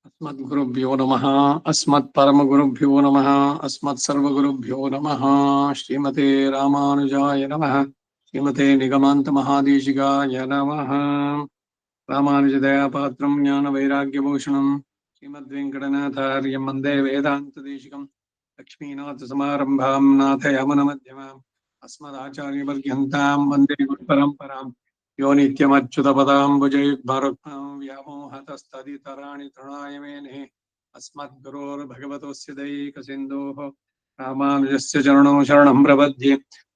अस्मद्गुरुभ्यो नमः। अस्मत्परमगुरुभ्यो नमः। अस्मत्सर्वगुरुभ्यो नमः। श्रीमते रामानुजाय नमः। श्रीमते निगमान्तमहादेशिकाय नमः। रामानुजदयापात्रं ज्ञानवैराग्यभूषणं श्रीमद्वेङ्कटनाथार्यं वन्दे वेदान्तदेशिकं लक्ष्मीनाथसमारम्भां नाथयामनमध्यमाम् अस्मदाचार्यपर्यन्तां वन्दे गुरुपरम्पराम् यो नित्यमच्युतपदाम्बुजयुग्मरुक्मां व्यामोहतस्तदितराणि तृणाय मेने अस्मद्गुरोर्भगवतोऽस्य दैकसिन्धोः रामानुजस्य चरणौ शरणं प्रपद्ये।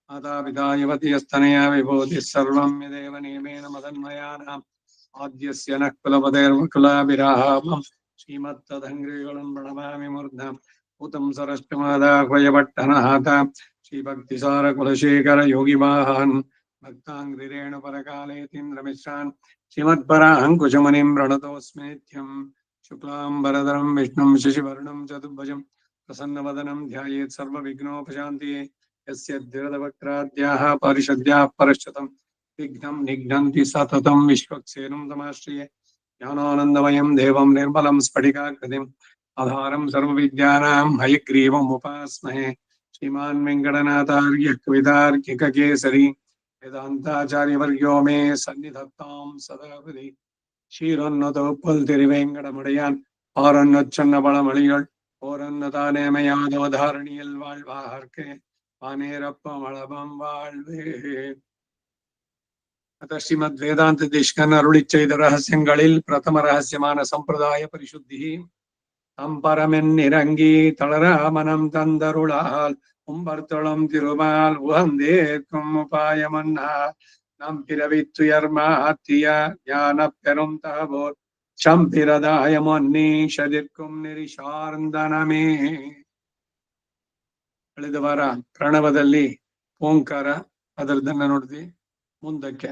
मातापिता युवतियस्तनया विभूतिः सर्वं यदेव नियमेन मदन्मयानाम् आद्यस्य नः कुलपतेर्वकुलाभिरामं श्रीमत्तदङ्घ्रियुगलं प्रणमामि मूर्ध्नाम् भूतं सरष्टमादाह्वयपट्टनहाता श्रीभक्तिसारकुलशेखर योगिवाहान् भक्ताङ्घ्रिरेणुपरकालेतीन्द्रमिश्रान् श्रीमत्पराङ्कुशमुनिं प्रणतोऽस्मि नित्यं। शुक्लाम्बरधरं विष्णुं शशिवर्णं चतुर्भुजं प्रसन्नवदनं ध्यायेत् सर्वविघ्नोपशान्तिये। यस्य द्विरदवक्त्राद्याः परिषद्याः परश्चतं विघ्नं निघ्नन्ति सततं विश्वक्सेनं तमाश्रिये। ज्ञानानन्दमयं देवं निर्मलं स्फटिकाकृतिम् आधारं सर्वविद्यानां हयग्रीवम् उपास्महे। श्रीमान् वेङ्कटनाथार्यः कवितार्किककेसरी वेदान्ताचार्यवर्यो मे सन्निधत्तां सदा हृदि। ஷீரொன்னதோப்புல் திருவேங்கடமுடையான் ஆரொன்னொச்சொன்ன பழமொழிகள் ஓரொன்னதானேமையாதவதாரணியில் வாழ்வார்க்கே வானேரப்பம் அளவம் வாழ்வே. அத ஸ்ரீமத் வேதாந்த தேசிகன் அருளிச் செய்த ரகசியங்களில் பிரதம ரகசியமான சம்பிரதாய பரிசுத்தி அம்பரமென் இறங்கி தளராமனம் தந்தருளால் உம்பர்த்தளம் திருமால் உகந்தேற்கும் உபாயமன்னா நம் பிறவித்துயர் மாத்திய ஞான பெரும் தகவோர் சம்பிரதாய மொன்னீஷதிற்கும் நெறிசார்ந்தனமே. ಕಳೆದ ವಾರ ಪ್ರಣವದಲ್ಲಿ ಓಂಕಾರ ಅದರದನ್ನ ನೋಡಿದ್ವಿ. ಮುಂದಕ್ಕೆ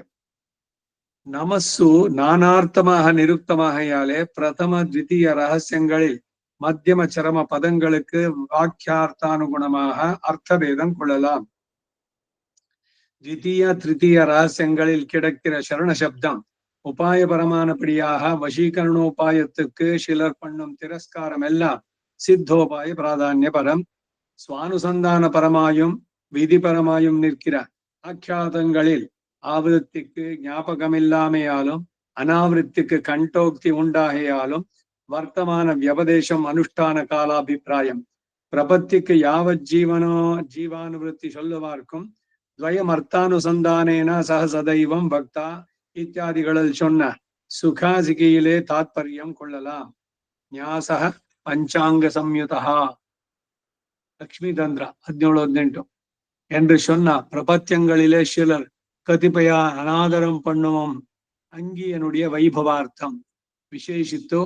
நமசு நானார்த்தமாக நிருக்தமாக யாலே பிரதம த்விதீய ரகசியங்களில் மத்தியம சரம பதங்களுக்கு வாக்கியார்த்தானுகுணமாக அர்த்தபேதம் கொள்ளலாம். த்விதீய திருத்தீய ரகசியங்களில் கிடக்கிற சரண சப்தம் உபாயபரமானபடியாக வசீகரணோபாயத்துக்கு சிலர் பண்ணும் திரஸ்காரம் எல்லாம் சித்தோபாய பிராதான்ய பரம். சுவானுசந்தான பரமாயும் விதிபரமாயும் நிற்கிற ஆக்கியாதங்களில் ஆவருத்திக்கு ஞாபகமில்லாமையாலும் அனாவிருத்திக்கு கண்டோக்தி உண்டாகையாலும் வர்த்தமான வியபதேசம் அனுஷ்டான காலாபிப்பிராயம் பிரபத்திக்கு யாவத் ஜீவனோ ஜீவானுவருத்தி சொல்லுவார்க்கும் ದ್ವಯಮರ್ಥಾನುಸಂಧಾನೇನ ಸಹ ಸದೈವಂ ಭಕ್ತ ಇತ್ಯಾದಿಗಳಲ್ಲಿ சொன்ன ಸುಖಾಸಿಕೆயிலே ತಾತ್ಪರ್ಯಂ கொள்ளலாம். ನ್ಯಾಸಃ ಪಂಚಾಂಗ ಸಂಯುತಃ லக்ஷ்மி தந்திரா 17-18 என்று சொன்ன பிரபத்தியங்களிலே சிலர் கதிபய அநாதரம் பண்ணுவோம் அங்கியனுடைய வைபவார்த்தம் விசேஷித்து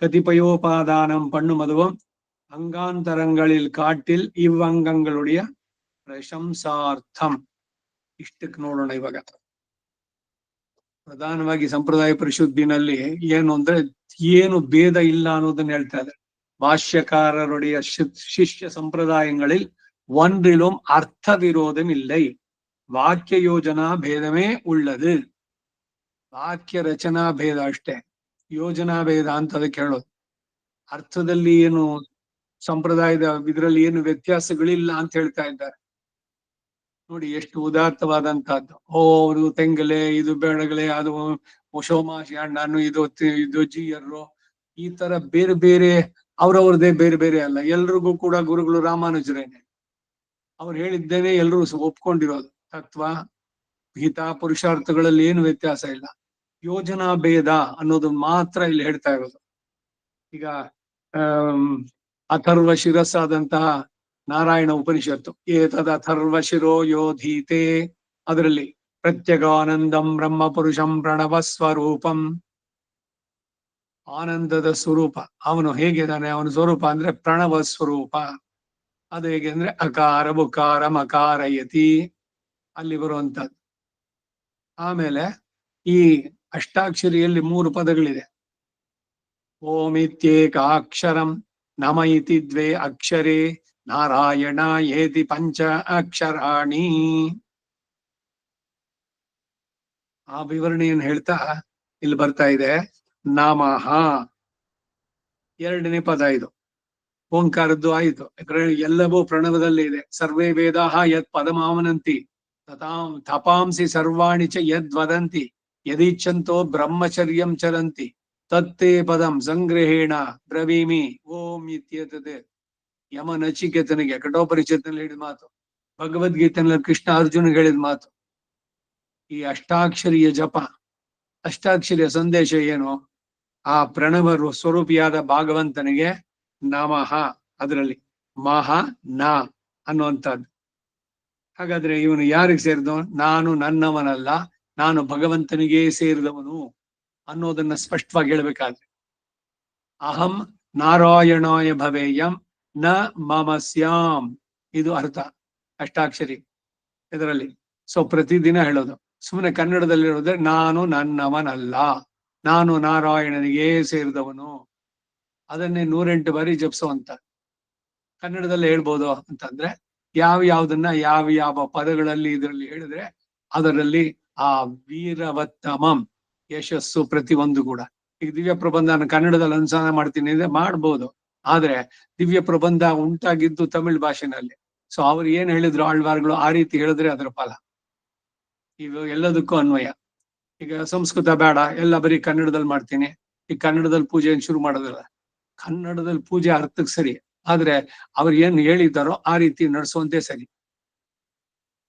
கதிபயோபாதானம் பண்ணுமதுவும் ಅಂಗಾಂತರங்களில் ಕಾಟಿಲ್ ಇவ்வಂಗங்களுடைய ಪ್ರಶಂಸಾರ್ಥಂ. ಇಷ್ಟಕ್ಕೆ ನೋಡೋಣ. ಇವಾಗ ಪ್ರಧಾನವಾಗಿ ಸಂಪ್ರದಾಯ ಪರಿಶುದ್ಧಿನಲ್ಲಿ ಏನು ಅಂದ್ರೆ ಏನು ಭೇದ ಇಲ್ಲ ಅನ್ನೋದನ್ನ ಹೇಳ್ತಾ ಇದ್ದಾರೆ. ಭಾಷ್ಯಕಾರರುடைய ಶಿಷ್ಯ ಸಂಪ್ರದಾಯங்களில் ஒன்றிலும் அர்த்த விரோதம் இல்லை. ವಾಕ್ಯ ಯೋಜನಾ ಭೇದವೇ ಉಳ್ಳದು. ವಾಕ್ಯ ರಚನಾ ಭೇದ ಅಷ್ಟೇ, ಯೋಜನಾ ಭೇದ ಅಂತ ಅದಕ್ಕೆ ಹೇಳೋದು. ಅರ್ಥದಲ್ಲಿ ಏನು ಸಂಪ್ರದಾಯದ ಇದರಲ್ಲಿ ಏನು ವ್ಯತ್ಯಾಸಗಳಿಲ್ಲ ಅಂತ ಹೇಳ್ತಾ ಇದ್ದಾರೆ. ನೋಡಿ ಎಷ್ಟು ಉದಾತ್ತವಾದಂತಹದ್ದು. ಅವರು ತೆಂಗಲೆ, ಇದು ಬೆಳಗಲೆ, ಅದು ಸೋಮಾಸಿ ಅಣ್ಣನು, ಇದು ಜೀಯರು, ಈ ತರ ಬೇರೆ ಬೇರೆ ಅವ್ರವ್ರದೇ ಬೇರೆ ಬೇರೆ ಅಲ್ಲ. ಎಲ್ರಿಗೂ ಕೂಡ ಗುರುಗಳು ರಾಮಾನುಜರೇನೆ. ಅವ್ರು ಹೇಳಿದ್ದೇನೆ ಎಲ್ರೂ ಒಪ್ಕೊಂಡಿರೋದು. ತತ್ವ ಹಿತ ಪುರುಷಾರ್ಥಗಳಲ್ಲಿ ಏನು ವ್ಯತ್ಯಾಸ ಇಲ್ಲ. ಯೋಜನಾ ಭೇದ ಅನ್ನೋದು ಮಾತ್ರ ಇಲ್ಲಿ ಹೇಳ್ತಾ ಇರೋದು. ಈಗ ಅಥರ್ವ ಶಿರಸ್ಸಾದಂತಹ ನಾರಾಯಣ ಉಪನಿಷತ್ತು, ಏತದ್ ಅಥರ್ವ ಶಿರೋ ಯೋಧೀತೆ, ಅದರಲ್ಲಿ ಪ್ರತ್ಯಗಾನಂದಂ ಬ್ರಹ್ಮ ಪುರುಷಂ ಪ್ರಣವ ಸ್ವರೂಪಂ, ಆನಂದದ ಸ್ವರೂಪ ಅವನು ಹೇಗಿದ್ದಾನೆ, ಅವನ ಸ್ವರೂಪ ಅಂದ್ರೆ ಪ್ರಣವ ಸ್ವರೂಪ. ಅದು ಹೇಗೆ ಅಂದ್ರೆ ಅಕಾರ ಬುಕಾರ ಮಕಾರ ಯತಿ, ಅಲ್ಲಿ ಬರುವಂತದ್ದು. ಆಮೇಲೆ ಈ ಅಷ್ಟಾಕ್ಷರಿಯಲ್ಲಿ 3 ಪದಗಳಿದೆ. ಓಂ ಇತ್ಯೇಕ ಅಕ್ಷರಂ, ನಮ ಇತಿ 2 ಅಕ್ಷರೇ, ನಾರಾಯಣ ಏತಿ 5 ಅಕ್ಷರಾಣಿ. ಆ ವಿವರಣೆಯನ್ನು ಹೇಳ್ತಾ ಇಲ್ಲಿ ಬರ್ತಾ ಇದೆ. ನಮಃ 2ನೇ ಪದ ಇದು. ಓಂಕಾರದ್ದು ಆಯಿತು. ಎಲ್ಲವೂ ಪ್ರಣವದಲ್ಲಿ ಇದೆ. ಸರ್ವೇ ವೇದಾಹ ಯತ್ ಪದಮಾವನಂತಿ ತಪಾಂಸಿ ಸರ್ವಾಣಿ ಚ ಯದ್ ವದಂತಿ ಯದಿಚ್ಛಂತೋ ಬ್ರಹ್ಮಚರ್ಯಂ ಚರಂತಿ ತತ್ತೇ ಪದಂ ಸಂಗ್ರಹೇಣ ಬ್ರವೀಮಿ ಓಂ ಇತ್ಯೇತದೆ. ಯಮ ನಚಿಕೇತನಿಗೆ ಕಠೋಪನಿಷತ್ನಲ್ಲಿ ಹೇಳಿದ ಮಾತು, ಭಗವದ್ಗೀತೆನಲ್ಲಿ ಕೃಷ್ಣ ಅರ್ಜುನ ಹೇಳಿದ ಮಾತು. ಈ ಅಷ್ಟಾಕ್ಷರಿಯ ಜಪ, ಅಷ್ಟಾಕ್ಷರಿಯ ಸಂದೇಶ ಏನು? ಆ ಪ್ರಣವ ಸ್ವರೂಪಿಯಾದ ಭಾಗವಂತನಿಗೆ ನಮಃ, ಅದರಲ್ಲಿ ಮಹ ನ ಅನ್ನುವಂಥದ್ದು. ಹಾಗಾದ್ರೆ ಇವನು ಯಾರಿಗೆ ಸೇರಿದವನು? ನಾನು ನನ್ನವನಲ್ಲ, ನಾನು ಭಗವಂತನಿಗೆ ಸೇರಿದವನು ಅನ್ನೋದನ್ನ ಸ್ಪಷ್ಟವಾಗಿ ಹೇಳ್ಬೇಕಾದ್ರೆ, ಅಹಂ ನಾರಾಯಣಾಯ ಭವೇಯಂ ನ ಮಮಸ್ಯಾಂ, ಇದು ಅರ್ಥ ಅಷ್ಟಾಕ್ಷರಿ ಇದರಲ್ಲಿ. ಸೊ ಪ್ರತಿದಿನ ಹೇಳೋದು. ಸುಮ್ಮನೆ ಕನ್ನಡದಲ್ಲಿ ಹೇಳೋದ್ರೆ ನಾನು ನನ್ನವನಲ್ಲ, ನಾನು ನಾರಾಯಣನಿಗೆ ಸೇರಿದವನು. ಅದನ್ನೇ 108 ಬಾರಿ ಜಪಿಸುವಂತ. ಕನ್ನಡದಲ್ಲಿ ಹೇಳ್ಬೋದು ಅಂತಂದ್ರೆ ಯಾವ್ದನ್ನ ಯಾವ ಪದಗಳಲ್ಲಿ ಇದರಲ್ಲಿ ಹೇಳಿದ್ರೆ ಅದರಲ್ಲಿ ಆ ವೀರವತ್ತಮಂ ಯಶಸ್ಸು ಪ್ರತಿಯೊಂದು ಕೂಡ. ಈಗ ದಿವ್ಯ ಪ್ರಬಂಧ ಕನ್ನಡದಲ್ಲಿ ಅನುಸಂಧಾನ ಮಾಡ್ತೀನಿ ಅಂದ್ರೆ ಮಾಡ್ಬೋದು, ಆದ್ರೆ ದಿವ್ಯ ಪ್ರಬಂಧ ಉಂಟಾಗಿದ್ದು ತಮಿಳ್ ಭಾಷೆನಲ್ಲಿ. ಸೊ ಅವ್ರು ಏನ್ ಹೇಳಿದ್ರು ಆಳ್ವಾರ್ಗಳು, ಆ ರೀತಿ ಹೇಳಿದ್ರೆ ಅದರ ಫಲ. ಈಗ ಎಲ್ಲದಕ್ಕೂ ಅನ್ವಯ. ಈಗ ಸಂಸ್ಕೃತ ಬೇಡ, ಎಲ್ಲ ಬರೀ ಕನ್ನಡದಲ್ಲಿ ಮಾಡ್ತೀನಿ, ಈ ಕನ್ನಡದಲ್ಲಿ ಪೂಜೆ ಶುರು ಮಾಡೋದಿಲ್ಲ. ಕನ್ನಡದಲ್ಲಿ ಪೂಜೆ ಅರ್ಥಕ್ಕೆ ಸರಿ, ಆದ್ರೆ ಅವ್ರು ಏನ್ ಹೇಳಿದ್ದಾರೋ ಆ ರೀತಿ ನಡೆಸುವಂತೆ ಸರಿ.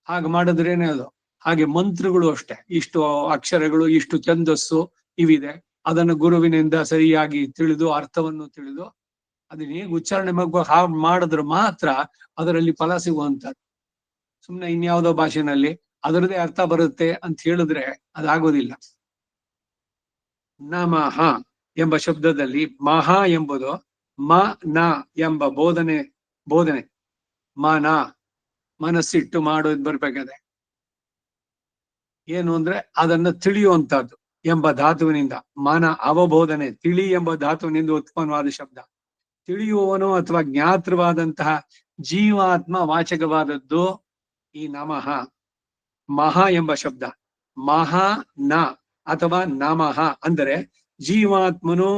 ಹಾಗೆ ಮಾಡಿದ್ರೇನೆ ಅದು. ಹಾಗೆ ಮಂತ್ರಗಳು ಅಷ್ಟೇ, ಇಷ್ಟು ಅಕ್ಷರಗಳು, ಇಷ್ಟು ಛಂದಸ್ಸು ಇವಿದೆ, ಅದನ್ನು ಗುರುವಿನಿಂದ ಸರಿಯಾಗಿ ತಿಳಿದು ಅರ್ಥವನ್ನು ತಿಳಿದು ಅದನ್ನ ಹೇಗೆ ಉಚ್ಚಾರಣೆ ಮಾಡಿದ್ರೆ ಮಾತ್ರ ಅದರಲ್ಲಿ ಫಲ ಸಿಗುವಂತದ್ದು. ಸುಮ್ಮನೆ ಇನ್ಯಾವುದೋ ಭಾಷೆನಲ್ಲಿ ಅದರದೇ ಅರ್ಥ ಬರುತ್ತೆ ಅಂತ ಹೇಳಿದ್ರೆ ಅದಾಗೋದಿಲ್ಲ. ನಮಃ ಎಂಬ ಶಬ್ದದಲ್ಲಿ ಮಹಾ ಎಂಬುದು ಮ ನ ಎಂಬ ಬೋಧನೆ ಮನ, ಮನಸ್ಸಿಟ್ಟು ಮಾಡೋದು ಬರ್ಬೇಕಾದ್ರೆ ಏನು ಅಂದ್ರೆ ಅದನ್ನ ತಿಳಿಯುವಂತಹದ್ದು ಎಂಬ ಧಾತುವಿನಿಂದ, ಮನ ಅವಬೋಧನೆ, ತಿಳಿ ಎಂಬ ಧಾತುವಿನಿಂದ ಉತ್ಪನ್ನವಾದ ಶಬ್ದ. ತಿಳಿಯುವವನು ಅಥವಾ ಜ್ಞಾತೃವಾದಂತಹ ಜೀವಾತ್ಮ ವಾಚಕವಾದದ್ದು ಈ ನಮಃ. ಮಹ ಎಂಬ ಶಬ್ದ ಮಹ ನ ಅಥವಾ ನಮಃ ಅಂದರೆ ಜೀವಾತ್ಮನು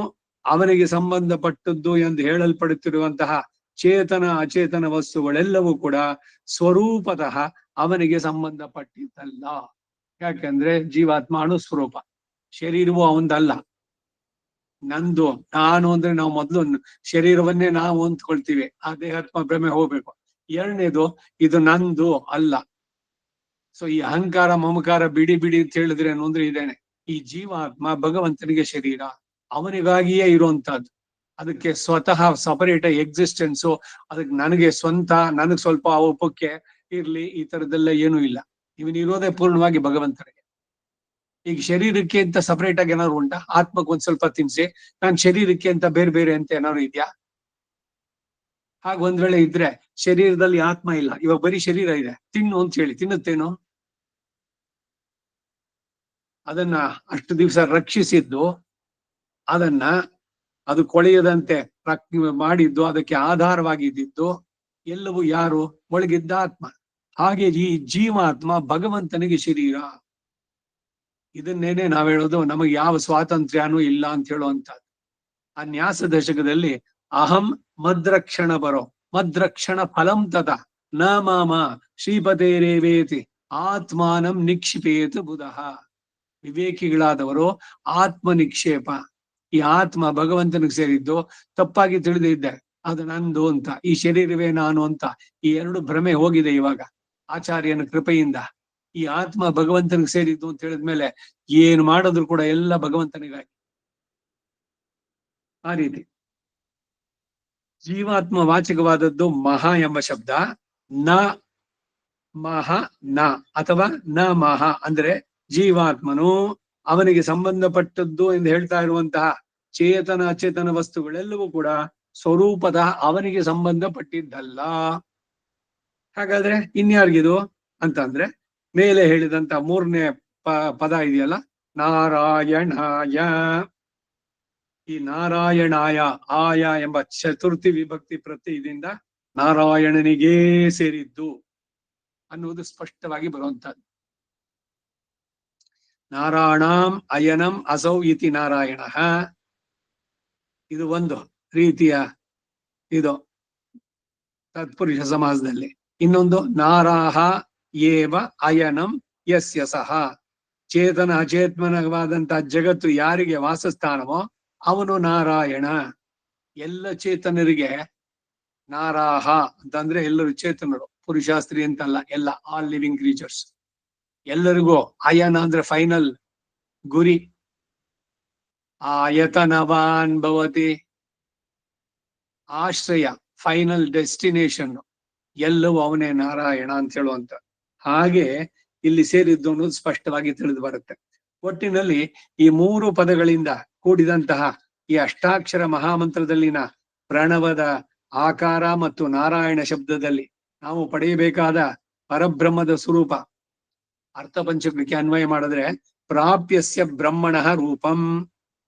ಅವನಿಗೆ ಸಂಬಂಧಪಟ್ಟದ್ದು ಎಂದು ಹೇಳಲ್ಪಡುತ್ತಿರುವಂತಹ ಚೇತನ ಅಚೇತನ ವಸ್ತುಗಳೆಲ್ಲವೂ ಕೂಡ ಸ್ವರೂಪತಃ ಅವನಿಗೆ ಸಂಬಂಧಪಟ್ಟಿದ್ದಲ್ಲ. ಯಾಕೆಂದ್ರೆ ಜೀವಾತ್ಮ ಅಣುಸ್ವರೂಪ, ಶರೀರವು ಅವಂದಲ್ಲ. ನಂದು, ನಾನು ಅಂದ್ರೆ ನಾವು ಮೊದಲು ಶರೀರವನ್ನೇ ನಾವು ಅಂದ್ಕೊಳ್ತೀವಿ, ಆ ದೇಹಾತ್ಮ ಭ್ರಮೆ ಹೋಗ್ಬೇಕು. ಎರಡನೇದು, ಇದು ನಂದು ಅಲ್ಲ, ಸೊ ಈ ಅಹಂಕಾರ ಮಮಕಾರ ಬಿಡಿ ಬಿಡಿ ಅಂತ ಹೇಳಿದ್ರೆ ಏನು ಅಂದ್ರೆ ಇದೇನೆ, ಈ ಜೀವಾತ್ಮ ಭಗವಂತನಿಗೆ ಶರೀರ, ಅವನಿಗಾಗಿಯೇ ಇರುವಂತಹದ್ದು. ಅದಕ್ಕೆ ಸ್ವತಃ ಸಪರೇಟ್ ಎಕ್ಸಿಸ್ಟೆನ್ಸು, ಅದಕ್ಕೆ ನನಗೆ ಸ್ವಂತ, ನನಗ್ ಸ್ವಲ್ಪ ಅವಪಕ್ಕೆ ಇರ್ಲಿ, ಈ ತರದೆಲ್ಲ ಏನೂ ಇಲ್ಲ. ಇವನಿರೋದೇ ಪೂರ್ಣವಾಗಿ ಭಗವಂತನಿಗೆ. ಈಗ ಶರೀರಕ್ಕೆ ಅಂತ ಸಪರೇಟ್ ಆಗಿ ಏನಾದ್ರು ಉಂಟಾ? ಆತ್ಮಕ್ಕೆ ಒಂದ್ ಸ್ವಲ್ಪ ತಿನ್ಸಿ, ನಾನ್ ಶರೀರಕ್ಕೆ ಅಂತ ಬೇರೆ ಬೇರೆ ಅಂತ ಏನಾದ್ರು ಇದೆಯಾ? ಹಾಗ ಒಂದ್ ವೇಳೆ ಇದ್ರೆ ಶರೀರದಲ್ಲಿ ಆತ್ಮ ಇಲ್ಲ, ಇವಾಗ ಬರೀ ಶರೀರ ಇದೆ, ತಿನ್ನು ಅಂತ ಹೇಳಿ ತಿನ್ನುತ್ತೇನು? ಅದನ್ನ ಅಷ್ಟು ದಿವಸ ರಕ್ಷಿಸಿದ್ದು, ಅದನ್ನ ಅದು ಕೊಳೆಯದಂತೆ ಮಾಡಿದ್ದು, ಅದಕ್ಕೆ ಆಧಾರವಾಗಿದ್ದು ಎಲ್ಲವೂ ಯಾರು? ಒಳಗಿದ್ದ ಆತ್ಮ. ಹಾಗೆ ಈ ಜೀವಾತ್ಮ ಭಗವಂತನಿಗೆ ಶರೀರ. ಇದನ್ನೇನೆ ನಾವ್ ಹೇಳೋದು ನಮಗೆ ಯಾವ ಸ್ವಾತಂತ್ರ್ಯನೂ ಇಲ್ಲ ಅಂತ ಹೇಳುವಂತದ್ದು. ಆ ನ್ಯಾಸ ದಶಕದಲ್ಲಿ ಅಹಂ ಮದ್ರಕ್ಷಣ ಬರೋ ಮದ್ರಕ್ಷಣ ಫಲಂ ತತ ನ ಮಾಮ ಶ್ರೀಪತೇರೇವೇತಿ ಆತ್ಮಾನಂ ನಿಕ್ಷಿಪೇತ್ ಬುಧಃ. ವಿವೇಕಿಗಳಾದವರು ಆತ್ಮ ನಿಕ್ಷೇಪ, ಈ ಆತ್ಮ ಭಗವಂತನಿಗೆ ಸೇರಿದ್ದು ತಪ್ಪಾಗಿ ತಿಳಿದಿದ್ದೆ, ಅದು ನಂದು ಅಂತ, ಈ ಶರೀರವೇ ನಾನು ಅಂತ ಈ ಎರಡು ಭ್ರಮೆ ಹೋಗಿದೆ ಇವಾಗ ಆಚಾರ್ಯನ ಕೃಪೆಯಿಂದ. ಈ ಆತ್ಮ ಭಗವಂತನಿಗೆ ಸೇರಿದ್ದು ಅಂತ ಹೇಳಿದ್ಮೇಲೆ ಏನು ಮಾಡಿದ್ರು ಕೂಡ ಎಲ್ಲ ಭಗವಂತನಿಗಾಗಿ. ಆ ರೀತಿ ಜೀವಾತ್ಮ ವಾಚಕವಾದದ್ದು ಮಹಾ ಎಂಬ ಶಬ್ದ. ನ ಮಹ ನ ಅಥವಾ ನ ಮಹ ಅಂದ್ರೆ ಜೀವಾತ್ಮನು ಅವನಿಗೆ ಸಂಬಂಧಪಟ್ಟದ್ದು ಎಂದು ಹೇಳ್ತಾ ಇರುವಂತಹ ಚೇತನ ಅಚೇತನ ವಸ್ತುಗಳೆಲ್ಲವೂ ಕೂಡ ಸ್ವರೂಪದ ಅವನಿಗೆ ಸಂಬಂಧಪಟ್ಟಿದ್ದಲ್ಲ. ಹಾಗಾದ್ರೆ ಇನ್ಯಾರಿಗಿದು ಅಂತಂದ್ರೆ ಮೇಲೆ ಹೇಳಿದಂತ ಮೂರನೇ ಪದ ಇದೆಯಲ್ಲ, ನಾರಾಯಣಾಯ. ಈ ನಾರಾಯಣಾಯ, ಆಯ ಎಂಬ ಚತುರ್ಥಿ ವಿಭಕ್ತಿ ಪ್ರತ್ಯಯದಿಂದ ನಾರಾಯಣನಿಗೇ ಸೇರಿದ್ದು ಅನ್ನುವುದು ಸ್ಪಷ್ಟವಾಗಿ ಬರುವಂತಹದ್ದು. ನಾರಾಯಣಾಂ ಅಯನಂ ಅಸೌ ಇತಿ ನಾರಾಯಣ. ಇದು ಒಂದು ರೀತಿಯ ಇದು ತತ್ಪುರುಷ ಸಮಾಸದಲ್ಲಿ. ಇನ್ನೊಂದು ನಾರಾಹ ಏವ ಅಯನಂ ಯಸ್ಯ ಸಹ. ಚೇತನ ಅಚೇತನವಾದಂತಹ ಜಗತ್ತು ಯಾರಿಗೆ ವಾಸಸ್ಥಾನವೋ ಅವನು ನಾರಾಯಣ. ಎಲ್ಲ ಚೇತನರಿಗೆ ನಾರಾಹ ಅಂತಂದ್ರೆ ಎಲ್ಲರೂ ಚೇತನರು, ಪುರುಷ ಸ್ತ್ರೀ ಅಂತಲ್ಲ, ಎಲ್ಲ ಆಲ್ ಲಿವಿಂಗ್ ಕ್ರೀಚರ್ಸ್ ಎಲ್ಲರಿಗೂ. ಅಯನ ಅಂದ್ರೆ ಫೈನಲ್ ಗುರಿ. ಆಯತನವಾನ್ ಭವತಿ, ಆಶ್ರಯ, ಫೈನಲ್ ಡೆಸ್ಟಿನೇಷನ್ ಎಲ್ಲವೂ ಅವನೇ ನಾರಾಯಣ ಅಂತ ಹೇಳುವಂತ. ಹಾಗೆ ಇಲ್ಲಿ ಸೇರಿದ್ದು ಅನ್ನೋದು ಸ್ಪಷ್ಟವಾಗಿ ತಿಳಿದು ಬರುತ್ತೆ. ಒಟ್ಟಿನಲ್ಲಿ ಈ ಮೂರು ಪದಗಳಿಂದ ಕೂಡಿದಂತಹ ಈ ಅಷ್ಟಾಕ್ಷರ ಮಹಾಮಂತ್ರದಲ್ಲಿನ ಪ್ರಣವದ ಆಕಾರ ಮತ್ತು ನಾರಾಯಣ ಶಬ್ದದಲ್ಲಿ ನಾವು ಪಡೆಯಬೇಕಾದ ಪರಬ್ರಹ್ಮದ ಸ್ವರೂಪ ಅರ್ಥಪಂಚಕಕ್ಕೆ ಅನ್ವಯ ಮಾಡಿದ್ರೆ ಪ್ರಾಪ್ಯಸ್ಯ ಬ್ರಹ್ಮಣಃ ರೂಪಂ,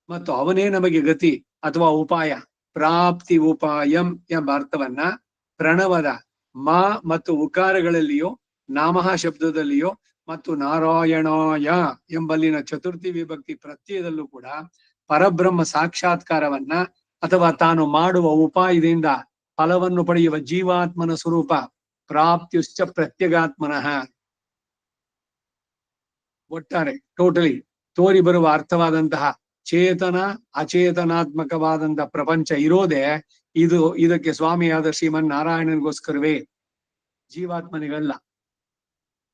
ಮತ್ತು ಅವನೇ ನಮಗೆ ಗತಿ ಅಥವಾ ಉಪಾಯ, ಪ್ರಾಪ್ತಿ ಉಪಾಯಂ ಎಂಬ ಅರ್ಥವನ್ನ ಪ್ರಣವದ ಮಾ ಮತ್ತು ಉಕಾರಗಳಲ್ಲಿಯೋ ನಾಮಃ ಶಬ್ದದಲ್ಲಿಯೋ ಮತ್ತು ನಾರಾಯಣಾಯ ಎಂಬಲ್ಲಿನ ಚತುರ್ಥಿ ವಿಭಕ್ತಿ ಪ್ರತ್ಯಯದಲ್ಲೂ ಕೂಡ ಪರಬ್ರಹ್ಮ ಸಾಕ್ಷಾತ್ಕಾರವನ್ನ ಅಥವಾ ತಾನು ಮಾಡುವ ಉಪಾಯದಿಂದ ಫಲವನ್ನು ಪಡೆಯುವ ಜೀವಾತ್ಮನ ಸ್ವರೂಪ ಪ್ರಾಪ್ತ್ಯುಶ್ಚ ಪ್ರತ್ಯಗಾತ್ಮನಃ, ಒಟ್ಟಾರೆ ಟೋಟಲಿ ತೋರಿ ಬರುವ ಅರ್ಥವಾದಂತಹ ಚೇತನ ಅಚೇತನಾತ್ಮಕವಾದಂತಹ ಪ್ರಪಂಚ ಇರೋದೇ ಇದಕ್ಕೆ ಸ್ವಾಮಿಯಾದ ಶ್ರೀಮನ್ ನಾರಾಯಣನಿಗೋಸ್ಕರವೇ, ಜೀವಾತ್ಮನಿಗಲ್ಲ.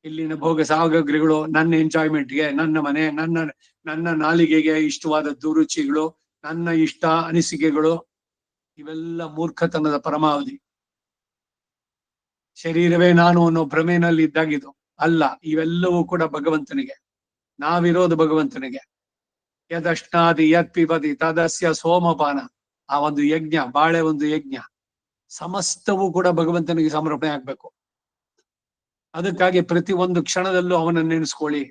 ಇಲ್ಲಿನ ಭೋಗ ಸಾಮಗ್ರಿಗಳು, ನನ್ನ ಎಂಜಾಯ್ಮೆಂಟ್ಗೆ, ನನ್ನ ಮನೆ, ನನ್ನ ನಾಲಿಗೆಗೆ ಇಷ್ಟವಾದ ರುಚಿಗಳು, ನನ್ನ ಇಷ್ಟ ಅನಿಸಿಕೆಗಳು, ಇವೆಲ್ಲ ಮೂರ್ಖತನದ ಪರಮಾವಧಿ. ಶರೀರವೇ ನಾನು ಅನ್ನೋ ಭ್ರಮೆನಲ್ಲಿ ಇದ್ದಾಗಿದು ಅಲ್ಲ. ಇವೆಲ್ಲವೂ ಕೂಡ ಭಗವಂತನಿಗೆ, ನಾವಿರೋದು ಭಗವಂತನಿಗೆ. ಯದಷ್ಟಾದಿ ಯತ್ ಪಿಬತಿ ತದಸ್ಯ ಸೋಮಪಾನ. ಆ ಒಂದು ಯಜ್ಞ, ಬಾಳೆ ಒಂದು ಯಜ್ಞ, ಸಮಸ್ತವೂ ಕೂಡ ಭಗವಂತನಿಗೆ ಸಮರ್ಪಣೆ ಆಗ್ಬೇಕು. ಅದಕ್ಕಾಗಿ ಪ್ರತಿ ಒಂದು ಕ್ಷಣದಲ್ಲೂ ಅವನನ್ನು ನೆನೆಸ್ಕೊಳ್ಳಿ.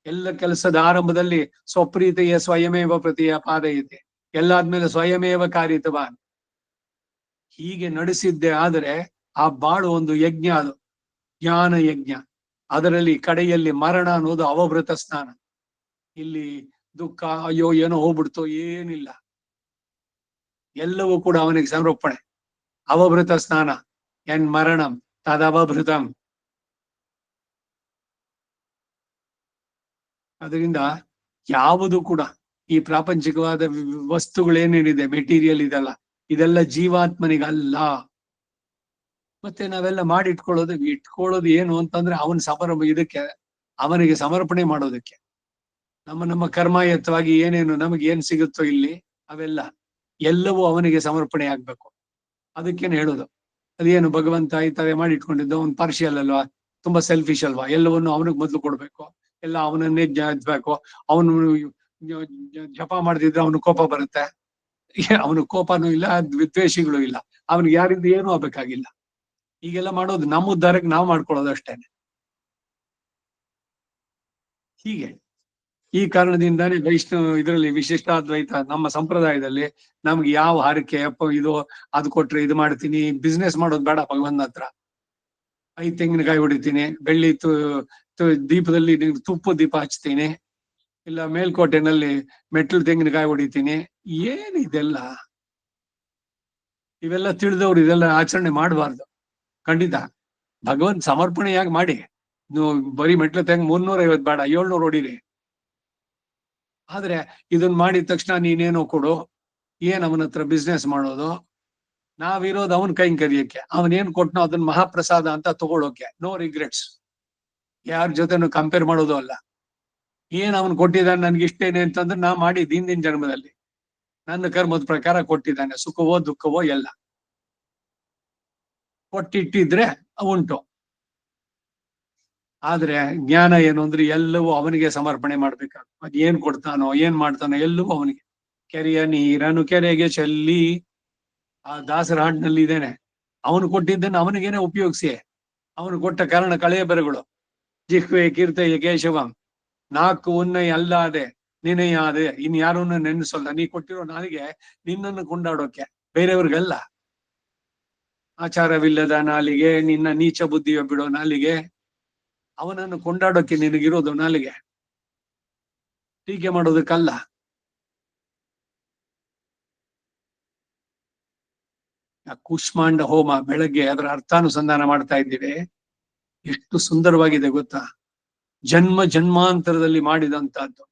ಎಲ್ಲ ಕೆಲಸದ ಆರಂಭದಲ್ಲಿ ಸ್ವಪ್ರೀತಿಯ ಸ್ವಯಮೇವ ಪ್ರತಿಯ ಪಾದಯತೆ, ಎಲ್ಲಾದ್ಮೇಲೆ ಸ್ವಯಮೇವ ಕಾರಿತವಾನ್. ಹೀಗೆ ನಡೆಸಿದ್ದೆ ಆದರೆ ಆ ಬಾಳು ಒಂದು ಯಜ್ಞ, ಅದು ಜ್ಞಾನ ಯಜ್ಞ. ಅದರಲ್ಲಿ ಕಡೆಯಲ್ಲಿ ಮರಣ ಅನ್ನೋದು ಅವಭೃತ ಸ್ನಾನ. ಇಲ್ಲಿ ದುಃಖ, ಅಯ್ಯೋ ಏನೋ ಹೋಗ್ಬಿಡ್ತು, ಏನಿಲ್ಲ, ಎಲ್ಲವೂ ಕೂಡ ಅವನಿಗೆ ಸಮರ್ಪಣೆ. ಅವಭೃತ ಸ್ನಾನ ಎನ್ ಮರಣಂ ತದವಭೃತಂ. ಅದರಿಂದ ಯಾವುದು ಕೂಡ ಈ ಪ್ರಾಪಂಚಿಕವಾದ ವಸ್ತುಗಳೇನೇನಿದೆ, ಮೆಟೀರಿಯಲ್ ಇದೆಲ್ಲ, ಇದೆಲ್ಲ ಜೀವಾತ್ಮನಿಗಲ್ಲ. ಮತ್ತೆ ನಾವೆಲ್ಲ ಮಾಡಿ ಇಟ್ಕೊಳ್ಳೋದು ಏನು ಅಂತಂದ್ರೆ ಇದಕ್ಕೆ ಅವನಿಗೆ ಸಮರ್ಪಣೆ ಮಾಡೋದಕ್ಕೆ. ನಮ್ಮ ಕರ್ಮಾಯತ್ತವಾಗಿ ಏನೇನು ನಮಗೆ ಏನ್ ಸಿಗುತ್ತೋ ಇಲ್ಲಿ ಅವೆಲ್ಲ ಎಲ್ಲವೂ ಅವನಿಗೆ ಸಮರ್ಪಣೆ ಆಗ್ಬೇಕು. ಅದಕ್ಕೇನು ಹೇಳೋದು, ಅದೇನು ಭಗವಂತ ಈ ತರ ಮಾಡಿ ಇಟ್ಕೊಂಡಿದ್ದು ಅವ್ನು ಪಾರ್ಷಿಯಲ್ ಅಲ್ವಾ, ತುಂಬಾ ಸೆಲ್ಫಿಶ್ ಅಲ್ವಾ, ಎಲ್ಲವನ್ನು ಅವನಿಗೆ ಮೊದಲು ಕೊಡ್ಬೇಕು, ಎಲ್ಲ ಅವನನ್ನೇ ಜಬೇಕು. ಅವನು ಜಪ ಮಾಡ್ದಿದ್ರೆ ಅವನು ಕೋಪ ಬರುತ್ತೆ, ಅವನು ಕೋಪನೂ ಇಲ್ಲ ವಿದ್ವೇಷಿಗಳು ಇಲ್ಲ, ಅವನಿಗೆ ಯಾರಿಂದ ಏನೂ ಆಗ್ಬೇಕಾಗಿಲ್ಲ. ಈಗೆಲ್ಲ ಮಾಡೋದು ನಮ್ಮ ಉದ್ಧಾರಕ್ಕೆ ನಾವು ಮಾಡ್ಕೊಳ್ಳೋದು ಅಷ್ಟೇನೆ. ಹೀಗೆ ಈ ಕಾರಣದಿಂದಾನೇ ಇದರಲ್ಲಿ ವಿಶಿಷ್ಟಾದ್ವೈತ ನಮ್ಮ ಸಂಪ್ರದಾಯದಲ್ಲಿ ನಮ್ಗೆ ಯಾವ ಹರಕೆ ಇದು ಅದು ಕೊಟ್ರೆ ಇದು ಮಾಡ್ತೀನಿ, ಬಿಸ್ನೆಸ್ ಮಾಡೋದು ಬೇಡ ಭಗವಂತನ ಹತ್ರ. 5 ತೆಂಗಿನಕಾಯಿ ಹೊಡಿತೀನಿ, ಬೆಳ್ಳಿ ದೀಪದಲ್ಲಿ ತುಪ್ಪ ದೀಪ ಹಚ್ತೀನಿ, ಇಲ್ಲ ಮೇಲ್ಕೋಟೆನಲ್ಲಿ ಮೆಟ್ಲು ತೆಂಗಿನಕಾಯಿ ಹೊಡಿತೀನಿ. ಏನಿದೆಲ್ಲ, ಇವೆಲ್ಲ ತಿಳಿದವ್ರು ಇದೆಲ್ಲ ಆಚರಣೆ ಮಾಡಬಾರ್ದು ಖಂಡಿತ. ಭಗವಂತ ಸಮರ್ಪಣೆಯಾಗಿ ಮಾಡಿ, ನೀವು ಬರೀ ಮೆಟ್ಲು ತೆಂಗ್ 350 ಬೇಡ 700 ಹೊಡಿರಿ. ಆದ್ರೆ ಇದನ್ ಮಾಡಿದ ತಕ್ಷಣ ನೀನೇನೋ ಕೊಡು, ಏನ್ ಅವನ ಹತ್ರ ಬಿಸ್ನೆಸ್ ಮಾಡೋದು, ನಾವಿರೋದು ಅವನ್ ಕೈ ಕರಿಯಕ್ಕೆ, ಅವನೇನ್ ಕೊಟ್ನೋ ಅದನ್ನ ಮಹಾಪ್ರಸಾದ ಅಂತ ತಗೊಳೋಕೆ, ನೋ ರಿಗ್ರೆಟ್ಸ್, ಯಾರ ಜೊತೆನೂ ಕಂಪೇರ್ ಮಾಡೋದು ಅಲ್ಲ. ಏನ್ ಅವನ್ ಕೊಟ್ಟಿದ್ದಾನೆ ನನ್ಗೆ ಇಷ್ಟೇನೆ ಅಂತಂದ್ರೆ ನಾ ಮಾಡಿ ಹಿಂದಿನ ಜನ್ಮದಲ್ಲಿ ನನ್ನ ಕರ್ಮದ ಪ್ರಕಾರ ಕೊಟ್ಟಿದ್ದಾನೆ, ಸುಖವೋ ದುಃಖವೋ ಎಲ್ಲ ಕೊಟ್ಟಿಟ್ಟಿದ್ರೆ ಉಂಟು. ಆದ್ರೆ ಜ್ಞಾನ ಏನು ಅಂದ್ರೆ ಎಲ್ಲವೂ ಅವನಿಗೆ ಸಮರ್ಪಣೆ ಮಾಡ್ಬೇಕಾಗ, ಅದ್ ಏನ್ ಕೊಡ್ತಾನೋ ಏನ್ ಮಾಡ್ತಾನೋ ಎಲ್ಲವೂ ಅವನಿಗೆ. ಕೆರೆಯ ನೀರನ್ನು ಕೆರೆಗೆ ಚೆಲ್ಲಿ, ಆ ದಾಸರ ಹಾಡಿನಲ್ಲಿ ಇದೇನೆ, ಅವನು ಕೊಟ್ಟಿದ್ದನ್ನು ಅವನಿಗೇನೆ ಉಪಯೋಗಿಸಿ. ಅವನು ಕೊಟ್ಟ ಕಾರಣ ಕಳೆಯ ಬರಗಳು, ಜಿಹ್ವೆ ಕೀರ್ತಯ ಕೇಶವಂ, ನಾಲ್ಕು ಉನ್ನಯ ಅಲ್ಲಾದೆ ನಿನಯಾದೆ, ಇನ್ ಯಾರನ್ನ ನೆನೆಸಲ್ಲ. ನೀ ಕೊಟ್ಟಿರೋ ನಾಲಿಗೆ ನಿನ್ನನ್ನು ಕೊಂಡಾಡೋಕೆ, ಬೇರೆಯವ್ರಿಗಲ್ಲ. ಆಚಾರವಿಲ್ಲದ ನಾಲಿಗೆ, ನಿನ್ನ ನೀಚ ಬುದ್ಧಿಯ ಬಿಡೋ ನಾಲಿಗೆ, ಅವನನ್ನು ಕೊಂಡಾಡೋಕೆ ನಿನಗಿರೋದು ನಾಲಿಗೆ, ಟೀಕೆ ಮಾಡೋದಕ್ಕಲ್ಲ. ಕೂಷ್ಮಾಂಡ ಹೋಮ ಬೆಳಗ್ಗೆ ಅದರ ಅರ್ಥಾನುಸಂಧಾನ ಮಾಡ್ತಾ ಇದ್ದೀವಿ. ಎಷ್ಟು ಸುಂದರವಾಗಿದೆ ಗೊತ್ತಾ, ಜನ್ಮ ಜನ್ಮಾಂತರದಲ್ಲಿ ಮಾಡಿದಂತಹದ್ದು,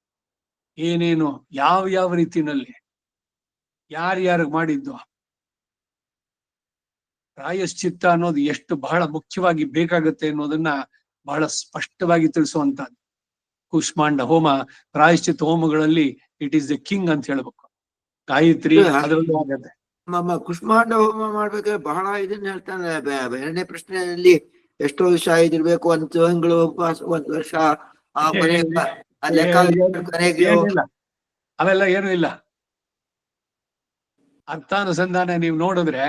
ಏನೇನು ಯಾವ ರೀತಿನಲ್ಲಿ ಯಾರ್ಯಾರಿಗೆ ಮಾಡಿದ್ದು. ಪ್ರಾಯಶ್ಚಿತ್ತ ಅನ್ನೋದು ಎಷ್ಟು ಬಹಳ ಮುಖ್ಯವಾಗಿ ಬೇಕಾಗುತ್ತೆ ಅನ್ನೋದನ್ನ ಬಹಳ ಸ್ಪಷ್ಟವಾಗಿ ತಿಳಿಸುವಂತಹದ್ದು. ಕೂಷ್ಮಾಂಡ ಹೋಮ ಪ್ರಾಯಶ್ಚಿತ್ತ ಹೋಮಗಳಲ್ಲಿ ಇಟ್ ಈಸ್ ದ ಕಿಂಗ್ ಅಂತ ಹೇಳ್ಬೇಕು. ಗಾಯತ್ರಿ ಅದರಲ್ಲೂ ಆಗತ್ತೆ. ಕುಷ್ಮಾಂಡ ಹೋಮ ಮಾಡ್ಬೇಕಾದ್ರೆ ಬಹಳ ಇದನ್ನ ಹೇಳ್ತಾನೆ. ಎರಡನೇ ಪ್ರಶ್ನೆಯಲ್ಲಿ ಎಷ್ಟೋ ದಿವಸ ಇದಿರ್ಬೇಕು, 1 ತಿಂಗಳು ಉಪವಾಸ, 1 ವರ್ಷ, ಅವೆಲ್ಲ ಏನು ಇಲ್ಲ. ಅರ್ಥಾನುಸಂಧಾನ ನೀವು ನೋಡಿದ್ರೆ,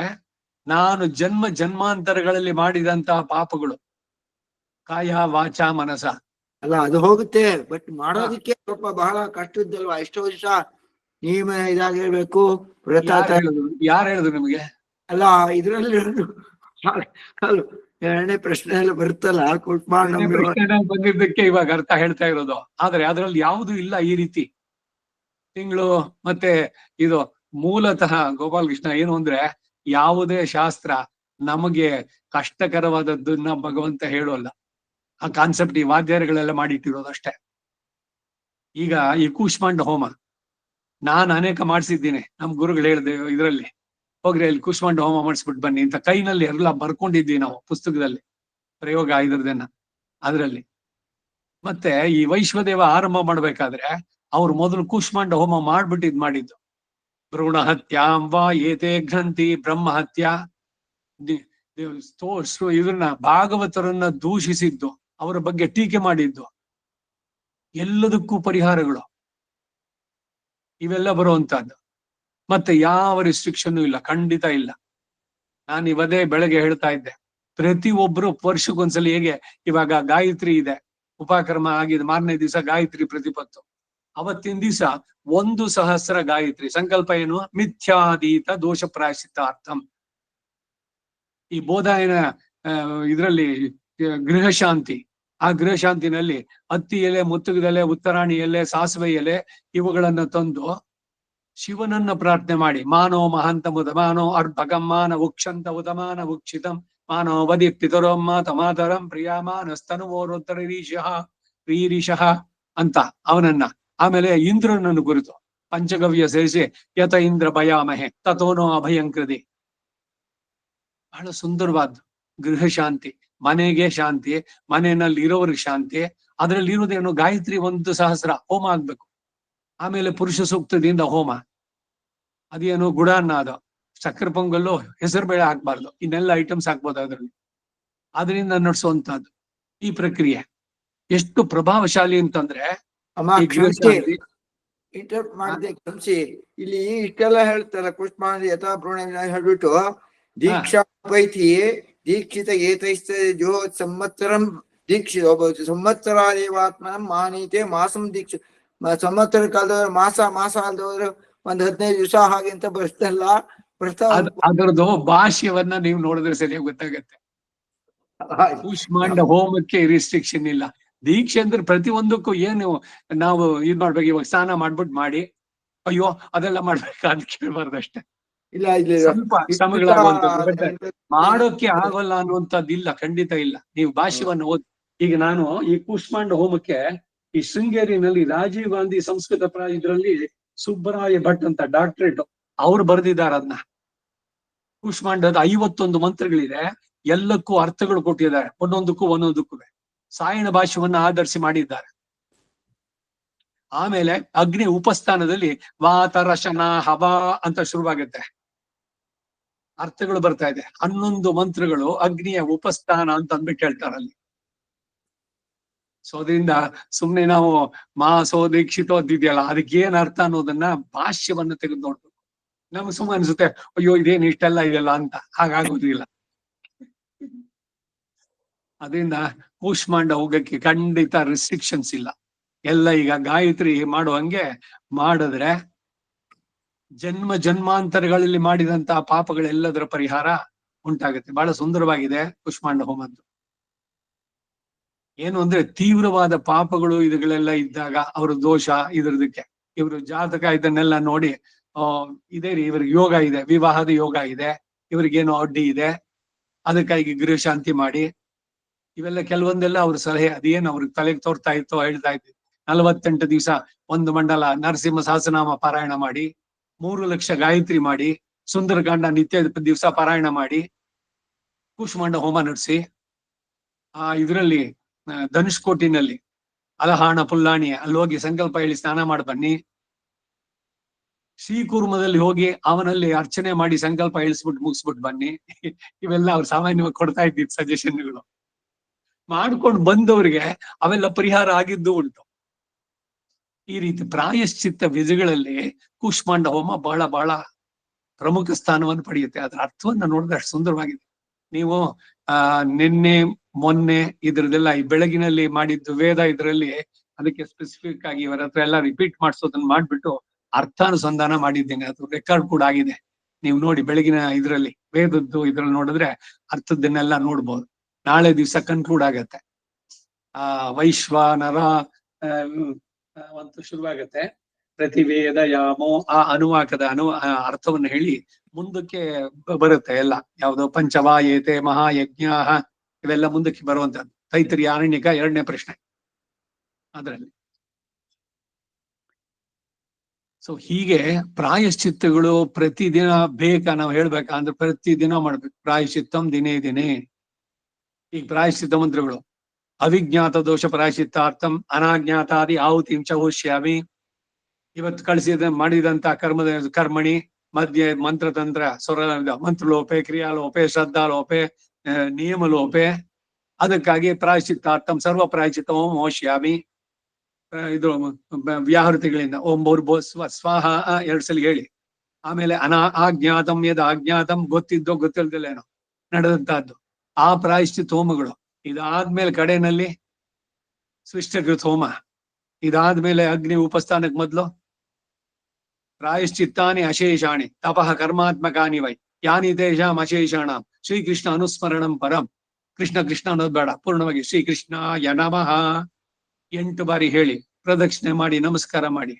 ನಾನು ಜನ್ಮ ಜನ್ಮಾಂತರಗಳಲ್ಲಿ ಮಾಡಿದಂತಹ ಪಾಪಗಳು ಕಾಯ ವಾಚ ಮನಸ ಅಲ್ಲ ಅದು ಹೋಗುತ್ತೆ, ಬಟ್ ಮಾಡೋದಕ್ಕೆ ಸ್ವಲ್ಪ ಬಹಳ ಕಷ್ಟ ಇದ್ದಲ್ವಾ. ಎಷ್ಟೋ ದಿವಸ ನಿಯಮ ಇದಾಗಿರ್ಬೇಕು, ವ್ರತ. ಯಾರು ಹೇಳಿದ್ರು ನಿಮಗೆ? ಅಲ್ಲ ಇದ್ರಲ್ಲಿ ಎರಡನೇ ಪ್ರಶ್ನೆ ಎಲ್ಲ ಬರುತ್ತಲ್ಲ, ಬಂದಿದ್ದಕ್ಕೆ ಇವಾಗ ಅರ್ಥ ಹೇಳ್ತಾ ಇರೋದು. ಆದ್ರೆ ಅದ್ರಲ್ಲಿ ಯಾವುದು ಇಲ್ಲ ಈ ರೀತಿ. ತಿಂಗಳು ಮತ್ತೆ ಇದು ಮೂಲತಃ ಗೋಪಾಲ್ ಕೃಷ್ಣ ಏನು ಅಂದ್ರೆ, ಯಾವುದೇ ಶಾಸ್ತ್ರ ನಮಗೆ ಕಷ್ಟಕರವಾದದ್ದನ್ನ ಭಗವಂತ ಹೇಳೋಲ್ಲ. ಆ ಕಾನ್ಸೆಪ್ಟ್ ಈ ವಾದ್ಯಾರಗಳೆಲ್ಲ ಮಾಡಿಟ್ಟಿರೋದು ಅಷ್ಟೇ. ಈಗ ಈ ಕೂಷ್ಮಾಂಡ ಹೋಮ ನಾನು ಅನೇಕ ಮಾಡಿಸಿದ್ದೀನಿ. ನಮ್ ಗುರುಗಳು ಹೇಳಿದೆ, ಇದ್ರಲ್ಲಿ ಹೋಗ್ರಿ ಅಲ್ಲಿ ಕೂಷ್ಮಾಂಡ ಹೋಮ ಮಾಡಿಸ್ಬಿಟ್ಟು ಬನ್ನಿ ಅಂತ ಕೈನಲ್ಲಿ ಎಲ್ಲ ಬರ್ಕೊಂಡಿದ್ವಿ ನಾವು ಪುಸ್ತಕದಲ್ಲಿ, ಪ್ರಯೋಗ ಇದ್ರದನ್ನ ಅದ್ರಲ್ಲಿ. ಮತ್ತೆ ಈ ವೈಶ್ವದೇವ ಆರಂಭ ಮಾಡ್ಬೇಕಾದ್ರೆ ಅವ್ರು ಮೊದಲು ಕೂಷ್ಮಾಂಡ ಹೋಮ ಮಾಡ್ಬಿಟ್ಟು ಇದ್ ಮಾಡಿದ್ದು. ಭ್ರೂಣ ಹತ್ಯಾಂ ವಾ ಏತೇ ಘ್ರಂಥಿ ಬ್ರಹ್ಮ ಹತ್ಯ, ಇದನ್ನ ಭಾಗವತರನ್ನ ದೂಷಿಸಿದ್ದು, ಅವರ ಬಗ್ಗೆ ಟೀಕೆ ಮಾಡಿದ್ದು, ಎಲ್ಲದಕ್ಕೂ ಪರಿಹಾರಗಳು ಇವೆಲ್ಲ ಬರುವಂತಹದ್ದು. ಮತ್ತೆ ಯಾವ ರಿಸ್ಟ್ರಿಕ್ಷನ್ ಇಲ್ಲ, ಖಂಡಿತ ಇಲ್ಲ. ನಾನು ಇವದೇ ಬೆಳಗ್ಗೆ ಹೇಳ್ತಾ ಇದ್ದೆ, ಪ್ರತಿ ಒಬ್ರು ವರ್ಷಕ್ಕೊಂದ್ಸಲಿ, ಹೇಗೆ ಇವಾಗ ಗಾಯತ್ರಿ ಇದೆ, ಉಪಕ್ರಮ ಆಗಿದೆ, ಮಾರನೇ ದಿವಸ ಗಾಯತ್ರಿ ಪ್ರತಿಪತ್ತು, ಅವತ್ತಿನ ದಿವಸ 1,000 ಗಾಯತ್ರಿ. ಸಂಕಲ್ಪ ಏನು? ಮಿಥ್ಯಾದೀತ ದೋಷ ಪ್ರಾಯಶ್ಚಿತ್ತಾರ್ಥಂ. ಈ ಬೋಧಾಯನ ಇದರಲ್ಲಿ ಗೃಹ ಶಾಂತಿ, ಆ ಗೃಹ ಶಾಂತಿನಲ್ಲಿ ಹತ್ತಿ ಎಲೆ, ಮುತ್ತುಗದೆಲೆ, ಉತ್ತರಾಣಿ ಎಲೆ, ಸಾಸಿವೆ ಎಲೆ ಇವುಗಳನ್ನ ತಂದು ಶಿವನನ್ನ ಪ್ರಾರ್ಥನೆ ಮಾಡಿ, ಮಾನೋ ಮಹಾಂತ ಮುದಮಾನೋ ಅರ್ಭಗಂ ಮಾನ ಉಕ್ಷಂತ ಉದಮಾನ ಉಕ್ಷಿತಂ ಮಾನೋ ವದಿ ಪಿತರೋಮ್ಮ ತಮಾತರಂ ಪ್ರಿಯಾಮಾನಸ್ತನುವೋರುತ್ತರೀಶಃ ರೀರಿಷಃ ಅಂತ ಅವನನ್ನ. ಆಮೇಲೆ ಇಂದ್ರನನ್ನು ಕುರಿತು ಪಂಚಗವ್ಯ ಸೇರಿಸಿ, ಯತ ಇಂದ್ರ ಭಯಾಮಹೆ ತಥೋನೋ ಅಭಯಂಕೃತಿ. ಬಹಳ ಸುಂದರವಾದ್ದು. ಗೃಹ ಶಾಂತಿ, ಮನೆಗೆ ಶಾಂತಿ, ಮನೆಯಲ್ಲಿ ಇರೋವ್ರಿಗೆ ಶಾಂತಿ. ಅದ್ರಲ್ಲಿ ಇರೋದೇನು ಗಾಯತ್ರಿ 1,000 ಹೋಮ ಆಗ್ಬೇಕು. ಆಮೇಲೆ ಪುರುಷ ಸೂಕ್ತದಿಂದ ಹೋಮ, ಅದೇನು ಗುಡಾನ್ನ, ಅದು ಸಕ್ಕರೆ ಪೊಂಗಲ್ಲು, ಹೆಸರು ಬೇಳೆ ಹಾಕ್ಬಾರ್ದು, ಇನ್ನೆಲ್ಲ ಐಟಮ್ಸ್ ಹಾಕ್ಬೋದು ಅದ್ರಲ್ಲಿ. ಅದರಿಂದ ನಡೆಸುವಂತಹದ್ದು ಈ ಪ್ರಕ್ರಿಯೆ ಎಷ್ಟು ಪ್ರಭಾವಶಾಲಿ ಅಂತಂದ್ರೆ ಅಮ್ಮ ಈ ಗೃಹ ಕ್ಷಮಿಸಿ, ಶಾಂತಿ. ಇಂಟರ್ಪ್ಟ್ ಮಾಡಿದೆ, ಕ್ಷಮಿಸಿ. ಇಲ್ಲಿ ಇಷ್ಟೆಲ್ಲ ಹೇಳ್ತಾರೆ ಕುಷ್ಮಾಂಡ ಯಥಾ ಭ್ರೂಣ ಹೇಳ್ಬಿಟ್ಟು ದೀಕ್ಷಾ ಪೈತಿ ದೀಕ್ಷಿತ ಏತೈಸ್ತ ಜೋ ಸಂವತ್ಸರಂ ದೀಕ್ಷಿತ ಒಬ್ಬ ಸಂವತ್ಸರಾದೇವಾತ್ಮ ಮಾನೀತೆ ಮಾಸಂ ದೀಕ್ಷ ಸಂವತ್ಸರ ಕಾಲದವ್ರು ಮಾಸ ಆದವರು 15 ದಿವಸ ಹಾಗೆ ಅಂತ ಬರ್ಸ್ತಲ್ಲ. ಅದರದ್ದು ಭಾಷ್ಯವನ್ನ ನೀವು ನೋಡಿದ್ರೆ ಸರಿಯಾಗಿ ಗೊತ್ತಾಗತ್ತೆ. ಕೂಷ್ಮಾಂಡ ಹೋಮಕ್ಕೆ ರಿಸ್ಟ್ರಿಕ್ಷನ್ ಇಲ್ಲ. ದೀಕ್ಷೆ ಅಂದ್ರೆ ಪ್ರತಿಯೊಂದಕ್ಕೂ ಏನು ನಾವು ಇದ್ ಮಾಡ್ಬೇಕು. ಇವಾಗ ಸ್ನಾನ ಮಾಡ್ಬಿಟ್ಟು ಮಾಡಿ, ಅಯ್ಯೋ ಅದೆಲ್ಲ ಮಾಡ್ಬೇಕು ಅಂತ ಕೇಳ್ಬಾರ್ದಷ್ಟೇ. ಇಲ್ಲ ಸ್ವಲ್ಪ ಶ್ರಮಗಳಾಗುವಂಥದ್ದು, ಮಾಡೋಕೆ ಆಗೋಲ್ಲ ಅನ್ನುವಂಥದ್ದಿಲ್ಲ, ಖಂಡಿತ ಇಲ್ಲ. ನೀವು ಭಾಷ್ಯವನ್ನು ಓದಿ. ಈಗ ನಾನು ಈ ಕೂಷ್ಮಾಂಡ ಹೋಮಕ್ಕೆ ಈ ಶೃಂಗೇರಿನಲ್ಲಿ ರಾಜೀವ್ ಗಾಂಧಿ ಸಂಸ್ಕೃತ ಇದ್ರಲ್ಲಿ ಸುಬ್ಬರಾಯ ಭಟ್ ಅಂತ ಡಾಕ್ಟ್ರೇಟ್ ಅವ್ರು ಬರೆದಿದ್ದಾರೆ ಅದನ್ನ. ಕೂಷ್ಮಾಂಡದ 51 ಮಂತ್ರಗಳಿದೆ, ಎಲ್ಲಕ್ಕೂ ಅರ್ಥಗಳು ಕೊಟ್ಟಿದ್ದಾರೆ, ಒಂದೊಂದಕ್ಕೂ ಸಾಯಣ ಭಾಷ್ಯವನ್ನ ಆಧರಿಸಿ ಮಾಡಿದ್ದಾರೆ. ಆಮೇಲೆ ಅಗ್ನಿ ಉಪಸ್ಥಾನದಲ್ಲಿ ವಾತ ರಶನ ಹವಾ ಅಂತ ಶುರುವಾಗುತ್ತೆ, ಅರ್ಥಗಳು ಬರ್ತಾ ಇದೆ. 11 ಮಂತ್ರಗಳು ಅಗ್ನಿಯ ಉಪಸ್ಥಾನ ಅಂತ ಅಂದ್ಬಿಟ್ಟು ಹೇಳ್ತಾರೆ ಅಲ್ಲಿ. ಸೊ ಅದರಿಂದ ಸುಮ್ನೆ ನಾವು ಮಾಸೋ ದೀಕ್ಷಿತೋ ಅದಿದೆಯಲ್ಲ, ಅದಕ್ಕೆ ಏನ್ ಅರ್ಥ ಅನ್ನೋದನ್ನ ಭಾಷ್ಯವನ್ನ ತೆಗೆದು ನೋಡ್ಬೇಕು. ನಮ್ಗೆ ಸುಮ್ಮನೆ ಅನ್ಸುತ್ತೆ ಅಯ್ಯೋ ಇದೇನ್ ಇಷ್ಟೆಲ್ಲ ಇದೆಯಲ್ಲ ಅಂತ, ಹಾಗಾಗೋದಿಲ್ಲ. ಅದರಿಂದ ಕೂಷ್ಮಾಂಡ ಹೋಗಕ್ಕೆ ಖಂಡಿತ ರೆಸ್ಟ್ರಿಕ್ಷನ್ಸ್ ಇಲ್ಲ. ಎಲ್ಲ ಈಗ ಗಾಯತ್ರಿ ಮಾಡುವಂಗೆ ಮಾಡಿದ್ರೆ ಜನ್ಮಾಂತರಗಳಲ್ಲಿ ಮಾಡಿದಂತಹ ಪಾಪಗಳೆಲ್ಲದರ ಪರಿಹಾರ ಉಂಟಾಗುತ್ತೆ. ಬಹಳ ಸುಂದರವಾಗಿದೆ ಕೂಷ್ಮಾಂಡ ಹೋಮದ್ದು. ಏನು ಅಂದ್ರೆ ತೀವ್ರವಾದ ಪಾಪಗಳು ಇದುಗಳೆಲ್ಲ ಇದ್ದಾಗ ಅವ್ರ ದೋಷ ಇದ್ರದಕ್ಕೆ ಇವ್ರ ಜಾತಕ ಇದನ್ನೆಲ್ಲ ನೋಡಿ, ಇದೇ ರೀ ಇವ್ರಿಗೆ ಯೋಗ ಇದೆ, ವಿವಾಹದ ಯೋಗ ಇದೆ, ಇವ್ರಿಗೇನೋ ಅಡ್ಡಿ ಇದೆ, ಅದಕ್ಕಾಗಿ ಗೃಹ ಶಾಂತಿ ಮಾಡಿ, ಇವೆಲ್ಲ ಕೆಲವೊಂದೆಲ್ಲ ಅವ್ರ ಸಲಹೆ. ಅದೇನು ಅವ್ರಿಗೆ ತಲೆಗೆ ತೋರ್ತಾ ಇತ್ತೋ ಹೇಳ್ತಾ ಇದ್ವಿ. 48 ದಿವಸ 1 ಮಂಡಲ ನರಸಿಂಹ ಸಹಸ್ರನಾಮ ಪಾರಾಯಣ ಮಾಡಿ, 3 ಲಕ್ಷ ಗಾಯತ್ರಿ ಮಾಡಿ, ಸುಂದರಕಾಂಡ ನಿತ್ಯ ದಿವಸ ಪಾರಾಯಣ ಮಾಡಿ, ಕೂಷ್ಮಾಂಡ ಹೋಮ ನಡೆಸಿ, ಇದರಲ್ಲಿ ಧನುಷ್ಕೋಟಿನಲ್ಲಿ ಅಲಹಾಣ ಪುಲ್ಲಾಣಿ ಅಲ್ಲಿ ಹೋಗಿ ಸಂಕಲ್ಪ ಹೇಳಿ ಸ್ನಾನ ಮಾಡಿ ಬನ್ನಿ. ಶ್ರೀಕೂರ್ಮದಲ್ಲಿ ಹೋಗಿ ಅವನಲ್ಲಿ ಅರ್ಚನೆ ಮಾಡಿ ಸಂಕಲ್ಪ ಹೇಳಿಸ್ಬಿಟ್ಟು ಮುಗಿಸ್ಬಿಟ್ಟು ಬನ್ನಿ. ಇವೆಲ್ಲ ಅವ್ರು ಸಾಮಾನ್ಯವಾಗಿ ಕೊಡ್ತಾ ಇದ್ದಿದ್ ಸಜೆಷನ್ಗಳು. ಮಾಡ್ಕೊಂಡು ಬಂದವ್ರಿಗೆ ಅವೆಲ್ಲ ಪರಿಹಾರ ಆಗಿದ್ದು ಉಂಟು. ಈ ರೀತಿ ಪ್ರಾಯಶ್ಚಿತ್ತ ವಿಧಿಗಳಲ್ಲಿ ಕೂಷ್ಮಾಂಡ ಹೋಮ ಬಹಳ ಬಹಳ ಪ್ರಮುಖ ಸ್ಥಾನವನ್ನು ಪಡೆಯುತ್ತೆ. ಅದರ ಅರ್ಥವನ್ನ ನೋಡಿದ್ರೆ ಅಷ್ಟು ಸುಂದರವಾಗಿದೆ. ನೀವು ನಿನ್ನೆ ಮೊನ್ನೆ ಇದ್ರದ್ದೆಲ್ಲ ಈ ಬೆಳಗಿನಲ್ಲಿ ಮಾಡಿದ್ದು ವೇದ ಇದರಲ್ಲಿ ಅದಕ್ಕೆ ಸ್ಪೆಸಿಫಿಕ್ ಆಗಿ ಇವರ ಹತ್ರ ಎಲ್ಲ ರಿಪೀಟ್ ಮಾಡಿಸೋದನ್ನ ಮಾಡ್ಬಿಟ್ಟು ಅರ್ಥಾನುಸಂಧಾನ ಮಾಡಿದ್ದೇನೆ. ಅದು ರೆಕಾರ್ಡ್ ಕೂಡ ಆಗಿದೆ. ನೀವು ನೋಡಿ ಬೆಳಗಿನ ಇದ್ರಲ್ಲಿ ವೇದದ್ದು ಇದ್ರಲ್ಲಿ ನೋಡಿದ್ರೆ ಅರ್ಥದ್ದನ್ನೆಲ್ಲ ನೋಡ್ಬೋದು. ನಾಳೆ ದಿವಸ ಕನ್ಕ್ಲೂಡ್ ಆಗತ್ತೆ. ವೈಶ್ವಾನರ ಒಂದು ಶುರುವಾಗತ್ತೆ. ಪ್ರತಿವೇದ ಯಾಮೋ ಆ ಅನುವಾಕದ ಅರ್ಥವನ್ನು ಹೇಳಿ ಮುಂದಕ್ಕೆ ಬರುತ್ತೆ ಎಲ್ಲ. ಯಾವ್ದೋ ಪಂಚವಾಯೇತೆ ಮಹಾಯಜ್ಞ ಇವೆಲ್ಲ ಮುಂದಕ್ಕೆ ಬರುವಂತದ್ದು. ತೈತರಿಯ ಆರಣ್ಯಕ 2ನೇ ಪ್ರಶ್ನೆ ಅದರಲ್ಲಿ. ಸೊ ಹೀಗೆ ಪ್ರಾಯಶ್ಚಿತ್ತಗಳು ಪ್ರತಿದಿನ ಬೇಕಾ? ನಾವು ಹೇಳ್ಬೇಕಂದ್ರೆ ಪ್ರತಿದಿನ ಮಾಡ್ಬೇಕು ಪ್ರಾಯಶ್ಚಿತ್ತಂ ದಿನೇ. ಈಗ ಪ್ರಾಯಶ್ಚಿತ್ತ ಮಂತ್ರಗಳು: ಅವಿಜ್ಞಾತ ದೋಷ ಪ್ರಾಯಶ್ಚಿತ್ತಾರ್ಥಂ ಅನಾಜ್ಞಾತಾದಿ ಆಹುತಿಂ ಚ ಹೋಷ್ಯಾಮಿ. ಇವತ್ತು ಕಳಿಸಿದ ಮಾಡಿದಂತ ಕರ್ಮಣಿ ಮಧ್ಯೆ ಮಂತ್ರತಂತ್ರ ಮಂತ್ರಲೋಪೆ, ಕ್ರಿಯಾಲೋಪೆ, ಶ್ರದ್ಧಾಲೋಪೆ, ನಿಯಮಲೋಪೆ. ಅದಕ್ಕಾಗಿ ಪ್ರಾಯಶ್ಚಿತ್ತಾರ್ಥಂ ಸರ್ವ ಪ್ರಾಯಶ್ಚಿತ್ತ ಓಂ ಹೋಷ್ಯಾಮಿ. ಇದು ವ್ಯಾಹೃತಿಗಳಿಂದ ಓಂ ಸ್ವಾಹ 2 ಸಲ ಹೇಳಿ. ಆಮೇಲೆ ಆಜ್ಞಾತಂ ಯದ್ ಆಜ್ಞಾತಂ, ಗೊತ್ತಿದ್ದೋ ಗೊತ್ತಿಲ್ದಿಲ್ಲೇನೋ ನಡೆದಂತಹದ್ದು ಆ ಪ್ರಾಯಶ್ಚಿತ್ತ ಹೋಮಗಳು. ಇದಾದ್ಮೇಲೆ ಕಡೆನಲ್ಲಿ ಸೃಷ್ಟಕೃತ ಹೋಮ. ಇದಾದ್ಮೇಲೆ ಅಗ್ನಿ ಉಪಸ್ಥಾನಕ್ಕೆ ಮೊದಲು ಪ್ರಾಯಶ್ಚಿತ್ತಾನಿ ಅಶೇಷಾಣಿ ತಪಃ ಕರ್ಮಾತ್ಮಕಾನಿ ವೈ ಯಾನಿ ತೇಷಾಂ ಅಶೇಷಾಣಂ ಶ್ರೀಕೃಷ್ಣ ಅನುಸ್ಮರಣಂ ಪರಂ. ಕೃಷ್ಣ ಕೃಷ್ಣ ಅನ್ನೋದು ಬೇಡ, ಪೂರ್ಣವಾಗಿ ಶ್ರೀಕೃಷ್ಣಾಯ ನಮಃ 8 ಬಾರಿ ಹೇಳಿ ಪ್ರದಕ್ಷಿಣೆ ಮಾಡಿ ನಮಸ್ಕಾರ ಮಾಡಿ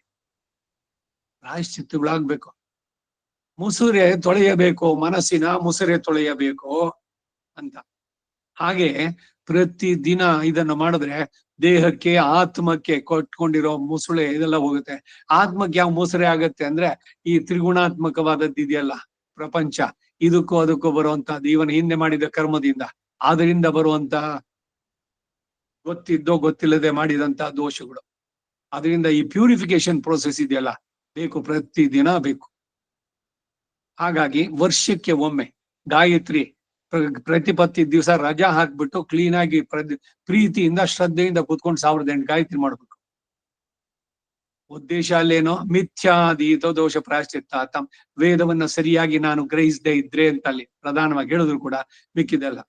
ಪ್ರಾಯಶ್ಚಿತ್ತಗಳಾಗ್ಬೇಕು. ಮುಸುರೆ ತೊಳೆಯಬೇಕು, ಮನಸ್ಸಿನ ಮುಸುರೆ ತೊಳೆಯಬೇಕು ಅಂತ. ಹಾಗೆ ಪ್ರತಿದಿನ ಇದನ್ನು ಮಾಡಿದ್ರೆ ದೇಹಕ್ಕೆ ಆತ್ಮಕ್ಕೆ ಕೊಟ್ಕೊಂಡಿರೋ ಮುಸುಳೆ ಇದೆಲ್ಲ ಹೋಗುತ್ತೆ. ಆತ್ಮಕ್ಕೆ ಯಾವ ಮುಸುರೆ ಆಗತ್ತೆ ಅಂದ್ರೆ ಈ ತ್ರಿಗುಣಾತ್ಮಕವಾದದ್ದು ಇದೆಯಲ್ಲ ಪ್ರಪಂಚ, ಇದಕ್ಕೂ ಅದಕ್ಕೂ ಬರುವಂತಹದ್ದು ಇವನ ಹಿಂದೆ ಮಾಡಿದ ಕರ್ಮದಿಂದ ಅದರಿಂದ ಬರುವಂತಹ ಗೊತ್ತಿದ್ದೋ ಗೊತ್ತಿಲ್ಲದೆ ಮಾಡಿದಂತಹ ದೋಷಗಳು. ಅದರಿಂದ ಈ ಪ್ಯೂರಿಫಿಕೇಶನ್ ಪ್ರೋಸೆಸ್ ಇದೆಯಲ್ಲ ಬೇಕು, ಪ್ರತಿದಿನ ಬೇಕು. ಹಾಗಾಗಿ ವರ್ಷಕ್ಕೆ ಒಮ್ಮೆ ಗಾಯತ್ರಿ ಪ್ರತಿಪತ್ತಿ ದಿವಸ ರಜಾ ಹಾಕ್ಬಿಟ್ಟು ಕ್ಲೀನ್ ಆಗಿ ಪ್ರೀತಿಯಿಂದ ಶ್ರದ್ಧೆಯಿಂದ ಕೂತ್ಕೊಂಡು 1008 ಗಾಯತ್ರಿ ಮಾಡ್ಬೇಕು. ಉದ್ದೇಶ ಅಲ್ಲೇನೋ ಮಿಥ್ಯಾದೀತ ದೋಷ ಪ್ರಾಯಶ್ಚಿತ್ತ, ವೇದವನ್ನ ಸರಿಯಾಗಿ ನಾನು ಗ್ರಹಿಸದೇ ಇದ್ರೆ ಅಂತ ಅಲ್ಲಿ ಪ್ರಧಾನವಾಗಿ ಹೇಳಿದ್ರು ಕೂಡ ಮಿಕ್ಕಿದೆಲ್ಲ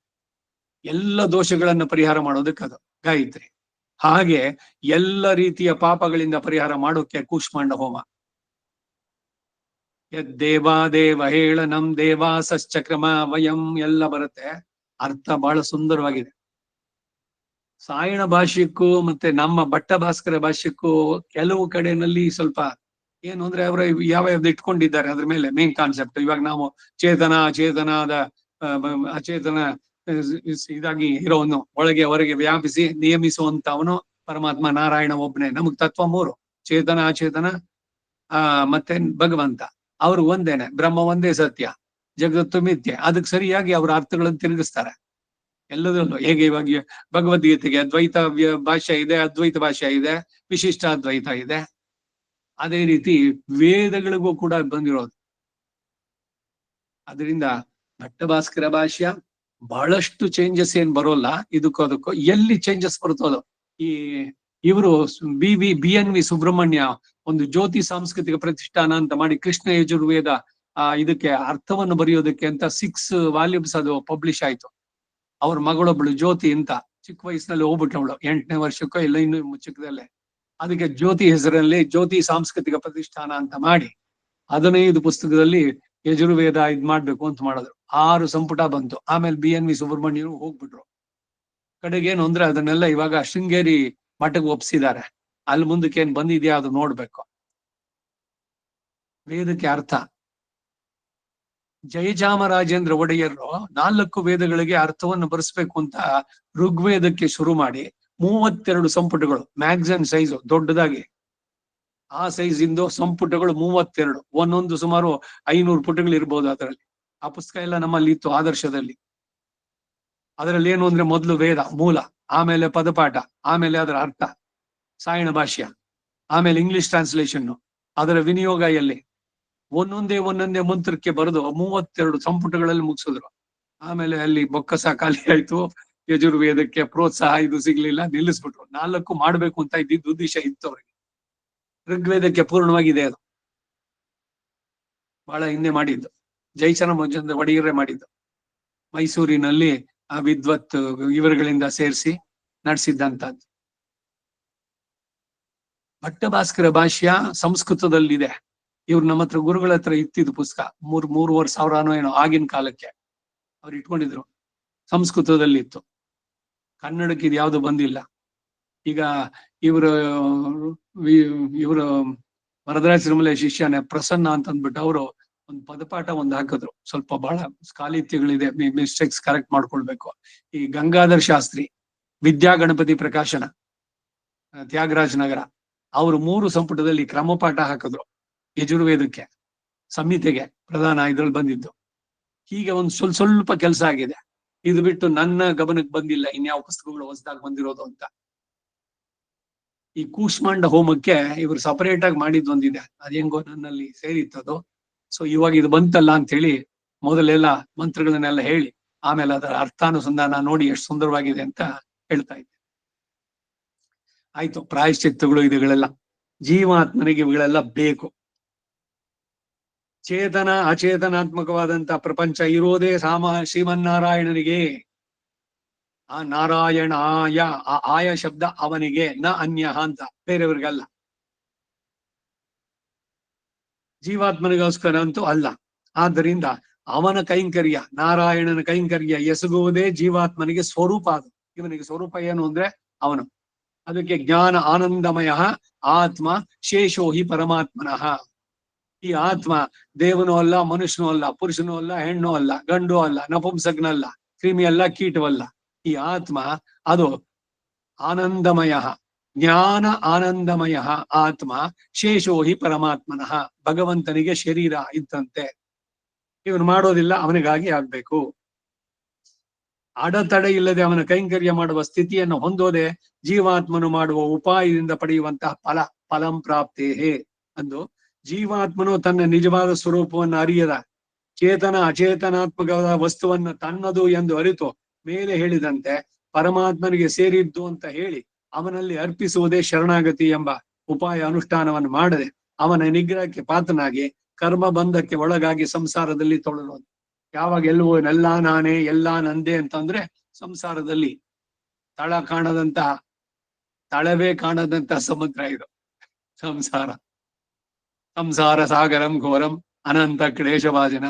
ಎಲ್ಲ ದೋಷಗಳನ್ನ ಪರಿಹಾರ ಮಾಡೋದಕ್ಕೆ ಅದು ಗಾಯತ್ರಿ. ಹಾಗೆ ಎಲ್ಲ ರೀತಿಯ ಪಾಪಗಳಿಂದ ಪರಿಹಾರ ಮಾಡೋಕೆ ಕೂಷ್ಮಾಂಡ ಹೋಮ. ಯದ್ದೇವಾದೇವ ಹೇಳನಂ ದೇವಾಸಶ್ಚಕ್ರಮ ವಯಂ ಎಲ್ಲ ಬರುತ್ತೆ. ಅರ್ಥ ಬಹಳ ಸುಂದರವಾಗಿದೆ. ಸಾಯಣ ಭಾಷ್ಯಕ್ಕೂ ಮತ್ತೆ ನಮ್ಮ ಭಟ್ಟ ಭಾಸ್ಕರ ಭಾಷ್ಯಕ್ಕೂ ಕೆಲವು ಕಡೆನಲ್ಲಿ ಸ್ವಲ್ಪ ಏನು ಅಂದ್ರೆ ಅವರು ಯಾವ್ಯಾವ್ದು ಇಟ್ಕೊಂಡಿದ್ದಾರೆ ಅದ್ರ ಮೇಲೆ ಮೇನ್ ಕಾನ್ಸೆಪ್ಟ್. ಇವಾಗ ನಾವು ಚೇತನ ಅಚೇತನದ ಅಚೇತನ ಇದಾಗಿ ಇರೋನು ಒಳಗೆ ಹೊರಗೆ ವ್ಯಾಪಿಸಿ ನಿಯಮಿಸುವಂತವನು ಪರಮಾತ್ಮ ನಾರಾಯಣ ಒಬ್ಬನೇ. ನಮಗ್ ತತ್ವ 3: ಚೇತನ ಅಚೇತನ ಮತ್ತೆ ಭಗವಂತ. ಅವ್ರು ಒಂದೇನೆ, ಬ್ರಹ್ಮ ಒಂದೇ ಸತ್ಯ, ಜಗತ್ತು ಮಿಥ್ಯೆ. ಅದಕ್ಕೆ ಸರಿಯಾಗಿ ಅವ್ರ ಅರ್ಥಗಳನ್ನು ತಿರುಗಿಸ್ತಾರೆ ಎಲ್ಲದರಲ್ಲೂ. ಹೇಗೆ ಇವಾಗ ಭಗವದ್ಗೀತೆಗೆ ಅದ್ವೈತ ಭಾಷೆ ಇದೆ, ಅದ್ವೈತ ಭಾಷೆ ಇದೆ, ವಿಶಿಷ್ಟ ಅದ್ವೈತ ಇದೆ. ಅದೇ ರೀತಿ ವೇದಗಳಿಗೂ ಕೂಡ ಬಂದಿರೋದು. ಅದರಿಂದ ಭಟ್ಟಭಾಸ್ಕರ ಭಾಷ್ಯ ಬಹಳಷ್ಟು ಚೇಂಜಸ್ ಏನ್ ಬರೋಲ್ಲ. ಇದಕ್ಕೂ ಅದಕ್ಕೂ ಎಲ್ಲಿ ಚೇಂಜಸ್ ಬರುತ್ತೋ ಈ ಇವರು BNV ಸುಬ್ರಹ್ಮಣ್ಯ ಒಂದು ಜ್ಯೋತಿ ಸಾಂಸ್ಕೃತಿಕ ಪ್ರತಿಷ್ಠಾನ ಅಂತ ಮಾಡಿ ಕೃಷ್ಣ ಯಜುರ್ವೇದ ಇದಕ್ಕೆ ಅರ್ಥವನ್ನು ಬರೆಯೋದಕ್ಕೆ ಅಂತ 6 ವಾಲ್ಯೂಮ್ಸ್ ಅದು ಪಬ್ಲಿಷ್ ಆಯ್ತು. ಅವ್ರ ಮಗಳೊಬ್ಳು ಜ್ಯೋತಿ ಅಂತ ಚಿಕ್ಕ ವಯಸ್ಸಿನಲ್ಲಿ ಹೋಗ್ಬಿಟ್ಟವಳು, 8ನೇ ವರ್ಷಕ್ಕೋ ಇಲ್ಲ ಇನ್ನು ಚಿಕ್ಕದಲ್ಲೇ. ಅದಕ್ಕೆ ಜ್ಯೋತಿ ಹೆಸರಲ್ಲಿ ಜ್ಯೋತಿ ಸಾಂಸ್ಕೃತಿಕ ಪ್ರತಿಷ್ಠಾನ ಅಂತ ಮಾಡಿ 15 ಪುಸ್ತಕದಲ್ಲಿ ಯಜುರ್ವೇದ ಇದ್ ಮಾಡ್ಬೇಕು ಅಂತ ಮಾಡಿದ್ರು. 6 ಸಂಪುಟ ಬಂತು. ಆಮೇಲೆ BNV ಸುಬ್ರಹ್ಮಣ್ಯರು ಹೋಗ್ಬಿಟ್ರು. ಕಡೆಗೇನು ಅಂದ್ರೆ ಅದನ್ನೆಲ್ಲ ಇವಾಗ ಶೃಂಗೇರಿ ಮಠಕ್ಕೆ ಒಪ್ಸಿದ್ದಾರೆ. ಅಲ್ಲಿ ಮುಂದಕ್ಕೆ ಏನ್ ಬಂದಿದ್ಯಾ ಅದು ನೋಡ್ಬೇಕು. ವೇದಕ್ಕೆ ಅರ್ಥ ಜಯಚಾಮರಾಜೇಂದ್ರ ಒಡೆಯರು 4 ವೇದಗಳಿಗೆ ಅರ್ಥವನ್ನು ಬರೆಸ್ಬೇಕು ಅಂತ ಋಗ್ವೇದಕ್ಕೆ ಶುರು ಮಾಡಿ 32 ಸಂಪುಟಗಳು, ಮ್ಯಾಗ್ಝಿನ್ ಸೈಜು ದೊಡ್ಡದಾಗಿ ಆ ಸೈಜ್ ಇಂದು ಸಂಪುಟಗಳು 32, ಒಂದೊಂದು ಸುಮಾರು 500 ಪುಟಗಳು ಇರ್ಬೋದು ಅದರಲ್ಲಿ. ಆ ಪುಸ್ತಕ ಎಲ್ಲ ನಮ್ಮಲ್ಲಿ ಇತ್ತು ಆದರ್ಶದಲ್ಲಿ. ಅದರಲ್ಲಿ ಏನು ಅಂದ್ರೆ ಮೊದಲು ವೇದ ಮೂಲ, ಆಮೇಲೆ ಪದಪಾಠ, ಆಮೇಲೆ ಅದರ ಅರ್ಥ, ಸಾಯಣ ಭಾಷ್ಯ, ಆಮೇಲೆ ಇಂಗ್ಲಿಷ್ ಟ್ರಾನ್ಸ್ಲೇಷನ್, ಅದರ ವಿನಿಯೋಗ ಎಲ್ಲಿ, ಒಂದೊಂದೇ ಮಂತ್ರಕ್ಕೆ ಬರೆದು 32 ಸಂಪುಟಗಳಲ್ಲಿ ಮುಗಿಸಿದ್ರು. ಆಮೇಲೆ ಅಲ್ಲಿ ಬೊಕ್ಕಸ ಖಾಲಿ ಆಯ್ತು, ಯಜುರ್ವೇದಕ್ಕೆ ಪ್ರೋತ್ಸಾಹ ಇದು ಸಿಗ್ಲಿಲ್ಲ, ನಿಲ್ಲಿಸ್ಬಿಟ್ರು. 4 ಮಾಡ್ಬೇಕು ಅಂತ ಇದ್ದಿದ್ದು ಉದ್ದೇಶ ಇತ್ತು ಅವ್ರಿಗೆ. ಋಗ್ವೇದಕ್ಕೆ ಪೂರ್ಣವಾಗಿದೆ ಅದು, ಬಹಳ ಹಿಂದೆ ಮಾಡಿದ್ದು. ಜಯಚಾಮರಾಜೇಂದ್ರ ಒಡೆಯರೇ ಮಾಡಿದ್ದು. ಮೈಸೂರಿನಲ್ಲಿ ಆ ವಿದ್ವತ್ ಇವರುಗಳಿಂದ ಸೇರಿಸಿ ನಡೆಸಿದ್ದಂಥದ್ದು. ಭಟ್ಟಭಾಸ್ಕರ ಭಾಷ್ಯ ಸಂಸ್ಕೃತದಲ್ಲಿದೆ. ಇವ್ರು ನಮ್ಮ ಹತ್ರ ಗುರುಗಳ ಹತ್ರ ಇತ್ತಿದ್ದು ಪುಸ್ತಕ 3,000 ಸಾವಿರನೋ ಏನೋ ಆಗಿನ ಕಾಲಕ್ಕೆ ಅವ್ರು ಇಟ್ಕೊಂಡಿದ್ರು. ಸಂಸ್ಕೃತದಲ್ಲಿ ಇತ್ತು, ಕನ್ನಡಕ್ಕೆ ಇದು ಯಾವುದು ಬಂದಿಲ್ಲ. ಈಗ ಇವರು ವರದರಾಜ ಶ್ರೀಮಲೆ ಶಿಷ್ಯನೇ ಪ್ರಸನ್ನ ಅಂತ ಅಂದ್ಬಿಟ್ಟು ಅವರು ಒಂದು ಪದಪಾಠ ಒಂದು ಹಾಕಿದ್ರು. ಸ್ವಲ್ಪ ಬಹಳ ಸ್ಕಾಲಿತ್ಯಗಳಿದೆ, ಮಿಸ್ಟೇಕ್ಸ್ ಕರೆಕ್ಟ್ ಮಾಡ್ಕೊಳ್ಬೇಕು. ಈ ಗಂಗಾಧರ್ ಶಾಸ್ತ್ರಿ, ವಿದ್ಯಾ ಗಣಪತಿ ಪ್ರಕಾಶನ, ತ್ಯಾಗರಾಜ ನಗರ, ಅವರು 3 ಸಂಪುಟದಲ್ಲಿ ಕ್ರಮಪಾಠ ಹಾಕಿದ್ರು ಯಜುರ್ವೇದಕ್ಕೆ, ಸಂಹಿತೆಗೆ ಪ್ರಧಾನ ಇದ್ರಲ್ಲಿ ಬಂದಿದ್ದು. ಹೀಗೆ ಒಂದು ಸ್ವಲ್ಪ ಕೆಲಸ ಆಗಿದೆ. ಇದು ಬಿಟ್ಟು ನನ್ನ ಗಮನಕ್ಕೆ ಬಂದಿಲ್ಲ ಇನ್ಯಾವ ಪುಸ್ತಕಗಳು ಹೊಸದಾಗಿ ಬಂದಿರೋದು ಅಂತ. ಈ ಕೂಷ್ಮಾಂಡ ಹೋಮಕ್ಕೆ ಇವರು ಸಪರೇಟ್ ಆಗಿ ಮಾಡಿದ್ದು ಒಂದಿದೆ, ಅದೇಂಗೋ ನನ್ನಲ್ಲಿ ಸೇರಿತ್ತದು. ಸೊ ಇವಾಗ ಇದು ಬಂತಲ್ಲ ಅಂತ ಹೇಳಿ ಮೊದಲೆಲ್ಲ ಮಂತ್ರಗಳನ್ನೆಲ್ಲ ಹೇಳಿ ಆಮೇಲೆ ಅದರ ಅರ್ಥಾನುಸಂಧಾನ ನೋಡಿ ಎಷ್ಟು ಸುಂದರವಾಗಿದೆ ಅಂತ ಹೇಳ್ತಾ ಇದ್ದೆ. ಆಯ್ತು, ಪ್ರಾಯಶ್ಚಿತ್ತಗಳು ಇವುಗಳೆಲ್ಲ ಜೀವಾತ್ಮನಿಗೆ ಇವುಗಳೆಲ್ಲ ಬೇಕು. ಚೇತನ ಅಚೇತನಾತ್ಮಕವಾದಂತ ಪ್ರಪಂಚ ಇರೋದೇ ಶ್ರೀಮನ್ನಾರಾಯಣನಿಗೆ. ಆ ನಾರಾಯಣ ಆಯ ಶಬ್ದ ಅವನಿಗೆ, ನ ಅನ್ಯ ಅಂತ, ಬೇರೆಯವ್ರಿಗಲ್ಲ. ಜೀವಾತ್ಮನಿಗೋಸ್ಕರ ಅಂತೂ ಅಲ್ಲ. ಆದ್ದರಿಂದ ಅವನ ಕೈಂಕರ್ಯ, ನಾರಾಯಣನ ಕೈಂಕರ್ಯ ಎಸಗುವುದೇ ಜೀವಾತ್ಮನಿಗೆ ಸ್ವರೂಪ. ಅದು ಇವನಿಗೆ ಸ್ವರೂಪ ಏನು ಅಂದ್ರೆ ಅವನು. ಅದಕ್ಕೆ ಜ್ಞಾನ ಆನಂದಮಯ ಆತ್ಮ ಶೇಷೋ ಹಿ ಪರಮಾತ್ಮನಃ. ಈ ಆತ್ಮ ದೇವನೂ ಅಲ್ಲ, ಮನುಷ್ಯನೂ ಅಲ್ಲ, ಪುರುಷನೂ ಅಲ್ಲ, ಹೆಣ್ಣು ಅಲ್ಲ, ಗಂಡು ಅಲ್ಲ, ನಪುಂಸಕನಲ್ಲ, ಕ್ರಿಮಿ ಅಲ್ಲ, ಕೀಟವಲ್ಲ. ಈ ಆತ್ಮ ಅದು ಆನಂದಮಯ, ಜ್ಞಾನ ಆನಂದಮಯ ಆತ್ಮ ಶೇಷೋ ಹಿ ಪರಮಾತ್ಮನಃ. ಭಗವಂತನಿಗೆ ಶರೀರ ಇದ್ದಂತೆ, ಇವನು ಮಾಡೋದಿಲ್ಲ, ಅವನಿಗಾಗಿ ಆಗ್ಬೇಕು. ಅಡೆತಡೆ ಇಲ್ಲದೆ ಅವನ ಕೈಂಕರ್ಯ ಮಾಡುವ ಸ್ಥಿತಿಯನ್ನು ಹೊಂದೋದೆ ಜೀವಾತ್ಮನು ಮಾಡುವ ಉಪಾಯದಿಂದ ಪಡೆಯುವಂತಹ ಫಲಂ ಪ್ರಾಪ್ತೇಹೇ ಅಂದು ಜೀವಾತ್ಮನು ತನ್ನ ನಿಜವಾದ ಸ್ವರೂಪವನ್ನು ಅರಿಯದ ಚೇತನ ಅಚೇತನಾತ್ಮಕವಾದ ವಸ್ತುವನ್ನು ತನ್ನದು ಎಂದು ಅರಿತು ಮೇಲೆ ಹೇಳಿದಂತೆ ಪರಮಾತ್ಮನಿಗೆ ಸೇರಿದ್ದು ಅಂತ ಹೇಳಿ ಅವನಲ್ಲಿ ಅರ್ಪಿಸುವುದೇ ಶರಣಾಗತಿ ಎಂಬ ಉಪಾಯ ಅನುಷ್ಠಾನವನ್ನು ಮಾಡದೆ ಅವನ ನಿಗ್ರಹಕ್ಕೆ ಪಾತ್ರನಾಗಿ ಕರ್ಮ ಬಂಧಕ್ಕೆ ಒಳಗಾಗಿ ಸಂಸಾರದಲ್ಲಿ ತೊಳಲೋದು. ಯಾವಾಗ ಎಲ್ಲಾ ನಾನೇ ಎಲ್ಲಾ ನಂದೇ ಅಂತಂದ್ರೆ ಸಂಸಾರದಲ್ಲಿ ತಳವೇ ಕಾಣದಂತಹ ಸಮುದ್ರ ಇದು ಸಂಸಾರ ಸಾಗರಂ ಘೋರಂ ಅನಂತ ಕ್ಲೇಶವಾದಿನ.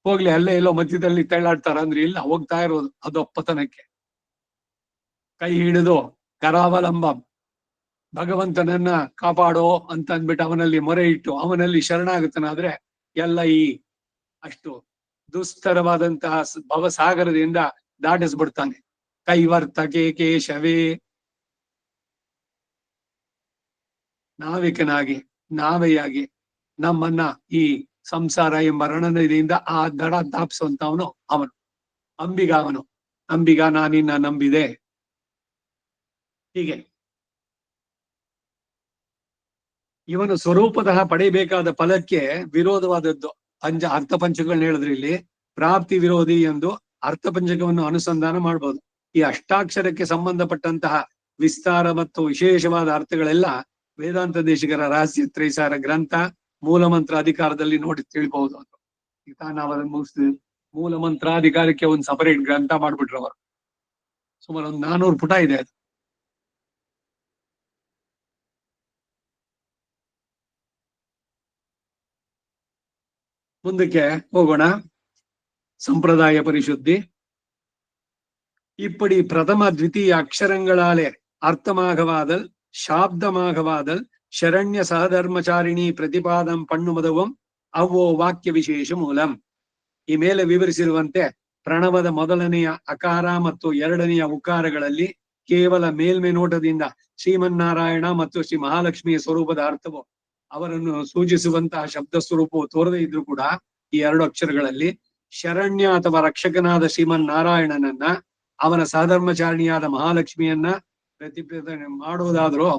ಹೋಗ್ಲಿ ಅಲ್ಲೇ ಎಲ್ಲೋ ಮಧ್ಯದಲ್ಲಿ ತಳ್ಳಾಡ್ತಾರ ಅಂದ್ರೆ ಇಲ್ಲ, ಹೋಗ್ತಾ ಇರೋದು ಅದು ಅಪ್ಪತನಕ್ಕೆ. ಕೈ ಹಿಡಿದು ಕರಾವಲಂಬಂ ಭಗವಂತನನ್ನ ಕಾಪಾಡೋ ಅಂತ ಅಂದ್ಬಿಟ್ಟು ಅವನಲ್ಲಿ ಮೊರೆ ಇಟ್ಟು ಅವನಲ್ಲಿ ಶರಣಾಗತನಾದ್ರೆ ಎಲ್ಲ ಈ ಅಷ್ಟು ದುಸ್ತರವಾದಂತಹ ಭವಸಾಗರದಿಂದ ದಾಟಿಸ್ಬಿಡ್ತಾನೆ. ಕೈವರ್ತಕೆ ಕೇಶವೇ ನಾವೆಯಾಗಿ ನಮ್ಮನ್ನ ಈ ಸಂಸಾರ ಎಂಬ ರಣನದಿಯಿಂದ ಆ ದಡ ದಾಪಿಸುವಂತವನು ಅವನು. ಅಂಬಿಗ ನಾನಿನ್ನ ನಂಬಿದೆ. ಹೀಗೆ ಇವನು ಸ್ವರೂಪತಃ ಪಡೆಯಬೇಕಾದ ಫಲಕ್ಕೆ ವಿರೋಧವಾದದ್ದು ಅರ್ಥಪಂಚಕಗಳನ್ನ ಹೇಳಿದ್ರೆ ಇಲ್ಲಿ ಪ್ರಾಪ್ತಿ ವಿರೋಧಿ ಎಂದು ಅರ್ಥಪಂಚಕವನ್ನು ಅನುಸಂಧಾನ ಮಾಡ್ಬೋದು. ಈ ಅಷ್ಟಾಕ್ಷರಕ್ಕೆ ಸಂಬಂಧಪಟ್ಟಂತಹ ವಿಸ್ತಾರ ಮತ್ತು ವಿಶೇಷವಾದ ಅರ್ಥಗಳೆಲ್ಲ ವೇದಾಂತ ದೇಶಿಕರ ರಹಸ್ಯ ತ್ರೈಸಾರ ಗ್ರಂಥ ಮೂಲಮಂತ್ರ ಅಧಿಕಾರದಲ್ಲಿ ನೋಡಿ ತಿಳ್ಬಹುದು. ಅಂತ ನಾವು ಅದನ್ನು ಮುಗಿಸ್ತೀವಿ. ಮೂಲ ಮಂತ್ರಾಧಿಕಾರಕ್ಕೆ ಒಂದು ಸಪರೇಟ್ ಗ್ರಂಥ ಮಾಡ್ಬಿಟ್ರು ಅವರು. ಸುಮಾರು ಒಂದು 400 ಪುಟ ಇದೆ ಅದು. ಮುಂದಕ್ಕೆ ಹೋಗೋಣ. ಸಂಪ್ರದಾಯ ಪರಿಶುದ್ಧಿ. இப்படி பிரதம ದ್ವಿತೀಯ ಅಕ್ಷರಗಳಾಲೆ ಅರ್ಥಮಾಗವಾದಲ್ ಶಾಬ್ದಮಾಗವಾದಲ್ ಶರಣ್ಯ ಸಹಧರ್ಮಚಾರಿಣಿ ಪ್ರತಿಪಾದಂ ಪಣ್ಣುಮದವಂ ಅವೋ ವಾಕ್ಯ ವಿಶೇಷ ಮೂಲಂ. ಈ ಮೇಲೆ ವಿವರಿಸಿರುವಂತೆ ಪ್ರಣವದ ಮೊದಲನೆಯ ಅಕಾರ ಮತ್ತು ಎರಡನೆಯ ಉಕಾರಗಳಲ್ಲಿ ಕೇವಲ ಮೇಲ್ಮೆ ನೋಟದಿಂದ ಶ್ರೀಮನ್ನಾರಾಯಣ ಮತ್ತು ಶ್ರೀ ಮಹಾಲಕ್ಷ್ಮಿಯ ಸ್ವರೂಪದ ಅರ್ಥವು ಅವರನ್ನು ಸೂಚಿಸುವಂತಹ ಶಬ್ದ ಸ್ವರೂಪವು ತೋರದೇ ಇದ್ರೂ ಕೂಡ ಈ 2 ಅಕ್ಷರಗಳಲ್ಲಿ ಶರಣ್ಯ ಅಥವಾ ರಕ್ಷಕನಾದ ಶ್ರೀಮನ್ನಾರಾಯಣನನ್ನ ಅವನ ಸಹಧರ್ಮಚಾರಿಣಿಯಾದ ಮಹಾಲಕ್ಷ್ಮಿಯನ್ನ ಪ್ರತಿಪಾದನೆ ಮಾಡುವುದಾದ್ರೂ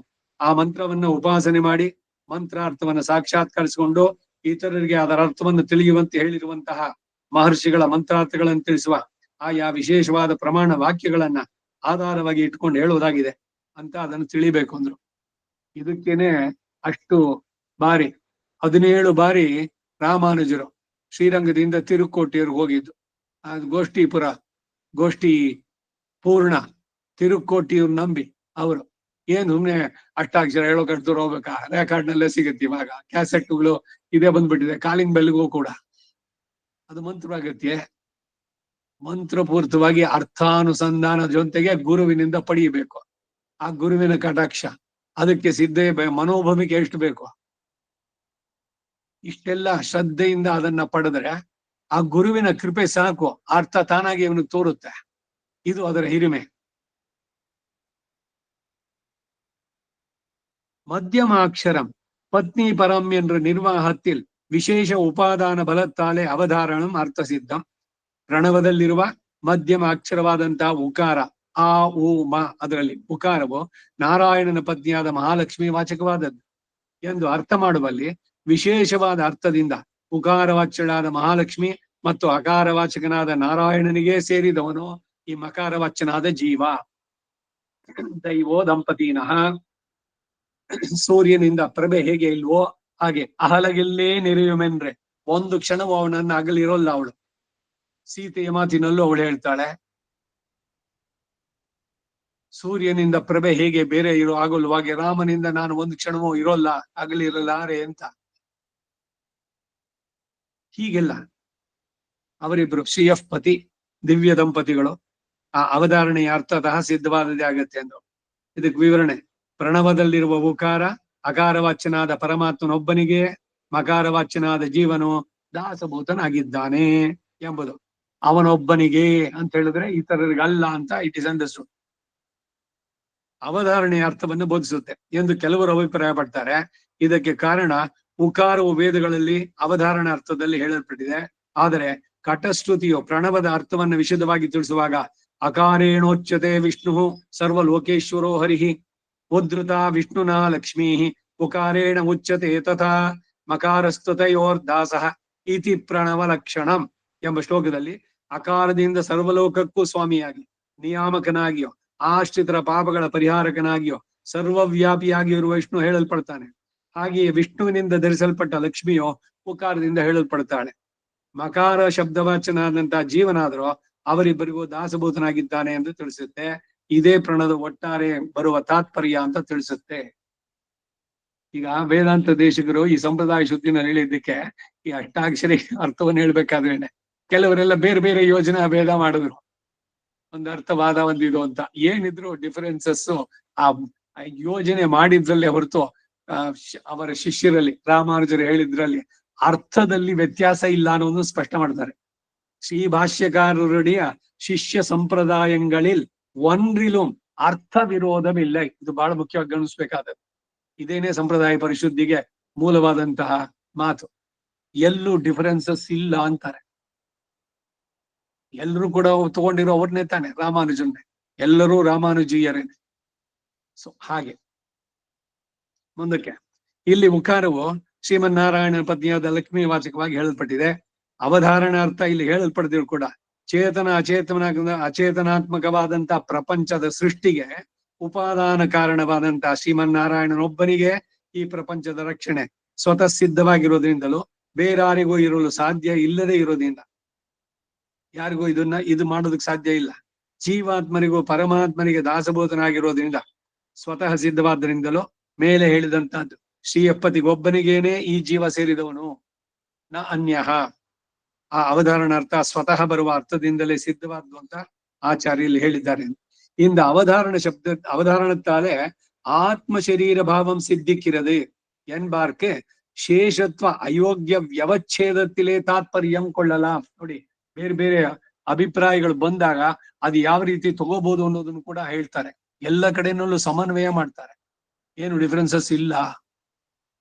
ಆ ಮಂತ್ರವನ್ನ ಉಪಾಸನೆ ಮಾಡಿ ಮಂತ್ರಾರ್ಥವನ್ನ ಸಾಕ್ಷಾತ್ಕರಿಸಿಕೊಂಡು ಇತರರಿಗೆ ಅದರ ಅರ್ಥವನ್ನು ತಿಳಿಯುವಂತೆ ಹೇಳಿರುವಂತಹ ಮಹರ್ಷಿಗಳ ಮಂತ್ರಾರ್ಥಗಳನ್ನು ತಿಳಿಸುವ ಆಯಾ ವಿಶೇಷವಾದ ಪ್ರಮಾಣ ವಾಕ್ಯಗಳನ್ನ ಆಧಾರವಾಗಿ ಇಟ್ಕೊಂಡು ಹೇಳುವುದಾಗಿದೆ ಅಂತ ಅದನ್ನು ತಿಳಿಬೇಕು ಅಂದ್ರು. ಇದಕ್ಕೇನೆ ಅಷ್ಟು ಬಾರಿ 17 ಬಾರಿ ರಾಮಾನುಜರು ಶ್ರೀರಂಗದಿಂದ ತಿರುಕ್ಕೋಟಿಯರು ಹೋಗಿದ್ದು. ಗೋಷ್ಠಿ ಪೂರ್ಣ ತಿರುಕ್ಕೋಟಿಯವ್ರು ನಂಬಿ ಅವರು ಏನು ಸುಮ್ನೆ ಅಷ್ಟಾಕ್ಷರ ಹೇಳೋ ಕಟ್ತರು ಹೋಗ್ಬೇಕಾ? ರೆಕಾರ್ಡ್ನಲ್ಲೇ ಸಿಗುತ್ತೆ ಇವಾಗ, ಕ್ಯಾಸೆಟ್ಗಳು ಇದೇ ಬಂದ್ಬಿಟ್ಟಿದೆ. ಕಾಲಿಂಗ್ ಬೆಲ್ಗೂ ಕೂಡ ಅದು ಮಂತ್ರವಾಗತ್ತೆ. ಮಂತ್ರಪೂರ್ತವಾಗಿ ಅರ್ಥಾನುಸಂಧಾನ ಜೊತೆಗೆ ಗುರುವಿನಿಂದ ಪಡೆಯಬೇಕು. ಆ ಗುರುವಿನ ಕಟಾಕ್ಷ, ಅದಕ್ಕೆ ಮನೋಭವಿಕೆ ಎಷ್ಟು ಬೇಕು ಇಷ್ಟೆಲ್ಲ ಶ್ರದ್ಧೆಯಿಂದ ಅದನ್ನ ಪಡೆದ್ರೆ ಆ ಗುರುವಿನ ಕೃಪೆ ಸಾಕು, ಅರ್ಥ ತಾನಾಗಿ ಇವನಿಗೆ ತೋರುತ್ತೆ. ಇದು ಅದರ ಹಿರಿಮೆ. மத்தியமாட்சரம் பத்னி பரம் என்ற நிர்வாகத்தில் ವಿಶೇಷ ಉಪಾದಾನ ಬಲತ್ತಾಲೆ ಅವಧಾರಣಂ ಅರ್ಥ ಸಿದ್ಧಂ. ಪ್ರಣವದಲ್ಲಿರುವ ಮಧ್ಯಮ ಅಕ್ಷರವಾದಂತಹ ಉಕಾರ ಆ ಉ ಮ, ಅದರಲ್ಲಿ ಉಕಾರವು ನಾರಾಯಣನ ಪತ್ನಿಯಾದ ಮಹಾಲಕ್ಷ್ಮಿ ವಾಚಕವಾದದ್ದು ಎಂದು ಅರ್ಥ ಮಾಡುವಲ್ಲಿ ವಿಶೇಷವಾದ ಅರ್ಥದಿಂದ ಉಕಾರವಾಚ್ಯಳಾದ ಮಹಾಲಕ್ಷ್ಮಿ ಮತ್ತು ಅಕಾರವಾಚಕನಾದ ನಾರಾಯಣನಿಗೆ ಸೇರಿದವನು ಈ ಮಕಾರವಾಚ್ಯನಾದ ಜೀವ. ದೈವೋ ದಂಪತಿನಃ. ಸೂರ್ಯನಿಂದ ಪ್ರಭೆ ಹೇಗೆ ಇಲ್ವೋ ಹಾಗೆ ಅಹಲಗಿಲ್ಲೇ ನೆರೆಯುಮೆಂದ್ರೆ ಒಂದು ಕ್ಷಣವೂ ಅವನನ್ನ ಅಗಲಿರೋಲ್ಲ ಅವಳು. ಸೀತೆಯ ಮಾತಿನಲ್ಲೂ ಅವಳು ಹೇಳ್ತಾಳೆ, ಸೂರ್ಯನಿಂದ ಪ್ರಭೆ ಹೇಗೆ ಬೇರೆ ಆಗಲ್ವಾಗೆ ರಾಮನಿಂದ ನಾನು ಒಂದು ಕ್ಷಣವೂ ಇರೋಲ್ಲ, ಅಗಲಿರಲಾರೆ ಅಂತ. ಹೀಗೆಲ್ಲ ಅವರಿಬ್ರು ಶ್ರೀಯಃ ಪತಿ ದಿವ್ಯ ದಂಪತಿಗಳು. ಆ ಅವಧಾರಣೆಯ ಅರ್ಥತಃ ಸಿದ್ಧವಾದದೇ ಆಗತ್ತೆ ಎಂದು ಇದಕ್ಕೆ ವಿವರಣೆ. ಪ್ರಣವದಲ್ಲಿರುವ ಉಕಾರ ಅಕಾರವಾಚ್ಯನಾದ ಪರಮಾತ್ಮನೊಬ್ಬನಿಗೆ ಮಕಾರವಾಚ್ಯನಾದ ಜೀವನು ದಾಸಭೂತನಾಗಿದ್ದಾನೆ ಎಂಬುದು. ಅವನೊಬ್ಬನಿಗೆ ಅಂತ ಹೇಳಿದ್ರೆ ಇತರರಿಗಲ್ಲ ಅಂತ ಇಟ್ ಇಸ್ ಅಂಡರ್ಸ್ಟುಡ್. ಅವಧಾರಣೆಯ ಅರ್ಥವನ್ನು ಬೋಧಿಸುತ್ತೆ ಎಂದು ಕೆಲವರು ಅಭಿಪ್ರಾಯ ಪಡ್ತಾರೆ. ಇದಕ್ಕೆ ಕಾರಣ ಉಕಾರವು ವೇದಗಳಲ್ಲಿ ಅವಧಾರಣ ಅರ್ಥದಲ್ಲಿ ಹೇಳಲ್ಪಟ್ಟಿದೆ. ಆದರೆ ಕಟಶ್ರುತಿಯು ಪ್ರಣವದ ಅರ್ಥವನ್ನು ವಿಶದವಾಗಿ ತಿಳಿಸುವಾಗ ಅಕಾರೇಣೋಚ್ಯತೆ ವಿಷ್ಣು ಸರ್ವಲೋಕೇಶ್ವರೋ ಹರಿಃ ಉದ್ಧೃತ ವಿಷ್ಣುನಾ ಲಕ್ಷ್ಮೀ ಉಕಾರೇಣ ಉಚ್ಯತೆ ತಥಾ ಮಕಾರಸ್ತುತಯೋರ್ದಾಸಃ ಇತಿ ಪ್ರಣವ ಲಕ್ಷಣಂ ಎಂಬ ಶ್ಲೋಕದಲ್ಲಿ ಅಕಾರದಿಂದ ಸರ್ವಲೋಕಕ್ಕೂ ಸ್ವಾಮಿಯಾಗಿ ನಿಯಾಮಕನಾಗಿಯೋ ಆಶ್ರಿತರ ಪಾಪಗಳ ಪರಿಹಾರಕನಾಗಿಯೋ ಸರ್ವವ್ಯಾಪಿಯಾಗಿರುವ ವಿಷ್ಣು ಹೇಳಲ್ಪಡ್ತಾನೆ. ಹಾಗೆಯೇ ವಿಷ್ಣುವಿನಿಂದ ಧರಿಸಲ್ಪಟ್ಟ ಲಕ್ಷ್ಮಿಯೋ ಉಕಾರದಿಂದ ಹೇಳಲ್ಪಡ್ತಾಳೆ. ಮಕಾರ ಶಬ್ದವಾಚನಾದಂತಹ ಜೀವನಾದರೂ ಅವರಿಬ್ಬರಿಗೂ ದಾಸಭೂತನಾಗಿದ್ದಾನೆ ಎಂದು ತಿಳಿಸುತ್ತೆ. ಇದೇ ಪ್ರಣದ ಒಟ್ಟಾರೆ ಬರುವ ತಾತ್ಪರ್ಯ ಅಂತ ತಿಳಿಸುತ್ತೆ. ಈಗ ವೇದಾಂತ ದೇಶಿಕರು ಈ ಸಂಪ್ರದಾಯ ಶುದ್ಧಿನ ಹೇಳಿದ್ದಕ್ಕೆ ಈ ಅಷ್ಟಾಕ್ಷರಿ ಅರ್ಥವನ್ನು ಹೇಳ್ಬೇಕಾದ್ರೇನೆ ಕೆಲವರೆಲ್ಲ ಬೇರೆ ಬೇರೆ ಯೋಜನಾ ಭೇದ ಮಾಡಿದ್ರು. ಒಂದು ಅರ್ಥವಾದ ಒಂದಿದು ಅಂತ ಏನಿದ್ರು ಡಿಫರೆನ್ಸಸ್ ಆ ಯೋಜನೆ ಮಾಡಿದ್ರಲ್ಲೇ ಹೊರತು ಅವರ ಶಿಷ್ಯರಲ್ಲಿ ರಾಮಾನುಜರು ಹೇಳಿದ್ರಲ್ಲಿ ಅರ್ಥದಲ್ಲಿ ವ್ಯತ್ಯಾಸ ಇಲ್ಲ ಅನ್ನೋದು ಸ್ಪಷ್ಟ ಮಾಡ್ತಾರೆ. ಶ್ರೀ ಭಾಷ್ಯಕಾರರುடைய ಶಿಷ್ಯ ಸಂಪ್ರದಾಯங்களில் ஒன்றிலும் ಅರ್ಥ ವಿರೋಧವಿಲ್ಲ. ಇದು ಬಹಳ ಮುಖ್ಯವಾಗಿ ಗಮನಿಸ್ಬೇಕಾದದ್ದು. ಇದೇನೇ ಸಂಪ್ರದಾಯ ಪರಿಶುದ್ಧಿಗೆ ಮೂಲವಾದಂತಹ ಮಾತು. ಎಲ್ಲೂ ಡಿಫರೆನ್ಸಸ್ ಇಲ್ಲ ಅಂತಾರೆ. ಎಲ್ಲರೂ ಕೂಡ ತಗೊಂಡಿರೋ ಅವ್ರನ್ನೇ ತಾನೆ, ರಾಮಾನುಜನ್ನೇ. ಎಲ್ಲರೂ ರಾಮಾನುಜೀಯರೇನೆ. ಸೊ ಹಾಗೆ ಮುಂದಕ್ಕೆ ಇಲ್ಲಿ ಉಕಾರವು ಶ್ರೀಮನ್ನಾರಾಯಣ ಪತ್ನಿಯಾದ ಲಕ್ಷ್ಮೀ ವಾಚಕವಾಗಿ ಹೇಳಲ್ಪಟ್ಟಿದೆ. ಅವಧಾರಣಾರ್ಥ ಇಲ್ಲಿ ಹೇಳಲ್ಪಡ್ದಿರು ಕೂಡ ಚೇತನ ಅಚೇತನಾತ್ಮಕವಾದಂತಹ ಪ್ರಪಂಚದ ಸೃಷ್ಟಿಗೆ ಉಪಾದಾನ ಕಾರಣವಾದಂತಹ ಶ್ರೀಮನ್ನಾರಾಯಣನೊಬ್ಬನಿಗೆ ಈ ಪ್ರಪಂಚದ ರಕ್ಷಣೆ ಸ್ವತಃ ಸಿದ್ಧವಾಗಿರೋದ್ರಿಂದಲೂ ಬೇರಾರಿಗೂ ಇರಲು ಸಾಧ್ಯ ಇಲ್ಲದೆ ಇರೋದ್ರಿಂದ ಯಾರಿಗೂ ಇದು ಮಾಡೋದಕ್ಕೆ ಸಾಧ್ಯ ಇಲ್ಲ. ಜೀವಾತ್ಮನಿಗೂ ಪರಮಾತ್ಮನಿಗೆ ದಾಸಬೋಧನಾಗಿರೋದ್ರಿಂದ ಸ್ವತಃ ಸಿದ್ಧವಾದ್ದರಿಂದಲೂ ಮೇಲೆ ಹೇಳಿದಂತಹದ್ದು ಶ್ರೀಯಪ್ಪತಿಗೊಬ್ಬನಿಗೇನೆ ಈ ಜೀವ ಸೇರಿದವನು ನ ಅನ್ಯಃ. ಆ ಅವಧಾರಣಾರ್ಥ ಸ್ವತಃ ಬರುವ ಅರ್ಥದಿಂದಲೇ ಸಿದ್ಧವಾದ್ದು ಅಂತ ಆಚಾರ್ಯಲ್ಲಿ ಹೇಳಿದ್ದಾರೆ. இந்த அவதாரணத்தாலே ஆத்ம சரீர பாவம் சித்திக்கிறது என்பார்க்கு ಶೇಷತ್ವ ಅಯೋಗ್ಯ ವ್ಯವಚ್ಛೇದத்திலே ತಾತ್ಪರ್ಯಂ ಕೊಳ್ಳಲಾಂ. ನೋಡಿ, ಬೇರೆ ಬೇರೆ ಅಭಿಪ್ರಾಯಗಳು ಬಂದಾಗ ಅದು ಯಾವ ರೀತಿ ತಗೋಬಹುದು ಅನ್ನೋದನ್ನು ಕೂಡ ಹೇಳ್ತಾರೆ. ಎಲ್ಲ ಕಡೆನಲ್ಲೂ ಸಮನ್ವಯ ಮಾಡ್ತಾರೆ, ಏನು ಡಿಫರೆನ್ಸಸ್ ಇಲ್ಲ.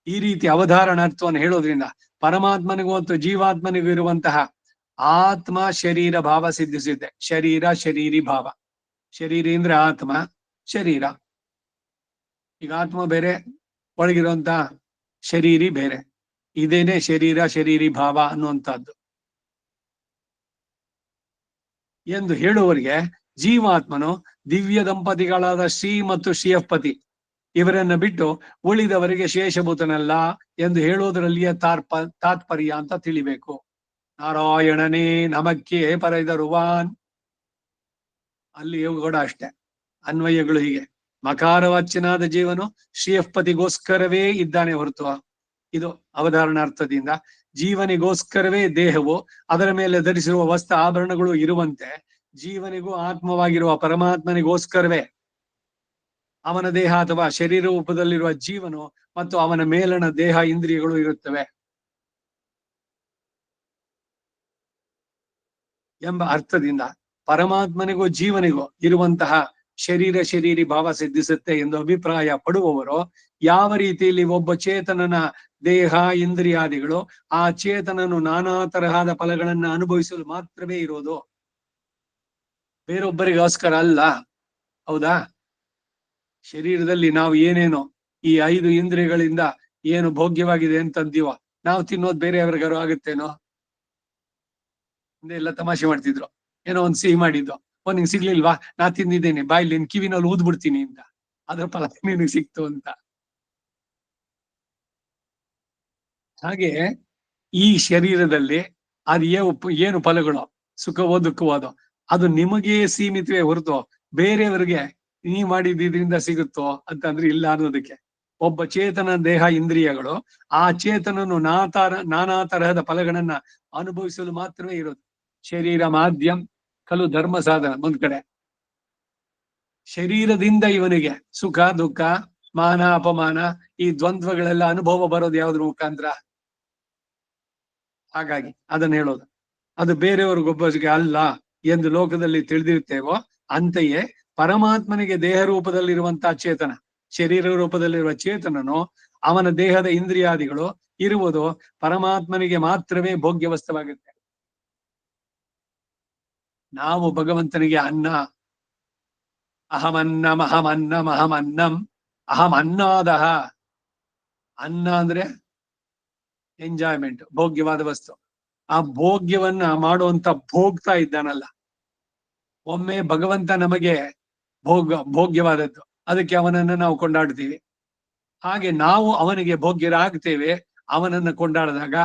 ಈ ರೀತಿ ಅವಧಾರಣಾರ್ಥವನ್ನು ಹೇಳೋದ್ರಿಂದ ಪರಮಾತ್ಮನಿಗೂ ಮತ್ತು ಜೀವಾತ್ಮನಿಗೂ ಇರುವಂತಹ ಆತ್ಮ ಶರೀರ ಭಾವ ಸಿದ್ಧಿಸಿದ್ದೆ. ಶರೀರ ಶರೀರಿ ಭಾವ. ಶರೀರಿ ಅಂದ್ರೆ ಆತ್ಮ, ಶರೀರ. ಈಗ ಆತ್ಮ ಬೇರೆ, ಒಳಗಿರುವಂತ ಶರೀರಿ ಬೇರೆ. ಇದೇನೆ ಶರೀರ ಶರೀರಿ ಭಾವ ಅನ್ನುವಂಥದ್ದು ಎಂದು ಹೇಳುವವರಿಗೆ ಜೀವಾತ್ಮನು ದಿವ್ಯ ದಂಪತಿಗಳಾದ ಶ್ರೀ ಮತ್ತು ಶ್ರೀಯಪ್ಪತಿ ಇವರನ್ನ ಬಿಟ್ಟು ಉಳಿದವರಿಗೆ ಶೇಷಭೂತನಲ್ಲ ಎಂದು ಹೇಳುವುದರಲ್ಲಿಯೇ ತಾತ್ಪರ್ಯ ಅಂತ ತಿಳಿಬೇಕು. ನಾರಾಯಣನೇ ನಮಕ್ಕೆ ಪರದರುವಾನ್. ಅಲ್ಲಿ ಕೂಡ ಅಷ್ಟೇ ಅನ್ವಯಗಳು ಹೀಗೆ. ಮಕಾರವಾಚ್ಯನಾದ ಜೀವನು ಶ್ರೀಯಪ್ಪತಿಗೋಸ್ಕರವೇ ಇದ್ದಾನೆ ಹೊರತು, ಇದು ಅವಧಾರಣಾರ್ಥದಿಂದ ಜೀವನಿಗೋಸ್ಕರವೇ ದೇಹವು ಅದರ ಮೇಲೆ ಧರಿಸಿರುವ ವಸ್ತ್ರ ಆಭರಣಗಳು ಇರುವಂತೆ ಜೀವನಿಗೂ ಆತ್ಮವಾಗಿರುವ ಪರಮಾತ್ಮನಿಗೋಸ್ಕರವೇ ಅವನ ದೇಹ ಅಥವಾ ಶರೀರ ರೂಪದಲ್ಲಿರುವ ಜೀವನು ಮತ್ತು ಅವನ ಮೇಲಣ ದೇಹ ಇಂದ್ರಿಯಗಳು ಇರುತ್ತವೆ ಎಂಬ ಅರ್ಥದಿಂದ ಪರಮಾತ್ಮನಿಗೂ ಜೀವನಿಗೂ ಇರುವಂತಹ ಶರೀರ ಶರೀರಿ ಭಾವ ಸಿದ್ಧಿಸುತ್ತೆ ಎಂದು ಅಭಿಪ್ರಾಯ ಪಡುವವರು ಯಾವ ರೀತಿಯಲ್ಲಿ ಒಬ್ಬ ಚೇತನನ ದೇಹ ಇಂದ್ರಿಯಾದಿಗಳು ಆ ಚೇತನನು ನಾನಾ ತರಹದ ಫಲಗಳನ್ನ ಅನುಭವಿಸಲು ಮಾತ್ರವೇ ಇರೋದು, ಬೇರೊಬ್ಬರಿಗೋಸ್ಕರ ಅಲ್ಲ. ಹೌದಾ? ಶರೀರದಲ್ಲಿ ನಾವು ಏನೇನೋ ಈ 5 ಇಂದ್ರಿಯಗಳಿಂದ ಏನು ಭೋಗ್ಯವಾಗಿದೆ ಅಂತಂದೀವೋ ನಾವು ತಿನ್ನೋದು ಬೇರೆಯವ್ರಿಗಾರು ಆಗುತ್ತೇನೋ? ಎಲ್ಲ ತಮಾಷೆ ಮಾಡ್ತಿದ್ರು. ಏನೋ ಒಂದ್ ಸಿಹಿ ಮಾಡಿದ್ದು, ನಿಂಗೆ ಸಿಗ್ಲಿಲ್ವಾ, ನಾ ತಿಂದಿದ್ದೇನೆ, ಬಾಯಿಲಿ ನಿನ್ ಕಿವಿನಲ್ಲಿ ಊದ್ಬಿಡ್ತೀನಿ ಅಂತ, ಅದ್ರ ಫಲ ನಿನಗೆ ಸಿಕ್ತು ಅಂತ. ಹಾಗೆ ಈ ಶರೀರದಲ್ಲಿ ಅದು ಏನು ಫಲಗಳು, ಸುಖವೋ ದುಃಖವಾದೋ, ಅದು ನಿಮಗೆ ಸೀಮಿತವೇ ಹೊರತು ಬೇರೆಯವರಿಗೆ ನೀ ಮಾಡಿದ್ರಿಂದ ಸಿಗುತ್ತೋ ಅಂತಂದ್ರೆ ಇಲ್ಲ ಅನ್ನೋದಕ್ಕೆ. ಒಬ್ಬ ಚೇತನ ದೇಹ ಇಂದ್ರಿಯಗಳು ಆ ಚೇತನನು ನಾನಾ ತರಹದ ಫಲಗಳನ್ನ ಅನುಭವಿಸಲು ಮಾತ್ರವೇ ಇರೋದು. ಶರೀರ ಮಾಧ್ಯಮ ಕಲು ಧರ್ಮ ಸಾಧನ. ಒಂದ್ ಕಡೆ ಶರೀರದಿಂದ ಇವನಿಗೆ ಸುಖ ದುಃಖ ಮಾನ ಅಪಮಾನ ಈ ದ್ವಂದ್ವಗಳೆಲ್ಲ ಅನುಭವ ಬರೋದು ಯಾವ್ದ್ರ ಮುಖಾಂತರ? ಹಾಗಾಗಿ ಅದನ್ನ ಹೇಳೋದು. ಅದು ಬೇರೆಯವ್ರಿಗೊಬ್ಬರಿಗೆ ಅಲ್ಲ ಎಂದು ಲೋಕದಲ್ಲಿ ತಿಳಿದಿರ್ತೇವೋ ಅಂತೆಯೇ ಪರಮಾತ್ಮನಿಗೆ ದೇಹ ರೂಪದಲ್ಲಿರುವಂತಹ ಚೇತನ, ಶರೀರ ರೂಪದಲ್ಲಿರುವ ಚೇತನನು ಅವನ ದೇಹದ ಇಂದ್ರಿಯಾದಿಗಳು ಇರುವುದು ಪರಮಾತ್ಮನಿಗೆ ಮಾತ್ರವೇ ಭೋಗ್ಯ ವಸ್ತುವಾಗುತ್ತೆ. ನಾವು ಭಗವಂತನಿಗೆ ಅನ್ನ, ಅಹಮನ್ನಂ ಅಹಮನ್ನಂ ಅಹಮನ್ನಂ ಅಹಂ ಅನ್ನಾದಹ. ಅನ್ನ ಅಂದ್ರೆ ಎಂಜಾಯ್ಮೆಂಟ್, ಭೋಗ್ಯವಾದ ವಸ್ತು. ಆ ಭೋಗ್ಯವನ್ನ ಮಾಡುವಂತ ಭೋಗ್ತಾ ಇದ್ದಾನಲ್ಲ, ಒಮ್ಮೆ ಭಗವಂತ ನಮಗೆ ಭೋಗ್ಯವಾದದ್ದು, ಅದಕ್ಕೆ ಅವನನ್ನ ನಾವು ಕೊಂಡಾಡ್ತೀವಿ. ಹಾಗೆ ನಾವು ಅವನಿಗೆ ಭೋಗ್ಯರಾಗ್ತೇವೆ ಅವನನ್ನ ಕೊಂಡಾಡಿದಾಗ,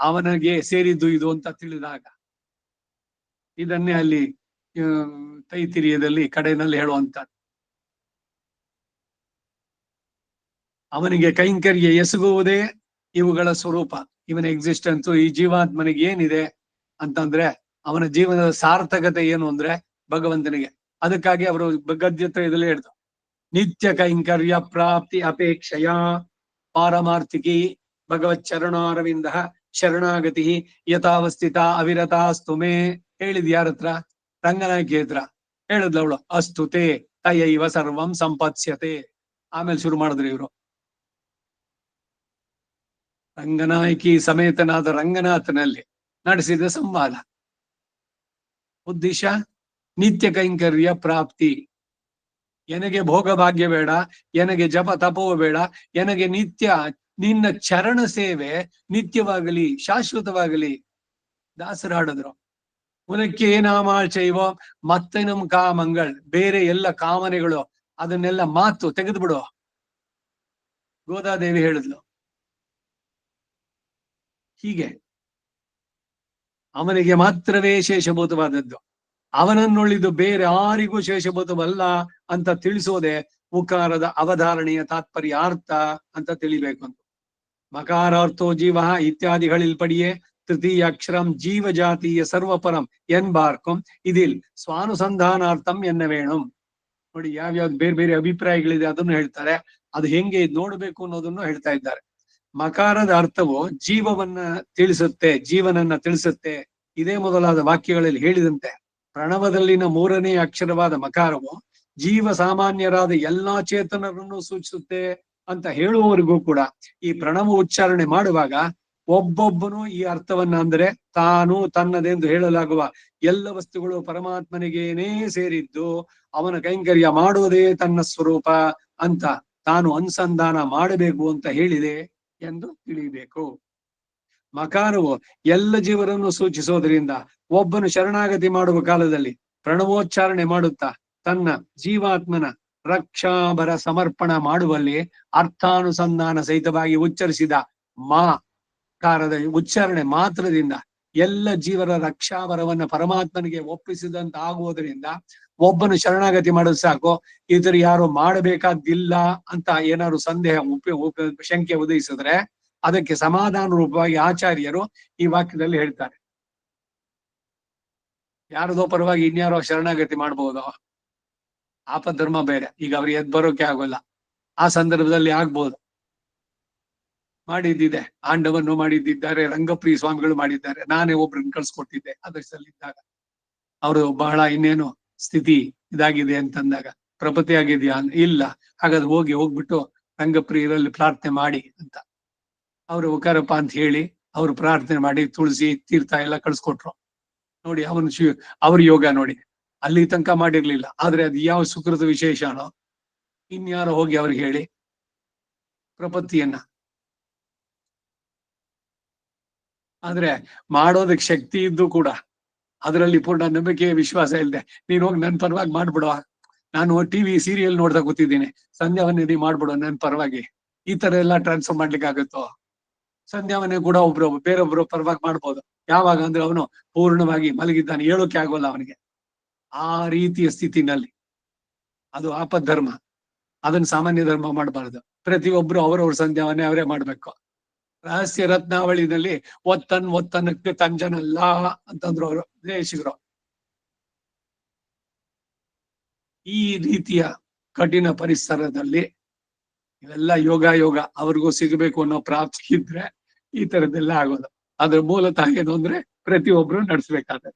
ಅವನಿಗೆ ಸೇರಿದ್ದು ಇದು ಅಂತ ತಿಳಿದಾಗ. ಇದನ್ನೇ ಅಲ್ಲಿ ತೈತಿರಿಯದಲ್ಲಿ ಕಡೆಯಲ್ಲಿ ಹೇಳುವಂತ, ಅವನಿಗೆ ಕೈಂಕರ್ಯ ಎಸಗುವುದೇ ಇವುಗಳ ಸ್ವರೂಪ. ಇವನ ಎಕ್ಸಿಸ್ಟೆನ್ಸ್, ಈ ಜೀವಾತ್ಮನಿಗೆ ಏನಿದೆ ಅಂತಂದ್ರೆ ಅವನ ಜೀವನದ ಸಾರ್ಥಕತೆ ಏನು ಅಂದ್ರೆ ಭಗವಂತನಿಗೆ. ಅದಕ್ಕಾಗಿ ಅವರು ಗದ್ಯತ್ರಯದಲ್ಲಿ ಹೇಳಿದ್ರು, ನಿತ್ಯ ಕೈಂಕರ್ಯ ಪ್ರಾಪ್ತಿ ಅಪೇಕ್ಷೆಯ ಪಾರಮಾರ್ಥಿಕಿ ಭಗವತ್ ಚರಣಾರವಿಂದ ಶರಣಾಗತಿ ಯಥಾವಸ್ಥಿತ ಅವಿರತಾಸ್ತುಮೇ. ಹೇಳಿದ್ ಯಾರ ಹತ್ರ? ರಂಗನಾಯಕಿ ಹತ್ರ ಹೇಳಿದ್ಲು ಅವಳು. ಅಸ್ತುತೆ ತಯೈವ ಸರ್ವಂ ಸಂಪತ್ಸ್ಯತೆ. ಆಮೇಲೆ ಶುರು ಮಾಡಿದ್ರು ಇವರು. ರಂಗನಾಯಕಿ ಸಮೇತನಾದ ರಂಗನಾಥನಲ್ಲಿ ನಡೆಸಿದ ಸಂವಾದ. ಉದ್ದೇಶ ನಿತ್ಯ ಕೈಂಕರ್ಯ ಪ್ರಾಪ್ತಿ. ಎನಗೆ ಭೋಗ ಭಾಗ್ಯ ಬೇಡ, ಎನಗೆ ಜಪ ತಪವೂ ಬೇಡ, ಎನಗೆ ನಿತ್ಯ ನಿನ್ನ ಚರಣ ಸೇವೆ ನಿತ್ಯವಾಗಲಿ, ಶಾಶ್ವತವಾಗಲಿ. ದಾಸರಾಡಿದ್ರು, ಉನಕ್ಕೆ ಏನಾಮಾಚೈವೋ ಮತ್ತೆ ನಮ್ ಕಾಮಂಗಳ್, ಬೇರೆ ಎಲ್ಲ ಕಾಮನೆಗಳು ಅದನ್ನೆಲ್ಲ ಮಾತು ತೆಗೆದು ಬಿಡು. ಗೋದಾದೇವಿ ಹೇಳಿದ್ಲು. ಹೀಗೆ ಅವನಿಗೆ ಮಾತ್ರವೇ ಶೇಷಭೂತವಾದದ್ದು, ಅವನನ್ನುಳಿದು ಬೇರೆ ಯಾರಿಗೂ ಶೇಷಭೂತವಲ್ಲ ಅಂತ ತಿಳಿಸೋದೆ ಉಕಾರದ ಅವಧಾರಣೆಯ ತಾತ್ಪರ್ಯಾರ್ಥ ಅಂತ ತಿಳಿಬೇಕು ಅಂತ. ಮಕಾರಾರ್ಥೋ ಜೀವ ಇತ್ಯಾದಿಗಳಿಲ್ಪಡಿಯೇ ತೃತೀಯ ಅಕ್ಷರಂ ಜೀವ ಜಾತೀಯ ಸರ್ವಪರಂ ಎನ್ಬಾರ್ಕಂ ಇದಿಲ್ ಸ್ವಾನುಸಂಧಾನಾರ್ಥಂ ಎನ್ನ ವೇಣು. ನೋಡಿ, ಯಾವ್ಯಾವ್ದು ಬೇರೆ ಬೇರೆ ಅಭಿಪ್ರಾಯಗಳಿದೆ ಅದನ್ನು ಹೇಳ್ತಾರೆ. ಅದು ಹೆಂಗೆ ನೋಡ್ಬೇಕು ಅನ್ನೋದನ್ನು ಹೇಳ್ತಾ ಇದ್ದಾರೆ. ಮಕಾರದ ಅರ್ಥವು ಜೀವವನ್ನ ತಿಳಿಸುತ್ತೆ, ಜೀವನನ್ನ ತಿಳಿಸುತ್ತೆ. ಇದೇ ಮೊದಲಾದ ವಾಕ್ಯಗಳಲ್ಲಿ ಹೇಳಿದಂತೆ ಪ್ರಣವದಲ್ಲಿನ ಮೂರನೇ ಅಕ್ಷರವಾದ ಮಕಾರವು ಜೀವ ಸಾಮಾನ್ಯರಾದ ಎಲ್ಲಾ ಚೇತನರನ್ನು ಸೂಚಿಸುತ್ತೆ ಅಂತ ಹೇಳುವವರೆಗೂ ಕೂಡ ಈ ಪ್ರಣವ ಉಚ್ಚಾರಣೆ ಮಾಡುವಾಗ ಒಬ್ಬೊಬ್ಬನು ಈ ಅರ್ಥವನ್ನ, ಅಂದ್ರೆ ತಾನು ತನ್ನದೆಂದು ಹೇಳಲಾಗುವ ಎಲ್ಲ ವಸ್ತುಗಳು ಪರಮಾತ್ಮನಿಗೇನೇ ಸೇರಿದ್ದು, ಅವನ ಕೈಂಕರ್ಯ ಮಾಡುವುದೇ ತನ್ನ ಸ್ವರೂಪ ಅಂತ ತಾನು ಅನುಸಂಧಾನ ಮಾಡಬೇಕು ಅಂತ ಹೇಳಿದೆ ಎಂದು ತಿಳಿಯಬೇಕು. ಮಕಾರವು ಎಲ್ಲ ಜೀವರನ್ನು ಸೂಚಿಸೋದ್ರಿಂದ ಒಬ್ಬನು ಶರಣಾಗತಿ ಮಾಡುವ ಕಾಲದಲ್ಲಿ ಪ್ರಣವೋಚ್ಚಾರಣೆ ಮಾಡುತ್ತಾ ತನ್ನ ಜೀವಾತ್ಮನ ರಕ್ಷಾಭರ ಸಮರ್ಪಣ ಮಾಡುವಲ್ಲಿ ಅರ್ಥಾನುಸಂಧಾನ ಸಹಿತವಾಗಿ ಉಚ್ಚರಿಸಿದ ಮಾಕಾರದ ಉಚ್ಚಾರಣೆ ಮಾತ್ರದಿಂದ ಎಲ್ಲ ಜೀವರ ರಕ್ಷಾಭರವನ್ನ ಪರಮಾತ್ಮನಿಗೆ ಒಪ್ಪಿಸಿದಂತ ಆಗುವುದರಿಂದ ಒಬ್ಬನು ಶರಣಾಗತಿ ಮಾಡೋದು ಸಾಕು, ಇತರು ಯಾರು ಮಾಡಬೇಕಾದಿಲ್ಲ ಅಂತ ಏನಾದ್ರು ಸಂದೇಹ ಶಂಕೆ ಉದಯಿಸಿದ್ರೆ ಅದಕ್ಕೆ ಸಮಾಧಾನ ರೂಪವಾಗಿ ಆಚಾರ್ಯರು ಈ ವಾಕ್ಯದಲ್ಲಿ ಹೇಳ್ತಾರೆ. ಯಾರದೋ ಪರವಾಗಿ ಇನ್ಯಾರೋ ಶರಣಾಗತಿ ಮಾಡ್ಬೋದು, ಆಪಧರ್ಮ ಬೇರೆ, ಈಗ ಅವ್ರಿಗೆ ಎದ್ ಬರೋಕೆ ಆಗೋಲ್ಲ, ಆ ಸಂದರ್ಭದಲ್ಲಿ ಆಗ್ಬೋದು. ಮಾಡಿದ್ದಿದೆ, ಆಂಡವನ್ನು ಮಾಡಿದ್ದಿದ್ದಾರೆ, ರಂಗಪ್ರಿಯ ಸ್ವಾಮಿಗಳು ಮಾಡಿದ್ದಾರೆ. ನಾನೇ ಒಬ್ರನ್ನ ಕಳ್ಸಿಕೊಟ್ಟಿದ್ದೆ ಅದರಲ್ಲಿದ್ದಾಗ. ಅವರು ಬಹಳ ಇನ್ನೇನು ಸ್ಥಿತಿ ಇದಾಗಿದೆ ಅಂತಂದಾಗ, ಪ್ರಪತಿ ಆಗಿದ್ಯಾ? ಇಲ್ಲ. ಹಾಗಾದ್ರೆ ಹೋಗ್ಬಿಟ್ಟು ರಂಗಪ್ರಿಯರಲ್ಲಿ ಪ್ರಾರ್ಥನೆ ಮಾಡಿ ಅಂತ ಅವರು ಉಕಾರಪ್ಪ ಅಂತ ಹೇಳಿ ಅವ್ರು ಪ್ರಾರ್ಥನೆ ಮಾಡಿ ತುಳಸಿ ತೀರ್ಥ ಎಲ್ಲ ಕಳ್ಸ್ಕೊಟ್ರು. ನೋಡಿ, ಅವ್ರ ಯೋಗ ನೋಡಿ, ಅಲ್ಲಿ ತನಕ ಮಾಡಿರ್ಲಿಲ್ಲ. ಆದ್ರೆ ಅದು ಯಾವ ಸುಕೃತ ವಿಶೇಷನೋ ಇನ್ಯಾರೋ ಹೋಗಿ ಅವ್ರಿಗೆ ಹೇಳಿ ಪ್ರಪತ್ತಿಯನ್ನ. ಆದ್ರೆ ಮಾಡೋದಕ್ಕೆ ಶಕ್ತಿ ಇದ್ದು ಕೂಡ ಅದರಲ್ಲಿ ಪೂರ್ಣ ನಂಬಿಕೆ ವಿಶ್ವಾಸ ಇಲ್ಲದೆ ನೀನ್ ಹೋಗಿ ನನ್ ಪರವಾಗಿ ಮಾಡ್ಬಿಡುವ, ನಾನು ಟಿವಿ ಸೀರಿಯಲ್ ನೋಡ್ತಾ ಕೂತಿದ್ದೀನಿ, ಸಂಧ್ಯಾವನ್ನಿಧಿ ಮಾಡ್ಬಿಡುವ ನನ್ ಪರವಾಗಿ, ಈ ತರ ಎಲ್ಲ ಟ್ರಾನ್ಸ್ಫರ್ ಮಾಡ್ಲಿಕ್ಕೆ ಆಗುತ್ತೋ? ಸಂಧ್ಯಾವನ್ನೇ ಕೂಡ ಬೇರೊಬ್ರು ಪರವಾಗಿ ಮಾಡ್ಬೋದು. ಯಾವಾಗ ಅಂದ್ರೆ ಅವನು ಪೂರ್ಣವಾಗಿ ಮಲಗಿದ್ದಾನೆ, ಹೇಳೋಕೆ ಆಗೋಲ್ಲ ಅವನಿಗೆ. ಆ ರೀತಿಯ ಸ್ಥಿತಿನಲ್ಲಿ ಅದು ಆಪದ್ಧರ್ಮ. ಅದನ್ನ ಸಾಮಾನ್ಯ ಧರ್ಮ ಮಾಡಬಾರದು. ಪ್ರತಿಯೊಬ್ರು ಅವರವ್ರ ಸಂಧ್ಯಾವನ್ನೇ ಅವರೇ ಮಾಡ್ಬೇಕು. ರಹಸ್ಯ ರತ್ನಾವಳಿನಲ್ಲಿ ಒತ್ತನಕ್ಕೆ ತಂಜನಲ್ಲ ಅಂತಂದ್ರು ಅವರು ದೇಶಿಗರು. ಈ ರೀತಿಯ ಕಠಿಣ ಪರಿಸರದಲ್ಲಿ ಇವೆಲ್ಲ ಯೋಗ ಅವ್ರಿಗೂ ಸಿಗಬೇಕು ಅನ್ನೋ ಪ್ರಾಪ್ತಿ ಇದ್ರೆ ಈ ತರದ್ದೆಲ್ಲ ಆಗೋದು. ಅದ್ರ ಮೂಲತಃ ಏನು ಅಂದ್ರೆ ಪ್ರತಿಯೊಬ್ರು ನಡೆಸ್ಬೇಕಾದ್ರೆ.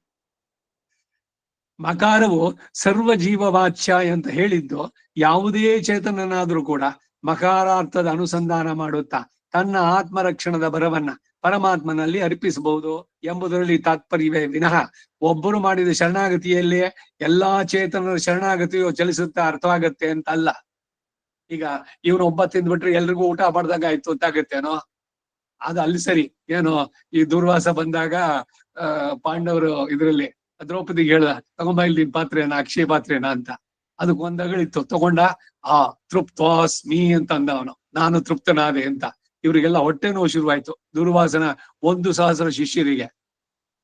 ಮಕಾರವು ಸರ್ವ ಜೀವವಾಚ್ಯ ಅಂತ ಹೇಳಿದ್ದು ಯಾವುದೇ ಚೇತನನಾದ್ರೂ ಕೂಡ ಮಕಾರಾರ್ಥದ ಅನುಸಂಧಾನ ಮಾಡುತ್ತಾ ತನ್ನ ಆತ್ಮರಕ್ಷಣದ ಭರವನ್ನ ಪರಮಾತ್ಮನಲ್ಲಿ ಅರ್ಪಿಸಬಹುದು ಎಂಬುದರಲ್ಲಿ ತಾತ್ಪರ್ಯವೇ ವಿನಃ ಒಬ್ಬರು ಮಾಡಿದ ಶರಣಾಗತಿಯಲ್ಲಿ ಎಲ್ಲಾ ಚೇತನರ ಶರಣಾಗತಿಯು ಚಲಿಸುತ್ತಾ ಅರ್ಥವಾಗತ್ತೆ ಅಂತ ಅಲ್ಲ. ಈಗ ಇವನು ಒಬ್ಬ ತಿಂದ್ಬಿಟ್ರೆ ಎಲ್ರಿಗೂ ಊಟ ಮಾಡ್ದಾಗ ಆಯ್ತು ಅಂತಾಗತ್ತೇನೋ? ಅದು ಅಲ್ಲಿ ಸರಿ. ಏನೋ ಈ ದುರ್ವಾಸ ಬಂದಾಗ ಪಾಂಡವರು ಇದ್ರಲ್ಲಿ ದ್ರೌಪದಿಗೆ ಹೇಳ್ದ, ತಗೊಂಬ ಇಲ್ಲಿ ನಿನ್ ಪಾತ್ರೆನಾ, ಅಕ್ಷಯ ಪಾತ್ರೆನಾ ಅಂತ. ಅದಕ್ಕೆ ಒಂದಗಳಿತ್ತು, ತಗೊಂಡ ತೃಪ್ತೋಸ್ಮಿ ಅಂತ ಅಂದ ಅವನು, ನಾನು ತೃಪ್ತನಾದೆ ಅಂತ. ಇವ್ರಿಗೆಲ್ಲ ಹೊಟ್ಟೆ ನೋವು ಶುರುವಾಯ್ತು. ದುರ್ವಾಸನ 1,000 ಶಿಷ್ಯರಿಗೆ.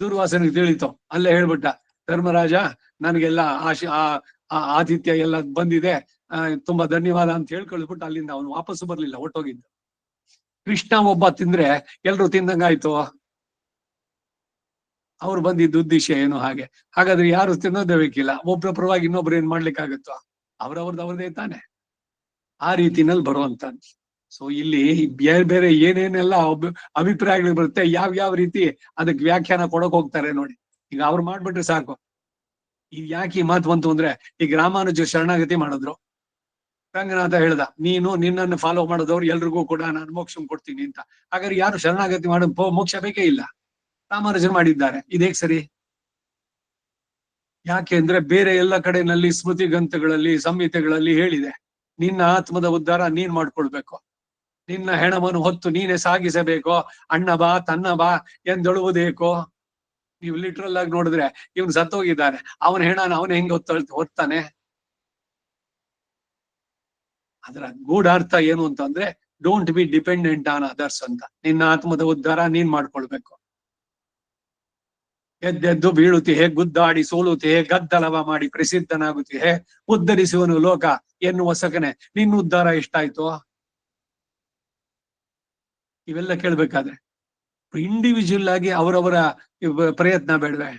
ದುರ್ವಾಸನಿಗೆ ತಿಳಿತು, ಅಲ್ಲೇ ಹೇಳ್ಬಿಟ್ಟ, ಧರ್ಮರಾಜ ನನಗೆಲ್ಲ ಆತಿಥ್ಯ ಎಲ್ಲ ಬಂದಿದೆ, ತುಂಬಾ ಧನ್ಯವಾದ ಅಂತ ಹೇಳ್ಕೊಳ್ಬಿಟ್ಟು ಅಲ್ಲಿಂದ ಅವನು ವಾಪಸ್ಸು ಬರ್ಲಿಲ್ಲ, ಹೊಟ್ಟೋಗಿದ್ದು. ಕೃಷ್ಣ ಒಬ್ಬ ತಿಂದ್ರೆ ಎಲ್ರು ತಿಂದಂಗಾಯ್ತು. ಅವ್ರು ಬಂದಿದ್ದ ಉದ್ದೇಶ ಏನು? ಹಾಗಾದ್ರೆ ಯಾರು ತಿನ್ನೋದೇ ಬೇಕಿಲ್ಲ, ಒಬ್ರ ಪರವಾಗಿ ಇನ್ನೊಬ್ರು ಏನ್ ಮಾಡ್ಲಿಕ್ಕಾಗತ್ತೋ? ಅವ್ರದೇ ತಾನೆ. ಆ ರೀತಿನಲ್ಲಿ ಬರುವಂತದ್ದು. ಸೊ ಇಲ್ಲಿ ಬೇರೆ ಬೇರೆ ಏನೇನೆಲ್ಲ ಅಭಿಪ್ರಾಯಗಳು ಬರುತ್ತೆ, ಯಾವ ರೀತಿ ಅದಕ್ಕೆ ವ್ಯಾಖ್ಯಾನ ಕೊಡಕ್ ಹೋಗ್ತಾರೆ ನೋಡಿ. ಈಗ ಅವ್ರು ಮಾಡ್ಬಿಟ್ರೆ ಸಾಕು. ಈಗ ಯಾಕೆ ಈ ಮಾತು ಬಂತು ಅಂದ್ರೆ, ಈಗ ರಾಮಾನುಜ ಶರಣಾಗತಿ ಮಾಡಿದ್ರು. ರಂಗನಾಥ ಹೇಳ್ದ, ನಿನ್ನನ್ನು ಫಾಲೋ ಮಾಡಿದವ್ರು ಎಲ್ರಿಗೂ ಕೂಡ ನಾನು ಮೋಕ್ಷ ಕೊಡ್ತೀನಿ ಅಂತ. ಹಾಗಾದ್ರೆ ಯಾರು ಶರಣಾಗತಿ ಮೋಕ್ಷ ಬೇಕೇ ಇಲ್ಲ, ರಾಮಾನುಜರು ಮಾಡಿದ್ದಾರೆ. ಇದೇಕ್ ಸರಿ? ಯಾಕೆ ಅಂದ್ರೆ ಬೇರೆ ಎಲ್ಲ ಕಡೆನಲ್ಲಿ ಸ್ಮೃತಿ ಗ್ರಂಥಗಳಲ್ಲಿ ಸಂಹಿತೆಗಳಲ್ಲಿ ಹೇಳಿದೆ, ನಿನ್ನ ಆತ್ಮದ ಉದ್ಧಾರ ನೀನ್ ಮಾಡ್ಕೊಳ್ಬೇಕು, ನಿನ್ನ ಹೆಣವನ್ನು ಹೊತ್ತು ನೀನೆ ಸಾಗಿಸಬೇಕು, ಅಣ್ಣ ಬಾ ತನ್ನ ಬಾ ಎಂದೊಳುವುದೇಕೋ. ನೀವು ಲಿಟ್ರಲ್ ಆಗಿ ನೋಡಿದ್ರೆ ಇವನು ಸತ್ತೋಗಿದ್ದಾನೆ, ಅವನ ಹೆಣನ ಅವನ ಹೆಂಗೆ ಹೊತ್ತಾನೆ? ಅದರ ಗೂಢಾರ್ಥ ಏನು ಅಂತಂದ್ರೆ, don't be dependent on others ಅಂತ. ನಿನ್ನ ಆತ್ಮದ ಉದ್ಧಾರ ನೀನ್ ಮಾಡ್ಕೊಳ್ಬೇಕು. ಎದ್ದೆದ್ದು ಬೀಳುತ್ತಿಹೆ, ಗುದ್ದಾಡಿ ಸೋಲುತ್ತಿಹೆ, ಗದ್ದಲವ ಮಾಡಿ ಪ್ರಸಿದ್ಧನಾಗುತ್ತಿಹೆ, ಉದ್ಧರಿಸುವನು ಲೋಕ ಎನ್ನುವ ಸಕನೆ ನಿನ್ನ ಉದ್ಧಾರ ಎಷ್ಟಾಯ್ತು? ಇವೆಲ್ಲ ಕೇಳ್ಬೇಕಾದ್ರೆ ಇಂಡಿವಿಜುವಲ್ ಆಗಿ ಅವರವರ ಪ್ರಯತ್ನ ಬೇಡವೆ?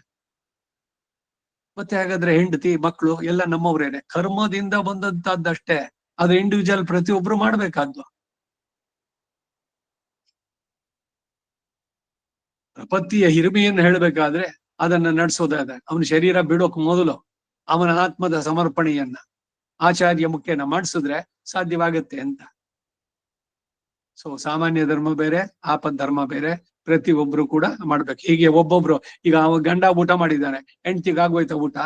ಮತ್ತೆ ಹಾಗಾದ್ರೆ ಹೆಂಡತಿ ಮಕ್ಕಳು ಎಲ್ಲ ನಮ್ಮವ್ರೇನೆ, ಕರ್ಮದಿಂದ ಬಂದಂತದ್ದಷ್ಟೇ. ಅದು ಇಂಡಿವಿಜುವಲ್ ಪ್ರತಿಯೊಬ್ರು ಮಾಡ್ಬೇಕಾದ್ದು. ಪತಿಯ ಹಿರಿಮೆಯನ್ನು ಹೇಳ್ಬೇಕಾದ್ರೆ ಅದನ್ನ ನಡೆಸೋದಾದ ಅವನ ಶರೀರ ಬಿಡೋಕ್ ಮೊದಲು ಅವನ ಆತ್ಮದ ಸಮರ್ಪಣೆಯನ್ನ ಆಚಾರ್ಯ ಮುಖ್ಯನ ಮಾಡಿಸಿದ್ರೆ ಸಾಧ್ಯವಾಗತ್ತೆ ಅಂತ. ಸೊ ಸಾಮಾನ್ಯ ಧರ್ಮ ಬೇರೆ, ಆಪತ್ ಧರ್ಮ ಬೇರೆ, ಪ್ರತಿಯೊಬ್ರು ಕೂಡ ಮಾಡ್ಬೇಕು. ಹೀಗೆ ಒಬ್ಬೊಬ್ರು, ಈಗ ಅವ ಗಂಡ ಊಟ ಮಾಡಿದ್ದಾನೆ, ಹೆಂಡ್ತಿಗೆ ಆಗೋಯ್ತಾ ಊಟ?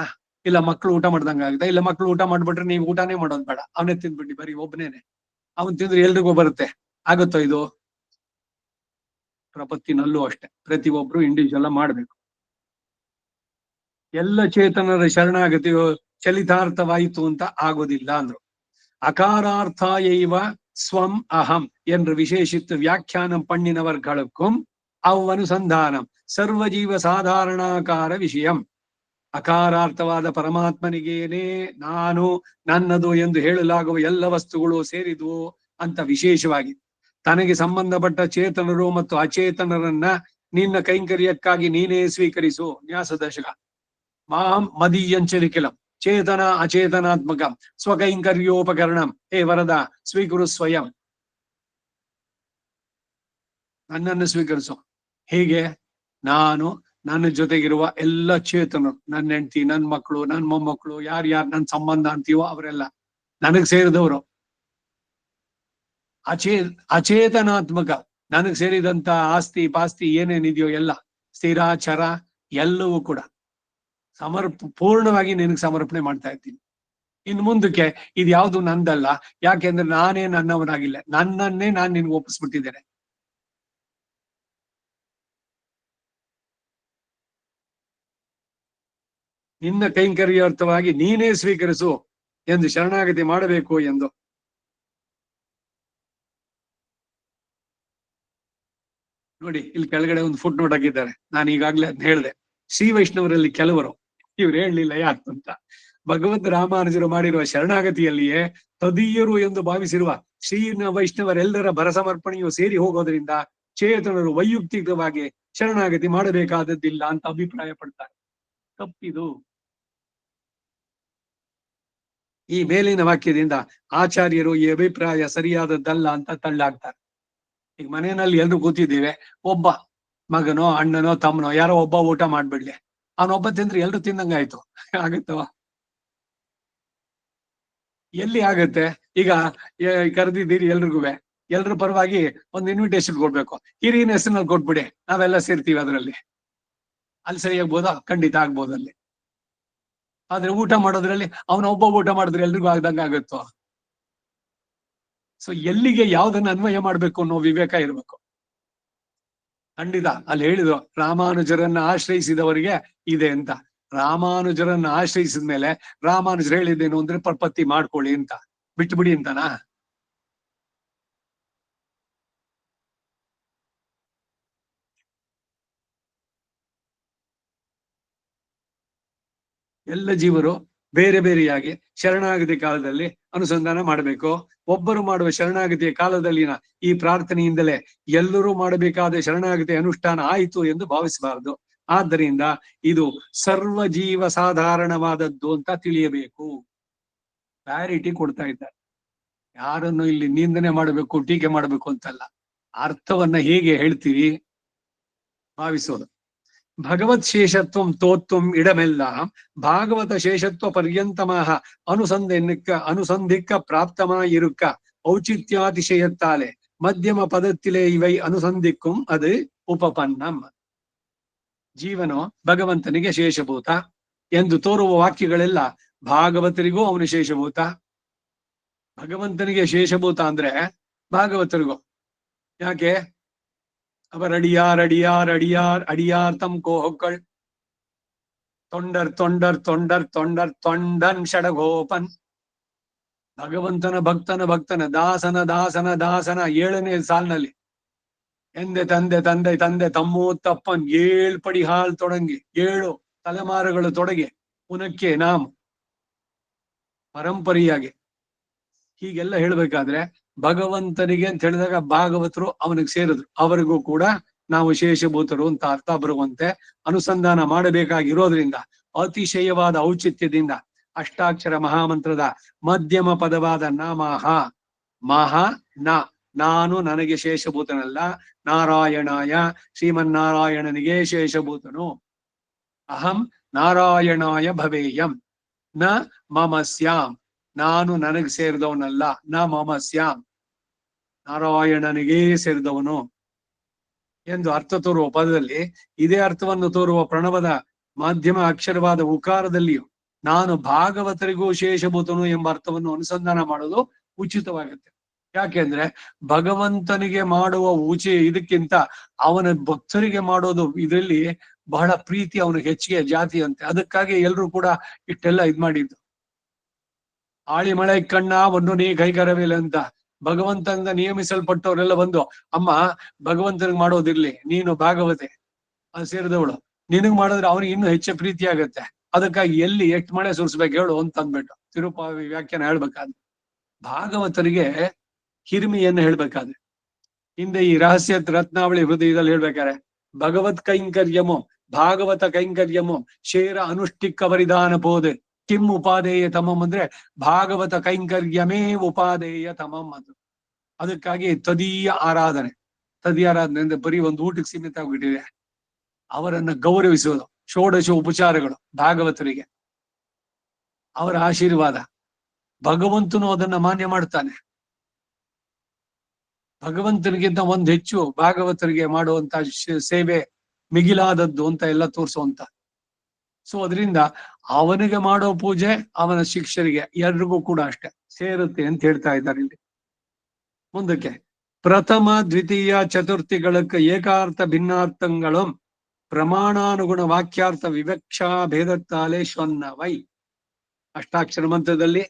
ಇಲ್ಲ ಮಕ್ಳು ಊಟ ಮಾಡ್ದಂಗ ಆಗುತ್ತೆ. ಇಲ್ಲ ಮಕ್ಳು ಊಟ ಮಾಡ್ಬಿಟ್ರೆ ನೀವು ಊಟನೇ ಮಾಡೋದು ಬೇಡ, ಅವನೇ ತಿಂದ್ಬಿಡಿ, ಬರೀ ಒಬ್ಬನೇನೆ. ಅವನ್ ತಿಂದ್ರೆ ಎಲ್ರಿಗೂ ಬರುತ್ತೆ, ಆಗುತ್ತೋ ಇದು? ಪ್ರಪತ್ತಿನಲ್ಲೂ ಅಷ್ಟೇ, ಪ್ರತಿಯೊಬ್ರು ಇಂಡಿವಿಜುವಲ್ ಮಾಡ್ಬೇಕು. ಎಲ್ಲ ಚೇತನರ ಶರಣಾಗತಿಯು ಚಲಿತಾರ್ಥವಾಯಿತು ಅಂತ ಆಗೋದಿಲ್ಲ ಅಂದ್ರು. ಅಕಾರಾರ್ಥಾಯೈವ ಸ್ವಂ ಅಹಂ என்று விசேஷித்து வியாக்கியானம் பண்ணினவர்களுக்கும் அவ்வனுசந்தானம் ಸರ್ವಜೀವ ಸಾಧಾರಣಾಕಾರ ವಿಷಯಂ. ಅಕಾರಾರ್ಥವಾದ ಪರಮಾತ್ಮನಿಗೇನೆ ನಾನು ನನ್ನದು ಎಂದು ಹೇಳಲಾಗುವ ಎಲ್ಲ ವಸ್ತುಗಳು ಸೇರಿದುವು ಅಂತ ವಿಶೇಷವಾಗಿ ತನಗೆ ಸಂಬಂಧಪಟ್ಟ ಚೇತನರು ಮತ್ತು ಅಚೇತನರನ್ನ ನಿನ್ನ ಕೈಂಕರ್ಯಕ್ಕಾಗಿ ನೀನೇ ಸ್ವೀಕರಿಸು. ನ್ಯಾಸದಶಕ ಮಾಂ ಮದೀಯಂಚಲಿಖಿಲಂ ಚೇತನ ಅಚೇತನಾತ್ಮಕ ಸ್ವಕೈಂಕರ್ಯೋಪಕರಣಂ ಹೇ ವರದ ಸ್ವೀಕರು ಸ್ವಯಂ. ನನ್ನನ್ನು ಸ್ವೀಕರಿಸು. ಹೇಗೆ? ನಾನು, ನನ್ನ ಜೊತೆಗಿರುವ ಎಲ್ಲ ಚೇತನರು, ನನ್ನ ಹೆಂಡತಿ, ನನ್ನ ಮಕ್ಕಳು, ನನ್ನ ಮೊಮ್ಮಕ್ಕಳು, ಯಾರ್ಯಾರು ನನ್ನ ಸಂಬಂಧ ಅಂತೀವೋ ಅವರೆಲ್ಲ ನನಗ್ ಸೇರಿದವರು. ಅಚೇತನಾತ್ಮಕ ನನಗ್ ಸೇರಿದಂತ ಆಸ್ತಿ ಪಾಸ್ತಿ ಏನೇನಿದೆಯೋ ಎಲ್ಲ ಸ್ಥಿರಾಚರ ಎಲ್ಲವೂ ಕೂಡ ಪೂರ್ಣವಾಗಿ ನಿನಗೆ ಸಮರ್ಪಣೆ ಮಾಡ್ತಾ ಇದ್ದೀನಿ. ಇನ್ನು ಮುಂದಕ್ಕೆ ಇದು ಯಾವುದು ನಂದಲ್ಲ, ಯಾಕೆಂದ್ರೆ ನಾನೇ ನನ್ನವನಾಗಿಲ್ಲ, ನನ್ನನ್ನೇ ನಾನು ನಿನ್ಗೆ ಒಪ್ಪಿಸ್ಬಿಟ್ಟಿದ್ದೇನೆ. ನಿನ್ನ ಕೈಂಕರ್ಯಾರ್ಥವಾಗಿ ನೀನೇ ಸ್ವೀಕರಿಸು ಎಂದು ಶರಣಾಗತಿ ಮಾಡಬೇಕು ಎಂದು. ನೋಡಿ ಇಲ್ಲಿ ಕೆಳಗಡೆ ಒಂದು ಫುಟ್ ನೋಟ್ ಹಾಕಿದ್ದಾರೆ. ನಾನು ಈಗಾಗ್ಲೇ ಅದ್ನ ಹೇಳಿದೆ. ಶ್ರೀ ವೈಷ್ಣವರಲ್ಲಿ ಕೆಲವರು ಇವ್ರು ಹೇಳಲಿಲ್ಲ ಯಾಕೆ ಅಂತ. ಭಗವಂತ ರಾಮಾನುಜರು ಮಾಡಿರುವ ಶರಣಾಗತಿಯಲ್ಲಿಯೇ ತದೀಯರು ಎಂದು ಭಾವಿಸಿರುವ ಶ್ರೀ ವೈಷ್ಣವರೆಲ್ಲರ ಭರಸಮರ್ಪಣೆಯು ಸೇರಿ ಹೋಗೋದ್ರಿಂದ ಚೇತನರು ವೈಯಕ್ತಿಕವಾಗಿ ಶರಣಾಗತಿ ಮಾಡಬೇಕಾದದ್ದಿಲ್ಲ ಅಂತ ಅಭಿಪ್ರಾಯ ಪಡ್ತಾರೆ. ತಪ್ಪಿದು. ಈ ಮೇಲಿನ ವಾಕ್ಯದಿಂದ ಆಚಾರ್ಯರು ಈ ಅಭಿಪ್ರಾಯ ಸರಿಯಾದದ್ದಲ್ಲ ಅಂತ ತಳ್ಳಾಗ್ತಾರೆ. ಈಗ ಮನೆಯಲ್ಲಿ ಎಲ್ರು ಕೂತಿದ್ದೇವೆ, ಒಬ್ಬ ಮಗನೋ ಅಣ್ಣನೋ ತಮ್ಮನೋ ಯಾರೋ ಒಬ್ಬ ಊಟ ಮಾಡ್ಬಿಡ್ಲಿ, ಅವನೊಬ್ಬ ತಿಂದ್ರೆ ಎಲ್ರು ತಿಂದಂಗಾಯ್ತು, ಆಗತ್ತವ? ಎಲ್ಲಿ ಆಗತ್ತೆ? ಈಗ ಕರೆದಿದ್ದೀರಿ ಎಲ್ರಿಗೂ, ಎಲ್ರ ಪರವಾಗಿ ಒಂದು ಇನ್ವಿಟೇಷನ್ ಕೊಡ್ಬೇಕು. ಹಿರಿಯನ ಹೆಸರಿನಲ್ಲಿ ಕೊಟ್ಬಿಡಿ, ನಾವೆಲ್ಲ ಸೇರ್ತೀವಿ ಅದರಲ್ಲಿ. ಅಲ್ಲಿ ಸರಿ ಆಗ್ಬೋದಾ? ಖಂಡಿತ ಆಗ್ಬೋದು ಅಲ್ಲಿ. ಆದ್ರೆ ಊಟ ಮಾಡೋದ್ರಲ್ಲಿ ಒಬ್ಬ ಊಟ ಮಾಡಿದ್ರೆ ಎಲ್ರಿಗೂ ಆಗ್ದಂಗ ಆಗುತ್ತೋ? ಸೊ ಎಲ್ಲಿಗೆ ಯಾವ್ದನ್ನ ಅನ್ವಯ ಮಾಡ್ಬೇಕು ಅನ್ನೋ ವಿವೇಕ ಇರ್ಬೇಕು. ಖಂಡಿತ ಅಲ್ಲಿ ಹೇಳಿದ್ರು ರಾಮಾನುಜರನ್ನ ಆಶ್ರಯಿಸಿದವರಿಗೆ ಇದೆ ಅಂತ. ರಾಮಾನುಜರನ್ನ ಆಶ್ರಯಿಸಿದ ಮೇಲೆ ರಾಮಾನುಜರು ಹೇಳಿದ್ದೇನು ಅಂದ್ರೆ ಪ್ರಪತ್ತಿ ಮಾಡ್ಕೊಳ್ಳಿ ಅಂತ, ಬಿಟ್ಬಿಡಿ ಅಂತನಾ? ಎಲ್ಲ ಜೀವರು ಬೇರೆ ಬೇರೆಯಾಗಿ ಶರಣಾಗತಿ ಕಾಲದಲ್ಲಿ ಅನುಸಂಧಾನ ಮಾಡಬೇಕು. ಒಬ್ಬರು ಮಾಡುವ ಶರಣಾಗತಿಯ ಕಾಲದಲ್ಲಿನ ಈ ಪ್ರಾರ್ಥನೆಯಿಂದಲೇ ಎಲ್ಲರೂ ಮಾಡಬೇಕಾದ ಶರಣಾಗತಿ ಅನುಷ್ಠಾನ ಆಯಿತು ಎಂದು ಭಾವಿಸಬಾರದು. ಆದ್ದರಿಂದ ಇದು ಸರ್ವ ಜೀವ ಸಾಧಾರಣವಾದದ್ದು ಅಂತ ತಿಳಿಯಬೇಕು. ಕ್ಲಾರಿಟಿ ಕೊಡ್ತಾ ಇದ್ದಾರೆ. ಯಾರನ್ನು ಇಲ್ಲಿ ನಿಂದನೆ ಮಾಡಬೇಕು, ಟೀಕೆ ಮಾಡಬೇಕು ಅಂತಲ್ಲ, ಅರ್ಥವನ್ನ ಹೇಗೆ ಹೇಳ್ತೀವಿ ಭಾವಿಸೋದು. ಭಗವತ್ ಶೇಷತ್ವಂ ತೋತ್ವಂ ಇಡಮೆಲ್ಲ ಭಾಗವತ ಶೇಷತ್ವ ಪರ್ಯಂತಮಾಹ அனுசந்திக்க பிராப்தமாயிருக்க ಔಚಿತ್ಯಾತಿಶಯತ್ತಾಲೆ ಮಧ್ಯಮ ಪದத்திலே ಇವೈ ಅನುಸಂಧಿಕ್ಕುಂ ಅದು ಉಪಪನ್ನಂ. ಜೀವನು ಭಗವಂತನಿಗೆ ಶೇಷಭೂತ ಎಂದು ತೋರುವ ವಾಕ್ಯಗಳೆಲ್ಲ ಭಾಗವತರಿಗೂ ಅವನು ಶೇಷಭೂತ. ಭಗವಂತನಿಗೆ ಶೇಷಭೂತ ಅಂದ್ರೆ ಭಾಗವತರಿಗೂ. ಯಾಕೆ? அவர் அடியார் அடியார் அடியார் அடியார் தம் கோகள் ತೊಂಡರ್ ತೊಂಡರ್ ತೊಂಡರ್ ತೊಂಡರ್ ತೊಂಡನ್ ಷಡಗೋಪನ್. ಭಗವಂತನ ಭಕ್ತನ ದಾಸನ ದಾಸನ ದಾಸನ 7ನೇ ಸಾಲಿನಲ್ಲಿ ಎಂದೆ ತಂದೆ ತಂದೆ ತಂದೆ ತಮ್ಮೂ ತಪ್ಪನ್ 7 ಪಡಿ ಹಾಲ್ ತೊಡಂಗಿ 7 ತಲೆಮಾರುಗಳು ತೊಡಗಿ ಪುನಕ್ಕೆ ನಾಮ್ ಪರಂಪರೆಯಾಗಿ ಹೀಗೆಲ್ಲ ಹೇಳ್ಬೇಕಾದ್ರೆ ಭಗವಂತನಿಗೆ ಅಂತ ಹೇಳಿದಾಗ ಭಾಗವತರು ಅವನಿಗೆ ಸೇರಿದ್ರು. ಅವರಿಗೂ ಕೂಡ ನಾವು ಶೇಷಭೂತರು ಅಂತ ಅರ್ಥ ಬರುವಂತೆ ಅನುಸಂಧಾನ ಮಾಡಬೇಕಾಗಿರೋದ್ರಿಂದ ಅತಿಶಯವಾದ ಔಚಿತ್ಯದಿಂದ ಅಷ್ಟಾಕ್ಷರ ಮಹಾಮಂತ್ರದ ಮಧ್ಯಮ ಪದವಾದ ನಮಃ ನಾನು ನನಗೆ ಶೇಷಭೂತನಲ್ಲ, ನಾರಾಯಣಾಯ ಶ್ರೀಮನ್ನಾರಾಯಣನಿಗೆ ಶೇಷಭೂತನು. ಅಹಂ ನಾರಾಯಣಾಯ ಭವೇಯಂ ನ ಮಮ ಸ್ಯಾಂ. ನಾನು ನನಗೆ ಸೇರಿದವನಲ್ಲ, ನ ಮಮ ಸ್ಯಾಂ, ನಾರಾಯಣನಿಗೆ ಸೇರಿದವನು ಎಂದು ಅರ್ಥ ತೋರುವ ಪದದಲ್ಲಿ ಇದೇ ಅರ್ಥವನ್ನು ತೋರುವ ಪ್ರಣವದ ಮಾಧ್ಯಮ ಅಕ್ಷರವಾದ ಉಕಾರದಲ್ಲಿಯೂ ನಾನು ಭಾಗವತರಿಗೂ ಶೇಷಭೂತನು ಎಂಬ ಅರ್ಥವನ್ನು ಅನುಸಂಧಾನ ಮಾಡೋದು ಉಚಿತವಾಗುತ್ತೆ. ಯಾಕೆಂದ್ರೆ ಭಗವಂತನಿಗೆ ಮಾಡುವ ಇದಕ್ಕಿಂತ ಅವನ ಭಕ್ತರಿಗೆ ಮಾಡೋದು ಇದರಲ್ಲಿ ಬಹಳ ಪ್ರೀತಿ ಅವನಿಗೆ ಹೆಚ್ಚಿಗೆ ಜಾತಿ ಅಂತೆ. ಅದಕ್ಕಾಗಿ ಎಲ್ರು ಕೂಡ ಇಷ್ಟೆಲ್ಲ ಮಾಡಿದ್ದು. ಆಳಿ ಮಳೆ ಕಣ್ಣ ಒಂದು ನೀ ಕೈಕರವಿಲ್ಲ ಅಂತ ಭಗವಂತನಿಂದ ನಿಯಮಿಸಲ್ಪಟ್ಟವರೆಲ್ಲ ಬಂದು, ಅಮ್ಮ ಭಗವಂತನಿಗೆ ಮಾಡೋದಿರ್ಲಿ, ನೀನು ಭಾಗವತೆ ಅದು ಸೇರಿದವಳು, ನಿನಗ್ ಮಾಡಿದ್ರೆ ಅವನಿಗೆ ಇನ್ನೂ ಹೆಚ್ಚು ಪ್ರೀತಿ ಆಗತ್ತೆ. ಅದಕ್ಕಾಗಿ ಎಲ್ಲಿ ಎಷ್ಟು ಮಳೆ ಸುರಿಸ್ಬೇಕು ಹೇಳು ಅಂತ ಅಂದ್ಬಿಟ್ಟು ತಿರುಪಾವಿ ವ್ಯಾಖ್ಯಾನ ಹೇಳ್ಬೇಕಾದ್ರೆ ಭಾಗವತರಿಗೆ ಹಿರಿಮೆಯನ್ನು ಹೇಳ್ಬೇಕಾದ್ರೆ ಹಿಂದೆ ಈ ರಹಸ್ಯ ರತ್ನಾವಳಿ ಹೃದಯದಲ್ಲಿ ಹೇಳ್ಬೇಕಾರೆ ಭಗವತ್ ಕೈಂಕರ್ಯಮೋ ಭಾಗವತ ಕೈಂಕರ್ಯಮೋ ಶೇರ ಅನುಷ್ಠಿಕ್ಕವರಿದಾನ ಪೋದೆ ಕಿಮ್ ಉಪಾದೇಯ ತಮಂ ಅಂದ್ರೆ ಭಾಗವತ ಕೈಂಕರ್ಯಮೇ ಉಪಾದೇಯ ತಮಂ ಅದು. ಅದಕ್ಕಾಗಿ ತದೀಯ ಆರಾಧನೆ ಅಂದ್ರೆ ಬರೀ ಒಂದು ಊಟಕ್ಕೆ ಸೀಮಿತ ಆಗ್ಬಿಟ್ಟಿದೆ. ಅವರನ್ನ ಗೌರವಿಸುವುದು, ಷೋಡಶ ಉಪಚಾರಗಳು ಭಾಗವತರಿಗೆ, ಅವರ ಆಶೀರ್ವಾದ. ಭಗವಂತನು ಅದನ್ನ ಮಾನ್ಯ ಮಾಡ್ತಾನೆ. ಭಗವಂತನಿಗಿಂತ ಒಂದು ಹೆಚ್ಚು ಭಾಗವತರಿಗೆ ಮಾಡುವಂತ ಸೇವೆ ಮಿಗಿಲಾದದ್ದು ಅಂತ ಎಲ್ಲ ತೋರಿಸುವಂತ. ಸೊ ಅದರಿಂದ ಅವನಿಗೆ ಮಾಡೋ ಪೂಜೆ ಅವನ ಶಿಷ್ಯರಿಗೆ ಎಲ್ರಿಗೂ ಕೂಡ ಅಷ್ಟೇ ಸೇರುತ್ತೆ ಅಂತ ಹೇಳ್ತಾ ಇದ್ದಾರೆ ಇಲ್ಲಿ. ಮುಂದಕ್ಕೆ ಪ್ರಥಮ ದ್ವಿತೀಯ ಚತುರ್ಥಿಗಳಕ್ಕೆ ಏಕಾರ್ಥ ಭಿನ್ನಾರ್ಥಗಳು ಪ್ರಮಾಣಾನುಗುಣ ವಾಕ್ಯಾರ್ಥ ವಿವಕ್ಷಾ ಭೇದತ್ತಾಲೆ ಶ್ವನ್ನವೈ. ಅಷ್ಟಾಕ್ಷರ ಮಂತ್ರದಲ್ಲಿ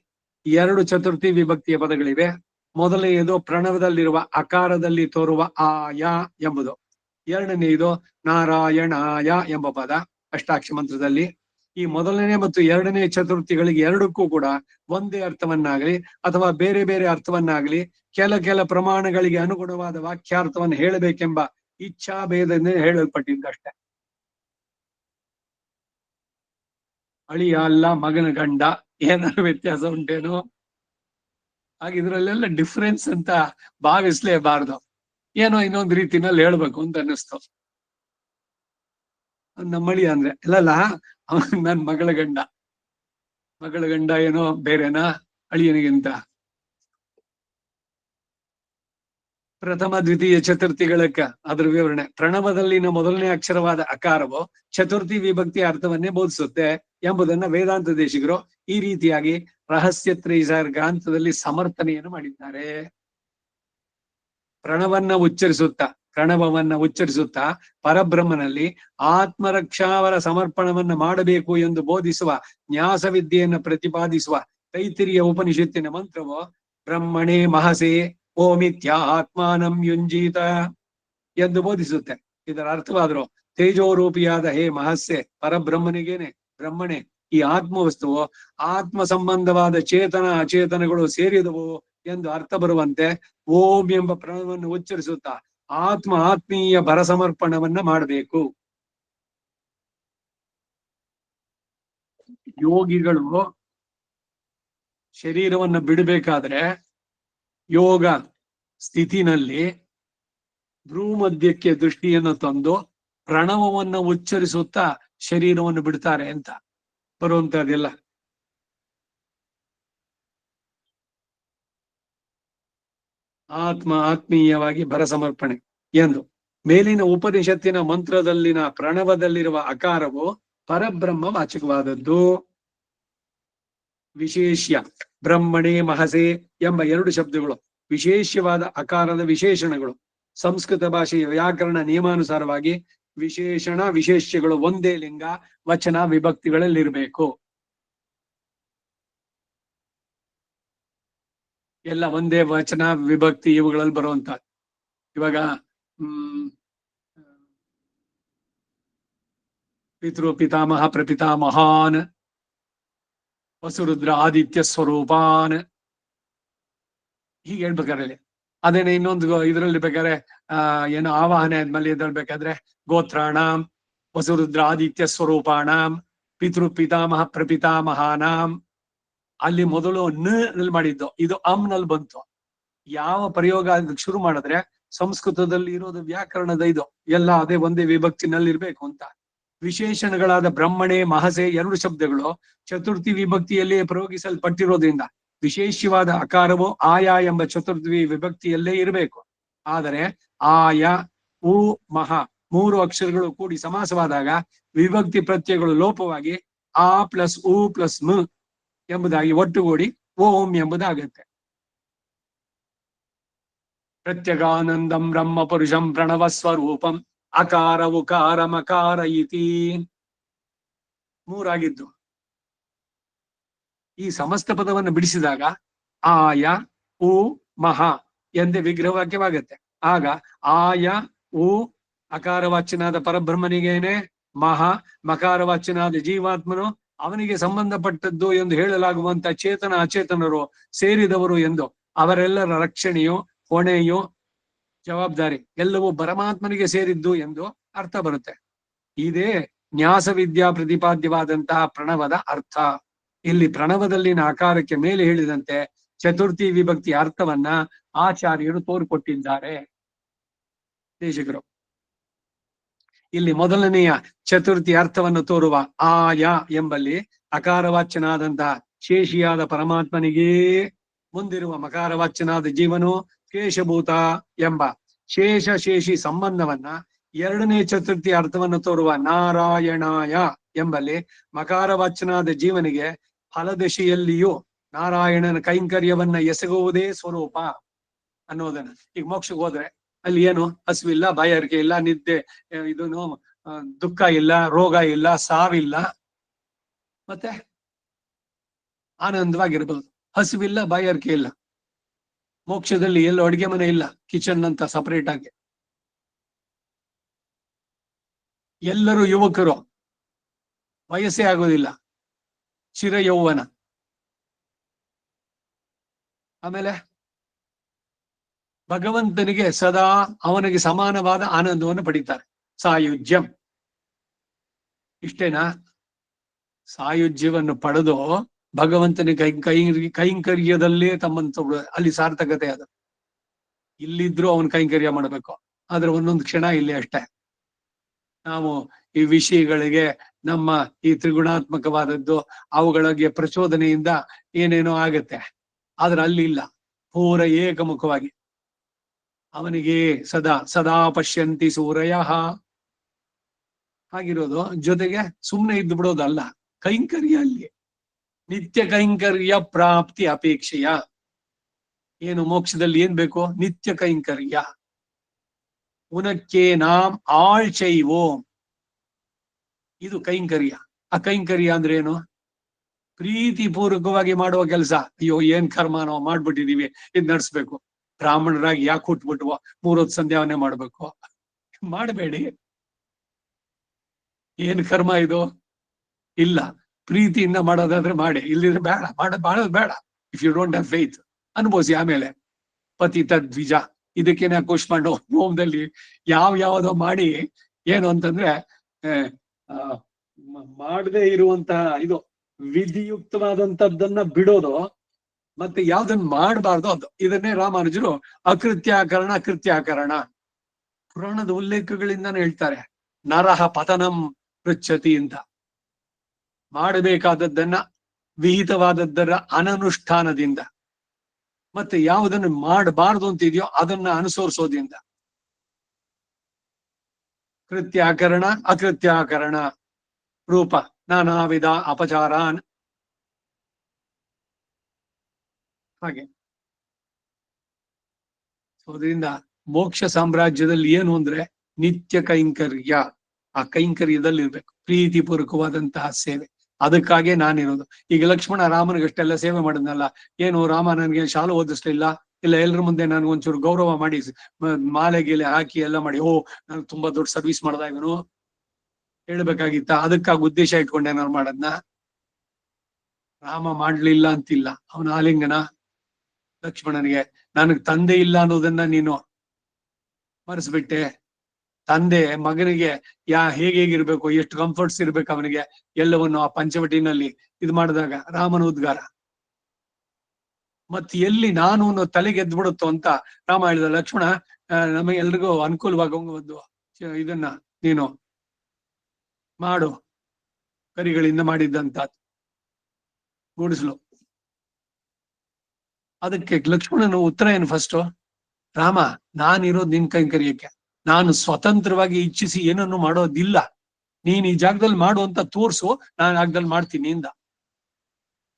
2 ಚತುರ್ಥಿ ವಿಭಕ್ತಿಯ ಪದಗಳಿವೆ. ಮೊದಲನೆಯದು ಪ್ರಣವದಲ್ಲಿರುವ ಅಕಾರದಲ್ಲಿ ತೋರುವ ಆಯ ಎಂಬುದು. ಎರಡನೆಯದು ನಾರಾಯಣಾಯ ಎಂಬ ಪದ ಅಷ್ಟಾಕ್ಷರ ಮಂತ್ರದಲ್ಲಿ. ಈ ಮೊದಲನೇ ಮತ್ತು 2ನೇ ಚತುರ್ಥಿಗಳಿಗೆ ಎರಡಕ್ಕೂ ಕೂಡ ಒಂದೇ ಅರ್ಥವನ್ನಾಗಲಿ ಅಥವಾ ಬೇರೆ ಬೇರೆ ಅರ್ಥವನ್ನಾಗಲಿ ಕೆಲ ಪ್ರಮಾಣಗಳಿಗೆ ಅನುಗುಣವಾದ ವಾಕ್ಯಾರ್ಥವನ್ನು ಹೇಳಬೇಕೆಂಬ ಇಚ್ಛಾ ಭೇದದಿಂದ ಹೇಳಲ್ಪಟ್ಟಿದ್ದಷ್ಟೆ. ಅಳಿಯ ಅಲ್ಲ ಮಗನ ಗಂಡ ಏನಾದ್ರು ವ್ಯತ್ಯಾಸ ಉಂಟೇನು? ಹಾಗೆ ಇದ್ರಲ್ಲೆಲ್ಲ ಡಿಫ್ರೆನ್ಸ್ ಅಂತ ಭಾವಿಸ್ಲೇಬಾರ್ದು. ಏನೋ ಇನ್ನೊಂದು ರೀತಿನಲ್ಲಿ ಹೇಳ್ಬೇಕು ಅಂತ ಅನ್ನಿಸ್ತು. ನಮ್ಮಳಿ ಅಂದ್ರೆ ಇಲ್ಲಲ್ಲ, ನನ್ ಮಗಳ ಗಂಡ ಏನೋ ಬೇರೆನಾ ಅಳಿಯನಿಗಿಂತ? ಪ್ರಥಮ ದ್ವಿತೀಯ ಚತುರ್ಥಿಗಳಕ್ಕ ಅದ್ರ ವಿವರಣೆ. ಪ್ರಣವದಲ್ಲಿನ ಮೊದಲನೇ ಅಕ್ಷರವಾದ ಅಕಾರವು ಚತುರ್ಥಿ ವಿಭಕ್ತಿ ಅರ್ಥವನ್ನೇ ಬೋಧಿಸುತ್ತೆ ಎಂಬುದನ್ನ ವೇದಾಂತ ದೇಶಿಗರು ಈ ರೀತಿಯಾಗಿ ರಹಸ್ಯ ತ್ರೈಸರ್ಗಾಂತದಲ್ಲಿ ಸಮರ್ಥನೆಯನ್ನು ಮಾಡಿದ್ದಾರೆ. ಪ್ರಣವವನ್ನ ಉಚ್ಚರಿಸುತ್ತಾ ಪರಬ್ರಹ್ಮನಲ್ಲಿ ಆತ್ಮರಕ್ಷಾವರ ಸಮರ್ಪಣವನ್ನ ಮಾಡಬೇಕು ಎಂದು ಬೋಧಿಸುವ ನ್ಯಾಸ ವಿದ್ಯೆಯನ್ನು ಪ್ರತಿಪಾದಿಸುವ ತೈತಿರಿಯ ಉಪನಿಷತ್ತಿನ ಮಂತ್ರವು ಬ್ರಹ್ಮಣೇ ಮಹಸೆ ಓಮಿತ್ಯಾತ್ಮಾನಂ ಯುಂಜೀತ ಎಂದು ಬೋಧಿಸುತ್ತೆ. ಇದರ ಅರ್ಥವಾದ್ರು ತೇಜೋರೂಪಿಯಾದ ಹೇ ಮಹಸ್ಸೆ, ಪರಬ್ರಹ್ಮನಿಗೇನೆ, ಬ್ರಹ್ಮಣೆ, ಈ ಆತ್ಮವಸ್ತುವು ಆತ್ಮ ಸಂಬಂಧವಾದ ಚೇತನ ಅಚೇತನಗಳು ಸೇರಿದವು ಎಂದು ಅರ್ಥ ಬರುವಂತೆ ಓಂ ಎಂಬ ಪ್ರಣವವನ್ನು ಉಚ್ಚರಿಸುತ್ತಾ ಆತ್ಮೀಯ ಭರಸಮರ್ಪಣವನ್ನ ಮಾಡಬೇಕು. ಯೋಗಿಗಳು ಶರೀರವನ್ನು ಬಿಡಬೇಕಾದ್ರೆ ಯೋಗ ಸ್ಥಿತಿನಲ್ಲಿ ಭ್ರೂಮಧ್ಯಕ್ಕೆ ದೃಷ್ಟಿಯನ್ನು ತಂದು ಪ್ರಣವವನ್ನು ಉಚ್ಚರಿಸುತ್ತಾ ಶರೀರವನ್ನು ಬಿಡ್ತಾರೆ ಅಂತ ಬರುವಂತಹದೆಲ್ಲ. ಆತ್ಮೀಯವಾಗಿ ಭರಸಮರ್ಪಣೆ ಎಂದು. ಮೇಲಿನ ಉಪನಿಷತ್ತಿನ ಮಂತ್ರದಲ್ಲಿನ ಪ್ರಣವದಲ್ಲಿರುವ ಅಕಾರವು ಪರಬ್ರಹ್ಮ ವಾಚಕವಾದದ್ದು. ವಿಶೇಷ್ಯ ಬ್ರಹ್ಮಣೇ ಮಹಸೆ ಎಂಬ ಎರಡು ಶಬ್ದಗಳು ವಿಶೇಷವಾದ ಅಕಾರದ ವಿಶೇಷಣಗಳು. ಸಂಸ್ಕೃತ ಭಾಷೆಯ ವ್ಯಾಕರಣ ನಿಯಮಾನುಸಾರವಾಗಿ ವಿಶೇಷಣ ವಿಶೇಷ್ಯಗಳು ಒಂದೇ ಲಿಂಗ ವಚನ ವಿಭಕ್ತಿಗಳಲ್ಲಿರಬೇಕು. ಎಲ್ಲ ಒಂದೇ ವಚನ ವಿಭಕ್ತಿ ಇವುಗಳಲ್ಲಿ ಬರುವಂತ. ಇವಾಗ ಪಿತೃ ಪಿತಾಮಹ ಪ್ರಪಿತಾಮಹಾನ್, ವಸುರುದ್ರ ಆದಿತ್ಯ ಸ್ವರೂಪಾನ್ ಹೀಗೆ ಹೇಳ್ಬೇಕಾದ್ರೆ ಅದೇನೆ ಇನ್ನೊಂದು ಇದರಲ್ಲಿ ಬೇಕಾದ್ರೆ ಏನೋ ಆವಾಹನೆ ಆದ್ಮೇಲೆ ಇದ್ರಲ್ಲಿ ಬೇಕಾದ್ರೆ ಗೋತ್ರಾಣಾಂ ವಸುರುದ್ರ ಆದಿತ್ಯ ಸ್ವರೂಪಾಣಾಂ ಪಿತೃ ಪಿತಾಮಹ ಪ್ರಪಿತಾಮಹಾನಾಂ. ಅಲ್ಲಿ ಮೊದಲು ನಲ್ಲಿ ಮಾಡಿದ್ದು, ಇದು ನಲ್ಲಿ ಬಂತು. ಯಾವ ಪ್ರಯೋಗ ಶುರು ಮಾಡಿದ್ರೆ ಸಂಸ್ಕೃತದಲ್ಲಿ ಇರೋದು ವ್ಯಾಕರಣದ ಇದು ಎಲ್ಲ ಅದೇ ಒಂದೇ ವಿಭಕ್ತಿನಲ್ಲಿ ಇರ್ಬೇಕು ಅಂತ. ವಿಶೇಷಣಗಳಾದ ಬ್ರಹ್ಮಣೆ ಮಹಸೆ ಎರಡು ಶಬ್ದಗಳು ಚತುರ್ಥಿ ವಿಭಕ್ತಿಯಲ್ಲೇ ಪ್ರಯೋಗಿಸಲ್ಪಟ್ಟಿರೋದ್ರಿಂದ ವಿಶೇಷವಾದ ಅಕಾರವು ಆಯಾ ಎಂಬ ಚತುರ್ಥಿ ವಿಭಕ್ತಿಯಲ್ಲೇ ಇರಬೇಕು. ಆದರೆ ಆಯ ಉ ಮಹ ಮೂರು ಅಕ್ಷರಗಳು ಕೂಡಿ ಸಮಾಸವಾದಾಗ ವಿಭಕ್ತಿ ಪ್ರತ್ಯಯಗಳು ಲೋಪವಾಗಿ ಆ ಪ್ಲಸ್ ಉ ಪ್ಲಸ್ ಮ ಎಂಬುದಾಗಿ ಒಟ್ಟುಗೂಡಿ ಓಂ ಎಂಬುದಾಗತ್ತೆ. ಪ್ರತ್ಯಗಾನಂದಂ ಬ್ರಹ್ಮ ಪುರುಷಂ ಪ್ರಣವ ಸ್ವರೂಪಂ ಅಕಾರ ಉಕಾರ ಮಕಾರ ಇತಿ ಮೂರಾಗಿದ್ದು. ಈ ಸಮಸ್ತ ಪದವನ್ನು ಬಿಡಿಸಿದಾಗ ಆಯ ಉ ಮಹ ಎಂದೇ ವಿಗ್ರಹವಾಕ್ಯವಾಗತ್ತೆ. ಆಗ ಆಯ ಉ ಅಕಾರವಾಚ್ಯನಾದ ಪರಬ್ರಹ್ಮನಿಗೇನೆ, ಮಹ ಮಕಾರವಾಚ್ಯನಾದ ಜೀವಾತ್ಮನು ಅವನಿಗೆ ಸಂಬಂಧಪಟ್ಟದ್ದು ಎಂದು ಹೇಳಲಾಗುವಂತ ಚೇತನ ಅಚೇತನರು ಸೇರಿದವರು ಎಂದು ಅವರೆಲ್ಲರ ರಕ್ಷಣೆಯು ಹೊಣೆಯು ಜವಾಬ್ದಾರಿ ಎಲ್ಲವೂ ಪರಮಾತ್ಮನಿಗೆ ಸೇರಿದ್ದು ಎಂದು ಅರ್ಥ ಬರುತ್ತೆ. ಇದೇ ನ್ಯಾಸ ವಿದ್ಯಾ ಪ್ರತಿಪಾದ್ಯವಾದಂತಹ ಪ್ರಣವದ ಅರ್ಥ. ಇಲ್ಲಿ ಪ್ರಣವದಲ್ಲಿನ ಆಕಾರಕ್ಕೆ ಮೇಲೆ ಹೇಳಿದಂತೆ ಚತುರ್ಥಿ ವಿಭಕ್ತಿ ಅರ್ಥವನ್ನ ಆಚಾರ್ಯರು ತೋರಿಕೊಟ್ಟಿದ್ದಾರೆ ದೇಶಿಕರು. ಇಲ್ಲಿ ಮೊದಲನೆಯ ಚತುರ್ಥಿ ಅರ್ಥವನ್ನು ತೋರುವ ಆಯ ಎಂಬಲ್ಲಿ ಅಕಾರವಾಚ್ಯನಾದಂತಹ ಶೇಷಿಯಾದ ಪರಮಾತ್ಮನಿಗೇ, ಮುಂದಿರುವ ಮಕಾರವಾಚ್ಯನಾದ ಜೀವನು ಶೇಷಭೂತ ಎಂಬ ಶೇಷಿ ಸಂಬಂಧವನ್ನ, ಎರಡನೇ ಚತುರ್ಥಿ ಅರ್ಥವನ್ನು ತೋರುವ ನಾರಾಯಣಾಯ ಎಂಬಲ್ಲಿ ಮಕಾರವಾಚ್ಯನಾದ ಜೀವನಿಗೆ ಫಲದಶೆಯಲ್ಲಿಯೂ ನಾರಾಯಣನ ಕೈಂಕರ್ಯವನ್ನ ಎಸಗುವುದೇ ಸ್ವರೂಪ ಅನ್ನೋದನ್ನ. ಈಗ ಮೋಕ್ಷಕ್ಕೆ ಹೋದ್ರೆ ಅಲ್ಲಿ ಏನು ಹಸುವಿಲ್ಲ, ಬಾಯಾರಿಕೆ ಇಲ್ಲ, ನಿದ್ದೆ ಇದನ್ನು ದುಃಖ ಇಲ್ಲ, ರೋಗ ಇಲ್ಲ, ಸಾವಿಲ್ಲ, ಮತ್ತೆ ಆನಂದವಾಗಿರ್ಬೋದು. ಹಸುವಿಲ್ಲ, ಬಾಯಾರಿಕೆ ಇಲ್ಲ. ಮೋಕ್ಷದಲ್ಲಿ ಎಲ್ಲೋ ಅಡಿಗೆ ಮನೆ ಇಲ್ಲ, ಕಿಚನ್ ಅಂತ ಸಪರೇಟ್ ಆಗಿ. ಎಲ್ಲರೂ ಯುವಕರು, ವಯಸ್ಸೇ ಆಗೋದಿಲ್ಲ, ಚಿರ ಯೌವನ. ಆಮೇಲೆ ಭಗವಂತನಿಗೆ ಸದಾ ಅವನಿಗೆ ಸಮಾನವಾದ ಆನಂದವನ್ನು ಪಡೀತಾರೆ. ಸಾಯುಜ್ಯಂ ಇಷ್ಟೇನಾ? ಸಾಯುಜ್ಯವನ್ನು ಪಡೆದು ಭಗವಂತನಿಗೆ ಕೈಂಕರ್ಯದಲ್ಲೇ ತಮ್ಮನ್ನು ಅಲ್ಲಿ ಸಾರ್ಥಕತೆ ಅದು. ಇಲ್ಲಿದ್ರು ಅವನ್ ಕೈಂಕರ್ಯ ಮಾಡಬೇಕು, ಆದ್ರೆ ಒಂದೊಂದು ಕ್ಷಣ ಇಲ್ಲಿ ಅಷ್ಟೇ. ನಾವು ಈ ವಿಷಯಗಳಿಗೆ ನಮ್ಮ ಈ ತ್ರಿಗುಣಾತ್ಮಕವಾದದ್ದು ಅವುಗಳಿಗೆ ಪ್ರಚೋದನೆಯಿಂದ ಏನೇನೋ ಆಗತ್ತೆ, ಆದ್ರೆ ಅಲ್ಲಿ ಇಲ್ಲ, ಪೂರ ಏಕಮುಖವಾಗಿ ಅವನಿಗೆ ಸದಾ ಸದಾ ಪಶ್ಯಂತಿ ಸೂರಯ ಹಾಗಿರೋದು. ಜೊತೆಗೆ ಸುಮ್ನೆ ಇದ್ದು ಬಿಡೋದಲ್ಲ, ಕೈಂಕರ್ಯ ಅಲ್ಲಿ ನಿತ್ಯ ಕೈಂಕರ್ಯ ಪ್ರಾಪ್ತಿ ಅಪೇಕ್ಷೆಯ. ಏನು ಮೋಕ್ಷದಲ್ಲಿ ಏನ್ ಬೇಕು? ನಿತ್ಯ ಕೈಂಕರ್ಯ. ಉನಕ್ಕೆ ನಾಮ್ ಆಳ್ಚೈವೋಂ, ಇದು ಕೈಂಕರ್ಯ. ಆ ಕೈಂಕರ್ಯ ಅಂದ್ರೆ ಏನು? ಪ್ರೀತಿ ಪೂರ್ವಕವಾಗಿ ಮಾಡುವ ಕೆಲಸ. ಅಯ್ಯೋ ಏನ್ ಕರ್ಮ ನಾವು ಮಾಡ್ಬಿಟ್ಟಿದೀವಿ, ಇದ್ ನಡ್ಸ್ಬೇಕು. ಬ್ರಾಹ್ಮಣರಾಗಿ ಯಾಕೆ ಹುಟ್ಬಿಟ್ವೋ, 3 ಹೊತ್ತು ಸಂಧ್ಯಾವನೆ ಮಾಡ್ಬೇಕು? ಮಾಡಬೇಡಿ. ಏನ್ ಕರ್ಮ ಇದು? ಇಲ್ಲ, ಪ್ರೀತಿಯಿಂದ ಮಾಡೋದಾದ್ರೆ ಮಾಡಿ, ಇಲ್ಲಿದ್ರೆ ಬೇಡ, ಮಾಡೋದು ಬೇಡ. If you don't have faith ಅನ್ಬೋಸಿ. ಆಮೇಲೆ ಪತಿತ ದ್ವಿಜ, ಇದಕ್ಕೇನೆ ಕೂಶ್ಕೊಂಡು ಹೋಮದಲ್ಲಿ ಯಾವ್ದೋ ಮಾಡಿ ಏನು ಅಂತಂದ್ರೆ ಮಾಡದೇ ಇರುವಂತಹ ಇದು ವಿಧಿಯುಕ್ತವಾದಂತದ್ದನ್ನ ಬಿಡೋದು, ಮತ್ತೆ ಯಾವ್ದನ್ನ ಮಾಡಬಾರ್ದು ಅದು. ಇದನ್ನೇ ರಾಮಾನುಜರು ಅಕೃತ್ಯಾಕರಣ ಕೃತ್ಯಾಕರಣ ಪುರಾಣದ ಉಲ್ಲೇಖಗಳಿಂದಾನೇ ಹೇಳ್ತಾರೆ. ನರಹ ಪತನಂ ಪೃಚ್ಛತಿ ಅಂತ. ಮಾಡಬೇಕಾದದ್ದನ್ನ ವಿಹಿತವಾದದ್ದರ ಅನನುಷ್ಠಾನದಿಂದ, ಮತ್ತೆ ಯಾವುದನ್ನು ಮಾಡಬಾರ್ದು ಅಂತಿದೆಯೋ ಅದನ್ನ ಅನುಸರಿಸೋದ್ರಿಂದ. ಕೃತ್ಯಾಕರಣ ಅಕೃತ್ಯಾಕರಣ ರೂಪ ನಾನಾ ವಿಧ ಅಪಚಾರಾನ್. ಹಾಗೆ ಅದರಿಂದ ಮೋಕ್ಷ ಸಾಮ್ರಾಜ್ಯದಲ್ಲಿ ಏನು ಅಂದ್ರೆ ನಿತ್ಯ ಕೈಂಕರ್ಯ. ಆ ಕೈಂಕರ್ಯದಲ್ಲಿ ಇರ್ಬೇಕು, ಪ್ರೀತಿ ಪೂರ್ವಕವಾದಂತಹ ಸೇವೆ. ಅದಕ್ಕಾಗೆ ನಾನಿರೋದು. ಈಗ ಲಕ್ಷ್ಮಣ ರಾಮನಿಗಷ್ಟೆಲ್ಲ ಸೇವೆ ಮಾಡಿದ್ನಲ್ಲ, ಏನು ರಾಮ ನನ್ಗೆ ಶಾಲು ಓದಿಸ್ಲಿಲ್ಲ, ಇಲ್ಲ ಎಲ್ರ ಮುಂದೆ ನನ್ಗೆ ಒಂಚೂರು ಗೌರವ ಮಾಡಿ ಮಾಲೆ ಗೀಲೆ ಹಾಕಿ ಎಲ್ಲ ಮಾಡಿ, ಓ ನನ್ ತುಂಬಾ ದೊಡ್ಡ ಸರ್ವಿಸ್ ಮಾಡ್ದ ಇವನು ಹೇಳ್ಬೇಕಾಗಿತ್ತ? ಅದಕ್ಕಾಗಿ ಉದ್ದೇಶ ಇಟ್ಕೊಂಡೆ ನಾನು ಮಾಡದ್ನ. ರಾಮ ಮಾಡ್ಲಿಲ್ಲ ಅಂತಿಲ್ಲ. ಅವನ ಆಲಿಂಗನ ಲಕ್ಷ್ಮಣನಿಗೆ, ನನಗ್ ತಂದೆ ಇಲ್ಲ ಅನ್ನೋದನ್ನ ನೀನು ಮರೆಸ್ಬಿಟ್ಟೆ. ತಂದೆ ಮಗನಿಗೆ ಹೇಗಿರ್ಬೇಕು, ಎಷ್ಟು ಕಂಫರ್ಟ್ಸ್ ಇರ್ಬೇಕು ಅವನಿಗೆ, ಎಲ್ಲವನ್ನು ಆ ಪಂಚವಟಿನಲ್ಲಿ ಇದು ಮಾಡಿದಾಗ ರಾಮನ ಉದ್ಗಾರ. ಮತ್ ಎಲ್ಲಿ ನಾನು ತಲೆಗೆ ಎದ್ಬಿಡುತ್ತೋ ಅಂತ ರಾಮ ಹೇಳಿದ, ಲಕ್ಷ್ಮಣ ನಮಗೆ ಎಲ್ರಿಗೂ ಅನುಕೂಲವಾಗಿ ಒಂದು ಇದನ್ನ ನೀನು ಮಾಡು, ಕರಿಗಳಿಂದ ಮಾಡಿದ್ದಂತ ಗೂಡಿಸ್ಲು. ಅದಕ್ಕೆ ಲಕ್ಷ್ಮಣನು ಉತ್ತರ ಏನು? ಫಸ್ಟ್, ರಾಮ ನಾನಿರೋದು ನಿನ್ ಕೈಂಕರ್ಯಕ್ಕೆ, ನಾನು ಸ್ವತಂತ್ರವಾಗಿ ಇಚ್ಛಿಸಿ ಏನನ್ನು ಮಾಡೋದಿಲ್ಲ. ನೀನ್ ಈ ಜಾಗದಲ್ಲಿ ಮಾಡು ಅಂತ ತೋರ್ಸು, ನಾನು ಜಾಗದಲ್ಲಿ ಮಾಡ್ತೀನಿ ಇಂದ.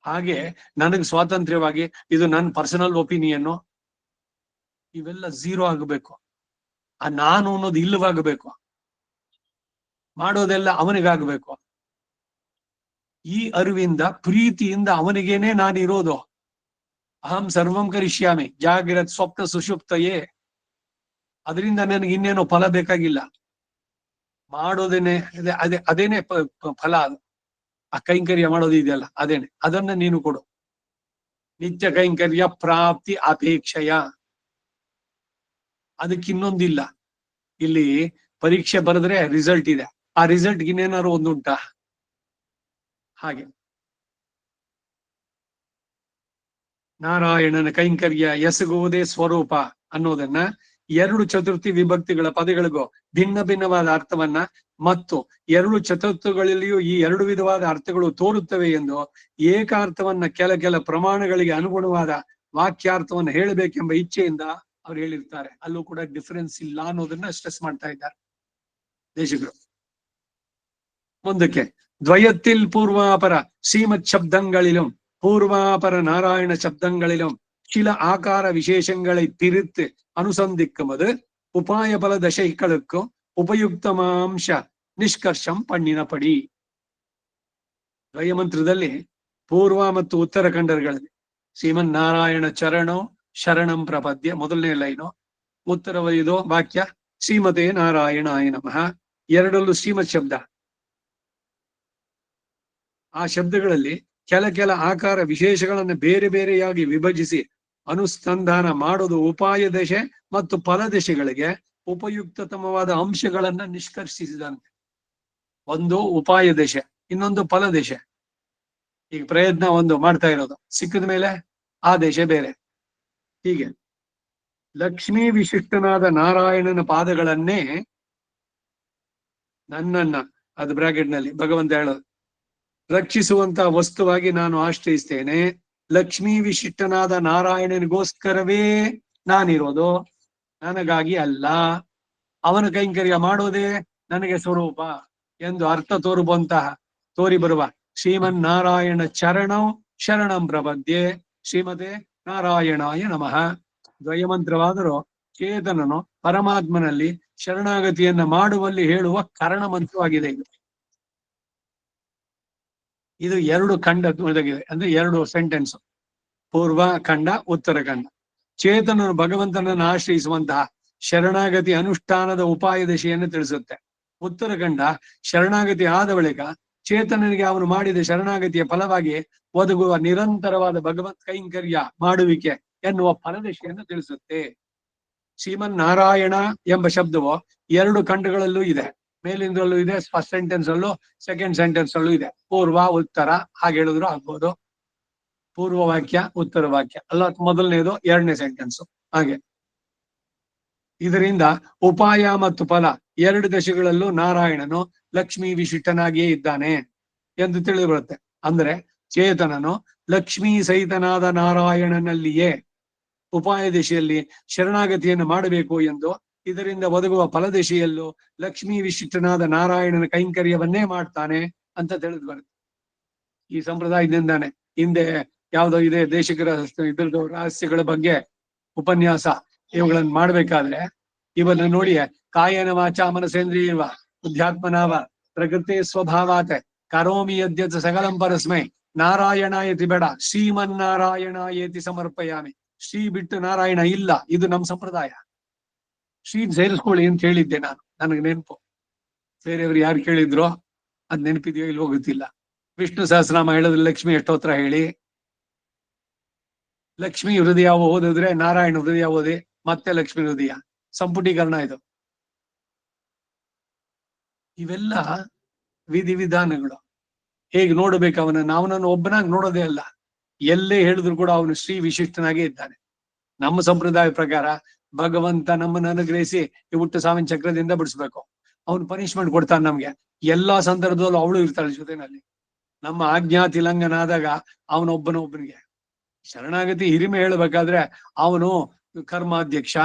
ಹಾಗೆ ನನಗೆ ಸ್ವಾತಂತ್ರ್ಯವಾಗಿ, ಇದು ನನ್ನ ಪರ್ಸನಲ್ ಒಪಿನಿಯನ್ನು, ಇವೆಲ್ಲ ಝೀರೋ ಆಗಬೇಕು. ಆ ನಾನು ಅನ್ನೋದು ಇಲ್ಲವಾಗಬೇಕು, ಮಾಡೋದೆಲ್ಲ ಅವನಿಗಾಗಬೇಕು. ಈ ಅರಿವಿಂದ ಪ್ರೀತಿಯಿಂದ ಅವನಿಗೇನೆ ನಾನಿರೋದು. ಅಹಂ ಸರ್ವಂ ಕರಿಷ್ಯಾಮಿ ಜಾಗ್ರತ್ ಸ್ವಪ್ನ ಸುಷುಪ್ತಯೇ. ಅದರಿಂದ ನನಗೆ ಇನ್ನೇನೋ ಫಲ ಬೇಕಾಗಿಲ್ಲ. ಮಾಡೋದೇನೆ ಅದೇನೆ ಫಲ. ಅದು ಆ ಕೈಂಕರ್ಯ ಮಾಡೋದು ಇದೆಯಲ್ಲ ಅದೇನೆ, ಅದನ್ನ ನೀನು ಕೊಡು. ನಿತ್ಯ ಕೈಂಕರ್ಯ ಪ್ರಾಪ್ತಿ ಅಪೇಕ್ಷೆಯ. ಅದಕ್ಕಿನ್ನೊಂದಿಲ್ಲ. ಇಲ್ಲಿ ಪರೀಕ್ಷೆ ಬರೆದ್ರೆ ರಿಸಲ್ಟ್ ಇದೆ, ಆ ರಿಸಲ್ಟ್ ಇನ್ನೇನಾದ್ರು ಒಂದುಂಟಾ? ಹಾಗೆ ನಾರಾಯಣನ ಕೈಂಕರ್ಯ ಎಸಗುವುದೇ ಸ್ವರೂಪ ಅನ್ನೋದನ್ನ 2 ಚತುರ್ಥಿ ವಿಭಕ್ತಿಗಳ ಪದಗಳಿಗೂ ಭಿನ್ನ ಭಿನ್ನವಾದ ಅರ್ಥವನ್ನ ಮತ್ತು 2 ಚತುರ್ಥಗಳಲ್ಲಿಯೂ ಈ 2 ವಿಧವಾದ ಅರ್ಥಗಳು ತೋರುತ್ತವೆ ಎಂದು ಏಕಾರ್ಥವನ್ನ ಕೆಲ ಪ್ರಮಾಣಗಳಿಗೆ ಅನುಗುಣವಾದ ವಾಕ್ಯಾರ್ಥವನ್ನು ಹೇಳಬೇಕೆಂಬ ಇಚ್ಛೆಯಿಂದ ಅವ್ರು ಹೇಳಿರ್ತಾರೆ. ಅಲ್ಲೂ ಕೂಡ ಡಿಫರೆನ್ಸ್ ಇಲ್ಲ ಅನ್ನೋದನ್ನ ಸ್ಟ್ರೆಸ್ ಮಾಡ್ತಾ ಇದ್ದಾರೆ ದೇಶಿಕರು. ಮುಂದಕ್ಕೆ ദ്വയത്തിൽ പൂർവാപര ശ്രീമത് ശബ്ദങ്ങളിലും பூர்வாபர நாராயண சப்தங்களிலும் சில ஆகார விசேஷங்களை பிரித்து அனுசந்திக்கும்போது உபாய பல தசைகளுக்கும் ಉಪಯುಕ್ತಮಾಂಶ ನಿಷ್ಕರ್ಷಂ ಪಣ್ಣಿನಪಡಿ. ದ್ವಯಮಂತ್ರದಲ್ಲಿ ಪೂರ್ವ ಮತ್ತು ಉತ್ತರ ಖಂಡಗಳಲ್ಲಿ ಶ್ರೀಮನ್ ನಾರಾಯಣ ಚರಣೋ ಶರಣಂ ಪ್ರಪದ್ಯ ಮೊದಲನೇ ಲೈನು, ಉತ್ತರವೈದು ವಾಕ್ಯ ಶ್ರೀಮತೆ ನಾರಾಯಣಾಯ ನಮಃ. ಎರಡಲ್ಲೂ ಶ್ರೀಮತ್ ಶಬ್ದ. ಆ ಶಬ್ದಗಳಲ್ಲಿ ಕೆಲ ಆಕಾರ ವಿಶೇಷಗಳನ್ನು ಬೇರೆ ಬೇರೆಯಾಗಿ ವಿಭಜಿಸಿ ಅನುಸಂಧಾನ ಮಾಡೋದು ಉಪಾಯ ದಶೆ ಮತ್ತು ಫಲದಶೆಗಳಿಗೆ ಉಪಯುಕ್ತತಮವಾದ ಅಂಶಗಳನ್ನ ನಿಷ್ಕರ್ಷಿಸಿದಂತೆ. ಒಂದು ಉಪಾಯ ದಶೆ, ಇನ್ನೊಂದು ಫಲದಶೆ. ಈಗ ಪ್ರಯತ್ನ ಒಂದು ಮಾಡ್ತಾ ಇರೋದು, ಸಿಕ್ಕಿದ ಮೇಲೆ ಆ ದೇಶ ಬೇರೆ. ಹೀಗೆ ಲಕ್ಷ್ಮೀ ವಿಶಿಷ್ಟನಾದ ನಾರಾಯಣನ ಪಾದಗಳನ್ನೇ ನನ್ನನ್ನ, ಅದು ಬ್ರಾಕೆಟ್ ನಲ್ಲಿ ಭಗವಂತ ಹೇಳೋದು, ರಕ್ಷಿಸುವಂತ ವಸ್ತುವಾಗಿ ನಾನು ಆಶ್ರಯಿಸ್ತೇನೆ. ಲಕ್ಷ್ಮೀ ವಿಶಿಷ್ಟನಾದ ನಾರಾಯಣನಿಗೋಸ್ಕರವೇ ನಾನಿರೋದು. ನನಗಾಗಿ ಅಲ್ಲ, ಅವನ ಕೈಂಕರ್ಯ ಮಾಡೋದೇ ನನಗೆ ಸ್ವರೂಪ ಎಂದು ಅರ್ಥ ತೋರಿ ಬರುವ ಶ್ರೀಮನ್ನಾರಾಯಣ ಶರಣಂ ಪ್ರಪದ್ಯೆ. ಶ್ರೀಮತೆ ನಾರಾಯಣಾಯ ನಮಃ. ದ್ವಯಮಂತ್ರವಾದರೂ ಚೇತನನು ಪರಮಾತ್ಮನಲ್ಲಿ ಶರಣಾಗತಿಯನ್ನ ಮಾಡುವಲ್ಲಿ ಹೇಳುವ ಕರಣ ಮಂತ್ರವಾಗಿದೆ. ಇದು 2 ಖಂಡ ಒದಗಿದೆ, ಅಂದ್ರೆ 2 ಸೆಂಟೆನ್ಸ್, ಪೂರ್ವ ಖಂಡ ಉತ್ತರ ಖಂಡ. ಚೇತನನು ಭಗವಂತನನ್ನು ಆಶ್ರಯಿಸುವಂತಹ ಶರಣಾಗತಿ ಅನುಷ್ಠಾನದ ಉಪಾಯ ದಶೆಯನ್ನು ತಿಳಿಸುತ್ತೆ. ಉತ್ತರ ಖಂಡ ಶರಣಾಗತಿ ಆದ ಬಳಿಕ ಚೇತನನಿಗೆ ಅವನು ಮಾಡಿದ ಶರಣಾಗತಿಯ ಫಲವಾಗಿ ಒದಗುವ ನಿರಂತರವಾದ ಭಗವತ್ ಕೈಂಕರ್ಯ ಮಾಡುವಿಕೆ ಎನ್ನುವ ಫಲದಶೆಯನ್ನು ತಿಳಿಸುತ್ತೆ. ಶ್ರೀಮನ್ನಾರಾಯಣ ಎಂಬ ಶಬ್ದವು 2 ಖಂಡಗಳಲ್ಲೂ ಇದೆ. ಮೇಲಿಂದಲೂ ಇದೆ, ಫಸ್ಟ್ ಸೆಂಟೆನ್ಸ್ ಅಲ್ಲೂ ಸೆಕೆಂಡ್ ಸೆಂಟೆನ್ಸ್ ಅಲ್ಲೂ ಇದೆ. ಪೂರ್ವ ಉತ್ತರ ಹಾಗೆ ಹೇಳಿದ್ರು ಆಗ್ಬೋದು. ಪೂರ್ವ ವಾಕ್ಯ ಉತ್ತರ ವಾಕ್ಯ ಅಲ್ಲ, ಮೊದಲನೇದು 2ನೇ ಸೆಂಟೆನ್ಸ್ ಹಾಗೆ. ಇದರಿಂದ ಉಪಾಯ ಮತ್ತು ಫಲ 2 ದಶೆಗಳಲ್ಲೂ ನಾರಾಯಣನು ಲಕ್ಷ್ಮೀ ವಿಶಿಷ್ಟನಾಗಿಯೇ ಇದ್ದಾನೆ ಎಂದು ತಿಳಿದು ಬರುತ್ತೆ. ಅಂದ್ರೆ ಚೇತನನು ಲಕ್ಷ್ಮೀ ಸಹಿತನಾದ ನಾರಾಯಣನಲ್ಲಿಯೇ ಉಪಾಯ ದಿಶೆಯಲ್ಲಿ ಶರಣಾಗತಿಯನ್ನು ಮಾಡಬೇಕು ಎಂದು, ಇದರಿಂದ ಒದಗುವ ಫಲದಿಶೆಯಲ್ಲೂ ಲಕ್ಷ್ಮೀ ವಿಶಿಷ್ಟನಾದ ನಾರಾಯಣನ ಕೈಂಕರ್ಯವನ್ನೇ ಮಾಡ್ತಾನೆ ಅಂತ ತಿಳಿದು ಬರುತ್ತೆ. ಈ ಸಂಪ್ರದಾಯದಿಂದಾನೆ ಹಿಂದೆ ಯಾವುದೋ ಇದೆ ದೇಶಿಕರ ಇದ್ರದ್ದು ರಹಸ್ಯಗಳ ಬಗ್ಗೆ ಉಪನ್ಯಾಸ ಇವುಗಳನ್ನು ಮಾಡ್ಬೇಕಾದ್ರೆ ಇವನ್ನ ನೋಡಿ ಕಾಯನ ವಾಚ ಮನಸೇಂದ್ರಿಯವ ಬುದ್ಧಾತ್ಮನಾವ ಪ್ರಕೃತಿ ಸ್ವಭಾವಾತೆ ಕರೋಮಿ ಯದ್ಯತ್ ಸಕಲಂ ಪರಸ್ಮೈ ನಾರಾಯಣಾಯತಿ ಬೇಡ ಶ್ರೀಮನ್ನಾರಾಯಣಾಯತಿ ಸಮರ್ಪಯಾಮಿ. ಶ್ರೀ ಬಿಟ್ಟು ನಾರಾಯಣ ಇಲ್ಲ, ಇದು ನಮ್ಮ ಸಂಪ್ರದಾಯ. ಶ್ರೀ ಸೇರಿಸ್ಕೊಳ್ಳಿ ಅಂತ ಹೇಳಿದ್ದೆ ನಾನು, ನನಗೆ ನೆನಪು. ಬೇರೆಯವ್ರು ಯಾರು ಕೇಳಿದ್ರು ಅದ್ ನೆನಪಿದೆಯೋ ಇಲ್ವೋ ಗೊತ್ತಿಲ್ಲ. ವಿಷ್ಣು ಸಹಸ್ರನಾಮ ಹೇಳಿದ್ರೆ ಲಕ್ಷ್ಮಿ ಅಷ್ಟೋತ್ರ ಹೇಳಿ, ಲಕ್ಷ್ಮಿ ಹೃದಯ ಓದಿದ್ರೆ ನಾರಾಯಣ ಹೃದಯ ಓದಿ ಮತ್ತೆ ಲಕ್ಷ್ಮಿ ಹೃದಯ, ಸಂಪುಟೀಕರಣ ಇದು. ಇವೆಲ್ಲ ವಿಧಿವಿಧಾನಗಳು. ಹೇಗೆ ನೋಡ್ಬೇಕು ಅವನನ್ನು ಒಬ್ಬನಾಗಿ ನೋಡೋದೇ ಅಲ್ಲ, ಎಲ್ಲೇ ಹೇಳಿದ್ರು ಕೂಡ ಅವನು ಶ್ರೀ ವಿಶಿಷ್ಟನಾಗೇ ಇದ್ದಾನೆ. ನಮ್ಮ ಸಂಪ್ರದಾಯ ಪ್ರಕಾರ ಭಗವಂತ ನಮ್ಮನ್ನು ಅನುಗ್ರಹಿಸಿ ಈ ಹುಟ್ಟು ಸಾವಿನ ಚಕ್ರದಿಂದ ಬಿಡಿಸ್ಬೇಕು. ಅವನು ಪನಿಷ್ಮೆಂಟ್ ಕೊಡ್ತಾನೆ ನಮ್ಗೆ. ಎಲ್ಲಾ ಸಂದರ್ಭದಲ್ಲೂ ಅವಳು ಇರ್ತಾಳೆ ಜೊತೆನಲ್ಲಿ. ನಮ್ಮ ಆಜ್ಞಾ ತಿಲಂಘನ ಆದಾಗ ಅವನೊಬ್ಬನಿಗೆ ಶರಣಾಗತಿ ಹಿರಿಮೆ ಹೇಳ್ಬೇಕಾದ್ರೆ ಅವನು ಕರ್ಮಾಧ್ಯಕ್ಷ.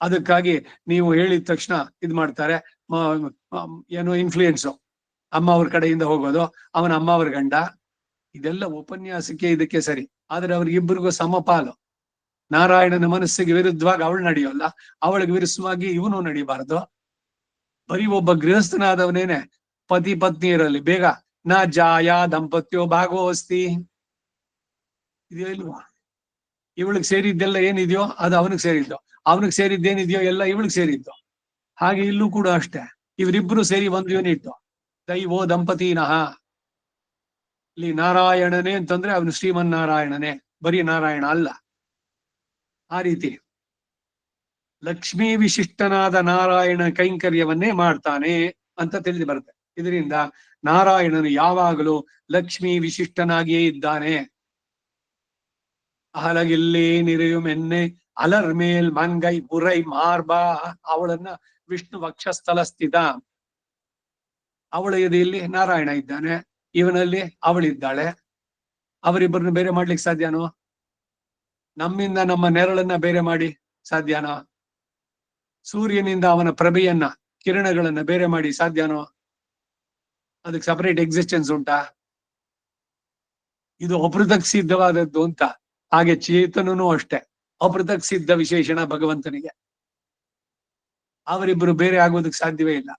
ಅದಕ್ಕಾಗಿ ನೀವು ಹೇಳಿದ ತಕ್ಷಣ ಇದ್ ಮಾಡ್ತಾರೆ, ಏನೋ ಇನ್ಫ್ಲೂಯೆನ್ಸು ಅಮ್ಮ ಅವ್ರ ಕಡೆಯಿಂದ ಹೋಗೋದು, ಅವನ ಅಮ್ಮ ಅವ್ರ ಗಂಡ. ಇದೆಲ್ಲ ಉಪನ್ಯಾಸಕ್ಕೆ ಇದಕ್ಕೆ ಸರಿ, ಆದ್ರೆ ಅವ್ರಿಗಿಬ್ಬರಿಗೂ ಸಮಪಾಲು. ನಾರಾಯಣನ ಮನಸ್ಸಿಗೆ ವಿರುದ್ಧವಾಗಿ ಅವಳು ನಡೆಯೋಲ್ಲ, ಅವಳಿಗೆ ವಿರುದ್ಧವಾಗಿ ಇವನು ನಡಿಬಾರದು. ಬರೀ ಒಬ್ಬ ಗೃಹಸ್ಥನಾದವನೇನೆ ಪತಿ ಪತ್ನಿಯರಲ್ಲಿ ಬೇಗ ನ ಜಾಯ ದಂಪತ್ಯೋ ಭಾಗೋಸ್ತಿ ಇದೆಯೋ ಇಲ್ವಾ? ಇವಳಿಗೆ ಸೇರಿದ್ದೆಲ್ಲ ಏನಿದೆಯೋ ಅದು ಅವನಿಗೆ ಸೇರಿದ್ದು, ಅವನಿಗೆ ಸೇರಿದ್ದೇನಿದೆಯೋ ಎಲ್ಲ ಇವಳಿಗೆ ಸೇರಿದ್ದು. ಹಾಗೆ ಇಲ್ಲೂ ಕೂಡ ಅಷ್ಟೇ, ಇವರಿಬ್ರು ಸೇರಿ ಒಂದು ಯೂನಿಟ್. ದೈವೋ ದಂಪತಿನಃ. ಇಲ್ಲಿ ನಾರಾಯಣನೇ ಅಂತಂದ್ರೆ ಅವನು ಶ್ರೀಮನ್ನಾರಾಯಣನೇ, ಬರೀ ನಾರಾಯಣ ಅಲ್ಲ. ಆ ರೀತಿ ಲಕ್ಷ್ಮೀ ವಿಶಿಷ್ಟನಾದ ನಾರಾಯಣ ಕೈಂಕರ್ಯವನ್ನೇ ಮಾಡ್ತಾನೆ ಅಂತ ತಿಳಿದು ಬರುತ್ತೆ. ಇದರಿಂದ ನಾರಾಯಣನು ಯಾವಾಗಲೂ ಲಕ್ಷ್ಮೀ ವಿಶಿಷ್ಟನಾಗಿಯೇ ಇದ್ದಾನೆ. ಅಹಲಗಿಲ್ಲಿ ನಿರೆಯುಮೆನ್ನೆ ಅಲರ್ಮೇಲ್ ಮಂಗೈ ಬುರೈ ಮಾರ್ಬಾ. ಅವಳನ್ನ ವಿಷ್ಣು ವಕ್ಷಸ್ಥಲ ಸ್ಥಿತ, ಅವಳ ಎದೆಯಲ್ಲಿ ನಾರಾಯಣ ಇದ್ದಾನೆ, ಇವನಲ್ಲಿ ಅವಳಿದ್ದಾಳೆ. ಅವರಿಬ್ಬರನ್ನು ಬೇರೆ ಮಾಡ್ಲಿಕ್ಕೆ ಸಾಧ್ಯನೋ? ನಮ್ಮಿಂದ ನಮ್ಮ ನೆರಳನ್ನ ಬೇರೆ ಮಾಡಿ ಸಾಧ್ಯನೋ? ಸೂರ್ಯನಿಂದ ಅವನ ಪ್ರಭೆಯನ್ನ ಕಿರಣಗಳನ್ನ ಬೇರೆ ಮಾಡಿ ಸಾಧ್ಯನೋ? ಅದಕ್ಕೆ ಸಪರೇಟ್ ಎಕ್ಸಿಸ್ಟೆನ್ಸ್ ಉಂಟಾ? ಇದು ಅಪೃಥಕ್ ಸಿದ್ಧವಾದದ್ದು ಅಂತ. ಹಾಗೆ ಚೇತನೂ ಅಷ್ಟೇ ಅಪೃಥಕ್ ಸಿದ್ಧ ವಿಶೇಷಣ ಭಗವಂತನಿಗೆ. ಅವರಿಬ್ಬರು ಬೇರೆ ಆಗೋದಕ್ಕೆ ಸಾಧ್ಯವೇ ಇಲ್ಲ,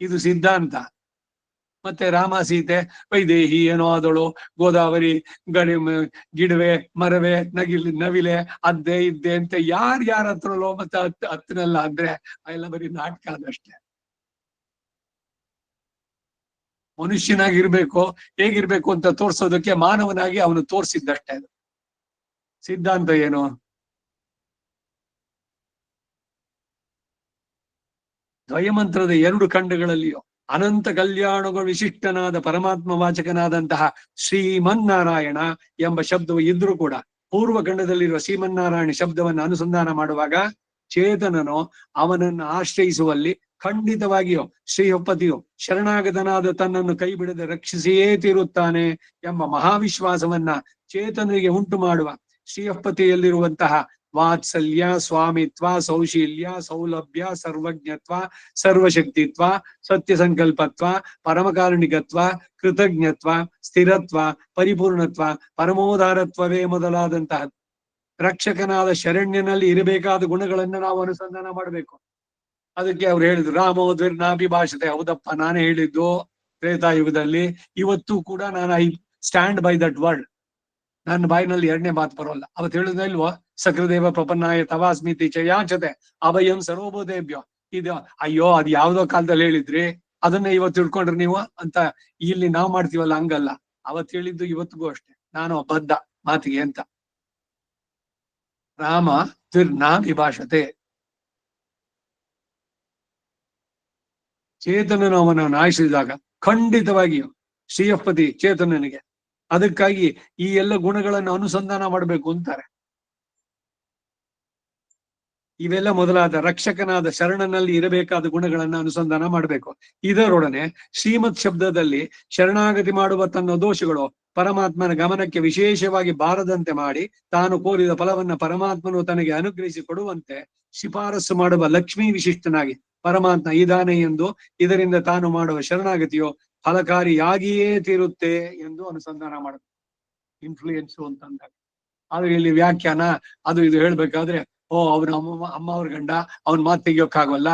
ಇದು ಸಿದ್ಧಾಂತ. ಮತ್ತೆ ರಾಮ ಸೀತೆ ವೈದೇಹಿ ಏನೋ ಆದಳು, ಗೋದಾವರಿ ಗಿಡವೆ ಮರವೆ ನವಿಲೆ ಅದ್ದೇ ಇದ್ದೆ ಅಂತ ಯಾರ ಹತ್ರಲ್ಲೋ ಮತ್ತೆ ಹತ್ತನಲ್ಲ ಅಂದ್ರೆ ಎಲ್ಲ ಬರೀ ನಾಟಕ ಅದಷ್ಟೇ. ಮನುಷ್ಯನಾಗಿರ್ಬೇಕು ಹೇಗಿರ್ಬೇಕು ಅಂತ ತೋರ್ಸೋದಕ್ಕೆ ಮಾನವನಾಗಿ ಅವನು ತೋರ್ಸಿದ್ದಷ್ಟೇ. ಅದು ಸಿದ್ಧಾಂತ ಏನು? ದ್ವಯಮಂತ್ರದ 2 ಖಂಡಗಳಲ್ಲಿಯೂ ಅನಂತ ಕಲ್ಯಾಣಗಳು ವಿಶಿಷ್ಟನಾದ ಪರಮಾತ್ಮ ವಾಚಕನಾದಂತಹ ಶ್ರೀಮನ್ನಾರಾಯಣ ಎಂಬ ಶಬ್ದವು ಇದ್ರೂ ಕೂಡ ಪೂರ್ವ ಖಂಡದಲ್ಲಿರುವ ಶ್ರೀಮನ್ನಾರಾಯಣ ಶಬ್ದವನ್ನು ಅನುಸಂಧಾನ ಮಾಡುವಾಗ ಚೇತನನು ಅವನನ್ನು ಆಶ್ರಯಿಸುವಲ್ಲಿ ಖಂಡಿತವಾಗಿಯೂ ಶ್ರೀಹಪ್ಪತಿಯು ಶರಣಾಗತನಾದ ತನ್ನನ್ನು ಕೈ ಬಿಡದೆ ರಕ್ಷಿಸಿಯೇ ತೀರುತ್ತಾನೆ ಎಂಬ ಮಹಾವಿಶ್ವಾಸವನ್ನ ಚೇತನಿಗೆ ಉಂಟು ಮಾಡುವ ಶ್ರೀಹಪ್ಪತಿಯಲ್ಲಿರುವಂತಹ ವಾತ್ಸಲ್ಯ, ಸ್ವಾಮಿತ್ವ, ಸೌಶೀಲ್ಯ, ಸೌಲಭ್ಯ, ಸರ್ವಜ್ಞತ್ವ, ಸರ್ವಶಕ್ತಿತ್ವ, ಸತ್ಯ ಸಂಕಲ್ಪತ್ವ, ಪರಮಕಾರುಣಿಕತ್ವ, ಕೃತಜ್ಞತ್ವ, ಸ್ಥಿರತ್ವ, ಪರಿಪೂರ್ಣತ್ವ, ಪರಮೋದಾರತ್ವವೇ ಮೊದಲಾದಂತಹ ರಕ್ಷಕನಾದ ಶರಣ್ಯನಲ್ಲಿ ಇರಬೇಕಾದ ಗುಣಗಳನ್ನ ನಾವು ಅನುಸಂಧಾನ ಮಾಡಬೇಕು. ಅದಕ್ಕೆ ಅವ್ರು ಹೇಳಿದ್ರು ರಾಮೋದ್ವಿರ್ನಾಭಿಭಾಷತೆ. ಹೌದಪ್ಪ, ನಾನೇ ಹೇಳಿದ್ದು ತ್ರೇತಾಯುಗದಲ್ಲಿ. ಇವತ್ತು ಕೂಡ ನಾನು I stand by that word. ನನ್ನ ಬಾಯಿನಲ್ಲಿ ಎರಡನೇ ಮಾತು ಬರೋಲ್ಲ. ಅವತ್ತು ಹೇಳಿದ ಇಲ್ವೋ, ಸಕೃದೇವ ಪ್ರಪನ್ನಾಯ ತವಾಸ್ಮಿತಿ ಚಯಾಚತೆ ಅಭಯಂ ಸರ್ವಬೋಧೇಭ್ಯೋ. ಇದು ಅಯ್ಯೋ ಅದು ಯಾವ್ದೋ ಕಾಲದಲ್ಲಿ ಹೇಳಿದ್ರಿ, ಅದನ್ನ ಇವತ್ತು ತಿಳ್ಕೊಂಡ್ರಿ ನೀವು ಅಂತ ಇಲ್ಲಿ ನಾವ್ ಮಾಡ್ತೀವಲ್ಲ, ಹಂಗಲ್ಲ. ಅವತ್ ಹೇಳಿದ್ದು ಇವತ್ತಿಗೂ ಅಷ್ಟೇ, ನಾನು ಬದ್ಧ ಮಾತಿಗೆ ಅಂತ. ರಾಮ ದ್ವಿರ್ನಾ ವಿಭಾಷತೆ. ಚೇತನನು ಅವನನ್ನು ಆಶ್ರಯಿಸಿದಾಗ ಖಂಡಿತವಾಗಿಯೂ ಶ್ರೀಯಪತಿ ಚೇತನನಿಗೆ. ಅದಕ್ಕಾಗಿ ಈ ಎಲ್ಲ ಗುಣಗಳನ್ನು ಅನುಸಂಧಾನ ಮಾಡಬೇಕು ಅಂತಾರೆ. ಇವೆಲ್ಲ ಮೊದಲಾದ ರಕ್ಷಕನಾದ ಶರಣನಲ್ಲಿ ಇರಬೇಕಾದ ಗುಣಗಳನ್ನ ಅನುಸಂಧಾನ ಮಾಡಬೇಕು. ಇದರೊಡನೆ ಶ್ರೀಮತ್ ಶಬ್ದದಲ್ಲಿ ಶರಣಾಗತಿ ಮಾಡುವ ತನ್ನ ದೋಷಗಳು ಪರಮಾತ್ಮನ ಗಮನಕ್ಕೆ ವಿಶೇಷವಾಗಿ ಬಾರದಂತೆ ಮಾಡಿ ತಾನು ಕೋರಿದ ಫಲವನ್ನ ಪರಮಾತ್ಮನು ತನಗೆ ಅನುಗ್ರಹಿಸಿ ಕೊಡುವಂತೆ ಶಿಫಾರಸು ಮಾಡುವ ಲಕ್ಷ್ಮೀ ವಿಶಿಷ್ಟನಾಗಿ ಪರಮಾತ್ಮ ಇದಾನೆ ಎಂದು, ಇದರಿಂದ ತಾನು ಮಾಡುವ ಶರಣಾಗತಿಯು ಫಲಕಾರಿಯಾಗಿಯೇ ತೀರುತ್ತೆ ಎಂದು ಅನುಸಂಧಾನ ಮಾಡಬೇಕು. ಇನ್ಫ್ಲೂಯೆನ್ಸು ಅಂತಂದಾಗ. ಆದ್ರೆ ಇಲ್ಲಿ ವ್ಯಾಖ್ಯಾನ ಅದು ಇದು ಹೇಳ್ಬೇಕಾದ್ರೆ, ಅವನ ಅಮ್ಮ ಅವ್ರ ಗಂಡ ಅವನ್ ಮಾತು ತೆಗಿಯೋಕ್ಕಾಗಲ್ಲ.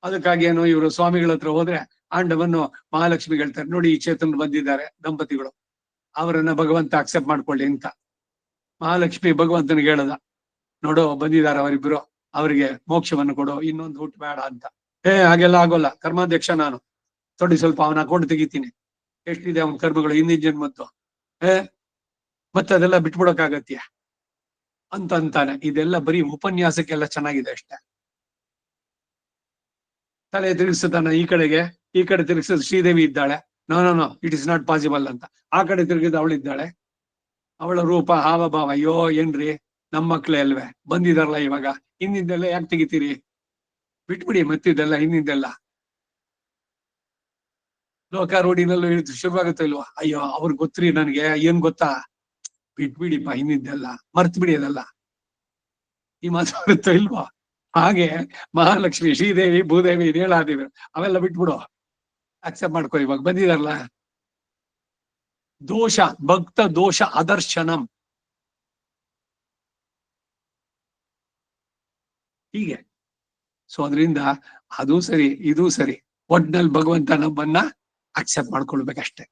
ಅದಕ್ಕಾಗಿ ಏನು ಇವರು ಸ್ವಾಮಿಗಳ ಹತ್ರ ಹೋದ್ರೆ ಆಂಡವನ್ನು ಮಹಾಲಕ್ಷ್ಮಿ ಹೇಳ್ತಾರೆ, ನೋಡಿ ಈ ಚೇತನ ಬಂದಿದ್ದಾರೆ ದಂಪತಿಗಳು, ಅವರನ್ನ ಭಗವಂತ ಅಕ್ಸೆಪ್ಟ್ ಮಾಡ್ಕೊಳ್ಳಿ ಅಂತ. ಮಹಾಲಕ್ಷ್ಮಿ ಭಗವಂತನಿಗೆ ಹೇಳದ, ನೋಡು ಬಂದಿದ್ದಾರೆ ಅವರಿಬ್ರು, ಅವರಿಗೆ ಮೋಕ್ಷವನ್ನು ಕೊಡು, ಇನ್ನೊಂದು ಹುಟ್ಟು ಬೇಡ ಅಂತ. ಹಾಗೆಲ್ಲ ಆಗೋಲ್ಲ, ಕರ್ಮಾಧ್ಯಕ್ಷ ನಾನು, ತೊಡಿ ಸ್ವಲ್ಪ ಅವನ ಅಕೌಂಟ್ ತೆಗಿತೀನಿ, ಎಷ್ಟಿದೆ ಅವನ ಕರ್ಮಗಳು ಹಿಂದಿನ ಜನ್ಮದ್ದು, ಮತ್ತೆ ಅದೆಲ್ಲ ಬಿಟ್ಬಿಡೋಕ್ಕಾಗತ್ಯ ಅಂತ ಅಂತಾನೆ. ಇದೆಲ್ಲ ಬರೀ ಉಪನ್ಯಾಸಕ್ಕೆಲ್ಲ ಚೆನ್ನಾಗಿದೆ ಅಷ್ಟೇ. ತಲೆ ತಿರುಗಿಸ್ತಾನ ಈ ಕಡೆಗೆ, ಈ ಕಡೆ ತಿರುಗಿಸಿದ ಶ್ರೀದೇವಿ ಇದ್ದಾಳೆ, no it is not possible ಅಂತ. ಆ ಕಡೆ ತಿರುಗಿದ ಅವಳಿದ್ದಾಳೆ, ಅವಳ ರೂಪ ಹಾವಭಾವ, ಅಯ್ಯೋ ಏನ್ರಿ ನಮ್ಮ ಮಕ್ಳೇ ಅಲ್ವೇ ಬಂದಿದಾರಲ್ಲ ಇವಾಗ, ಹಿಂದಿಂದೆಲ್ಲ ಯಾಕೆ ತೆಗಿತೀರಿ, ಬಿಟ್ಬಿಡಿ ಮತ್ತಿದೆಲ್ಲ ಹಿಂದಿಂದೆಲ್ಲ. ಲೋಕಾರೂಢಿನಲ್ಲೂ ಶುರುವಾಗುತ್ತೋ ಇಲ್ವಾ, ಅಯ್ಯೋ ಅವ್ರಿಗೆ ಗೊತ್ತ್ರಿ ನನ್ಗೆ, ಏನ್ ಗೊತ್ತಾ, ಬಿಟ್ಬಿಡಿಪ್ಪ ಹಿಂದಿಂದೆಲ್ಲ, ಮರ್ತ್ ಬಿಡಿ ಅದೆಲ್ಲ, ಈ ಮಾತು ಬರುತ್ತೋ ಇಲ್ವಾ. ಹಾಗೆ ಮಹಾಲಕ್ಷ್ಮಿ, ಶ್ರೀದೇವಿ, ಭೂದೇವಿ, ನೇಳಾದೇವಿ ಅವೆಲ್ಲ ಬಿಟ್ಬಿಡು, ಅಕ್ಸೆಪ್ಟ್ ಮಾಡ್ಕೊ, ಇವಾಗ ಬಂದಿದಾರಲ್ಲ. ದೋಷ ಭಕ್ತ ದೋಷ ಅದರ್ಶನಂ, ಹೀಗೆ. ಸೊ ಅದರಿಂದ ಅದು ಸರಿ ಇದು ಸರಿ, ಒಟ್ನಲ್ಲಿ ಭಗವಂತ ನಮ್ಮನ್ನ ಅಕ್ಸೆಪ್ಟ್ ಮಾಡ್ಕೊಳ್ಬೇಕಷ್ಟೆ.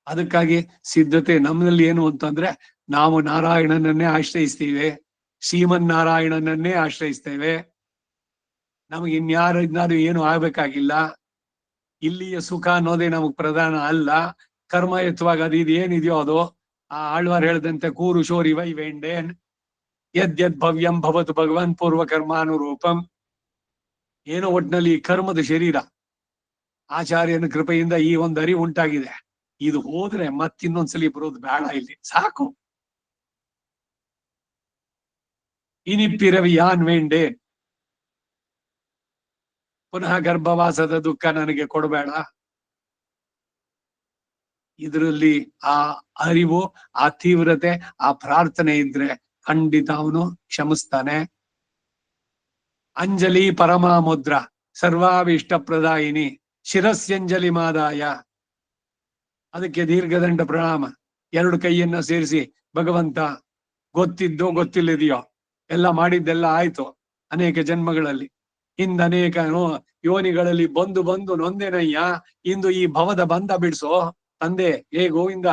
ಅದಕ್ಕಾಗಿ ಸಿದ್ಧತೆ ನಮ್ಮಲ್ಲಿ ಏನು ಅಂತಂದ್ರೆ, ನಾವು ನಾರಾಯಣನನ್ನೇ ಆಶ್ರಯಿಸ್ತೀವಿ, ಶ್ರೀಮನ್ನಾರಾಯಣನನ್ನೇ ಆಶ್ರಯಿಸ್ತೇವೆ. ನಮಗೆ ಇನ್ಯಾರು ಏನು ಆಗ್ಬೇಕಾಗಿಲ್ಲ. ಇಲ್ಲಿಯ ಸುಖ ಅನ್ನೋದೇ ನಮಗ್ ಪ್ರಧಾನ ಅಲ್ಲ. ಕರ್ಮ ಎತ್ತುವಾಗ ಅದು ಇದು ಏನಿದೆಯೋ ಅದು, ಆ ಆಳ್ವಾರ್ ಹೇಳ್ದಂತೆ ಕೂರು ಶೋರಿ ವೈ ವೇಂಡೇನ್ ಯದ್ ಭವ್ಯಂ ಭವತು ಭಗವಾನ್ ಪೂರ್ವ ಕರ್ಮಾನುರೂಪಂ. ಏನೋ ಒಟ್ನಲ್ಲಿ ಕರ್ಮದ ಶರೀರ ಆಚಾರ್ಯನ ಕೃಪೆಯಿಂದ ಈ ಒಂದು ಅರಿವು ಉಂಟಾಗಿದೆ. ಇದು ಹೋದ್ರೆ ಮತ್ತಿನ್ನೊಂದ್ಸಲಿ ಬರೋದು ಬೇಡ, ಇಲ್ಲಿ ಸಾಕು. ಇನಿಪ್ಪಿರವಿ ಯಾನ್ ವೇಂಡೆ, ಪುನಃ ಗರ್ಭವಾಸದ ದುಃಖ ನನಗೆ ಕೊಡಬೇಡ. ಇದರಲ್ಲಿ ಆ ಅರಿವು, ಆ ತೀವ್ರತೆ, ಆ ಪ್ರಾರ್ಥನೆ ಇದ್ರೆ ಖಂಡಿತ ಅವನು ಕ್ಷಮಿಸ್ತಾನೆ. ಅಂಜಲಿ ಪರಮಾ ಮುದ್ರ ಸರ್ವಾವಿಷ್ಟ ಪ್ರದಾಯಿನಿ ಶಿರಸ್ಯಂಜಲಿ ಮಾದಾಯ. ಅದಕ್ಕೆ ದೀರ್ಘದಂಡ ಪ್ರಣಾಮ, ಎರಡು ಕೈಯನ್ನ ಸೇರಿಸಿ, ಭಗವಂತ ಗೊತ್ತಿದ್ದೋ ಗೊತ್ತಿಲ್ಲದೆಯೋ ಎಲ್ಲ ಮಾಡಿದ್ದೆಲ್ಲ ಆಯ್ತು ಅನೇಕ ಜನ್ಮಗಳಲ್ಲಿ, ಹಿಂದ ಅನೇಕ ಯೋನಿಗಳಲ್ಲಿ ಬಂದು ಬಂದು ನೊಂದೆನಯ್ಯ, ಇಂದು ಈ ಭವದ ಬಂಧ ಬಿಡಿಸೋ ತಂದೆ, ಗೋವಿಂದ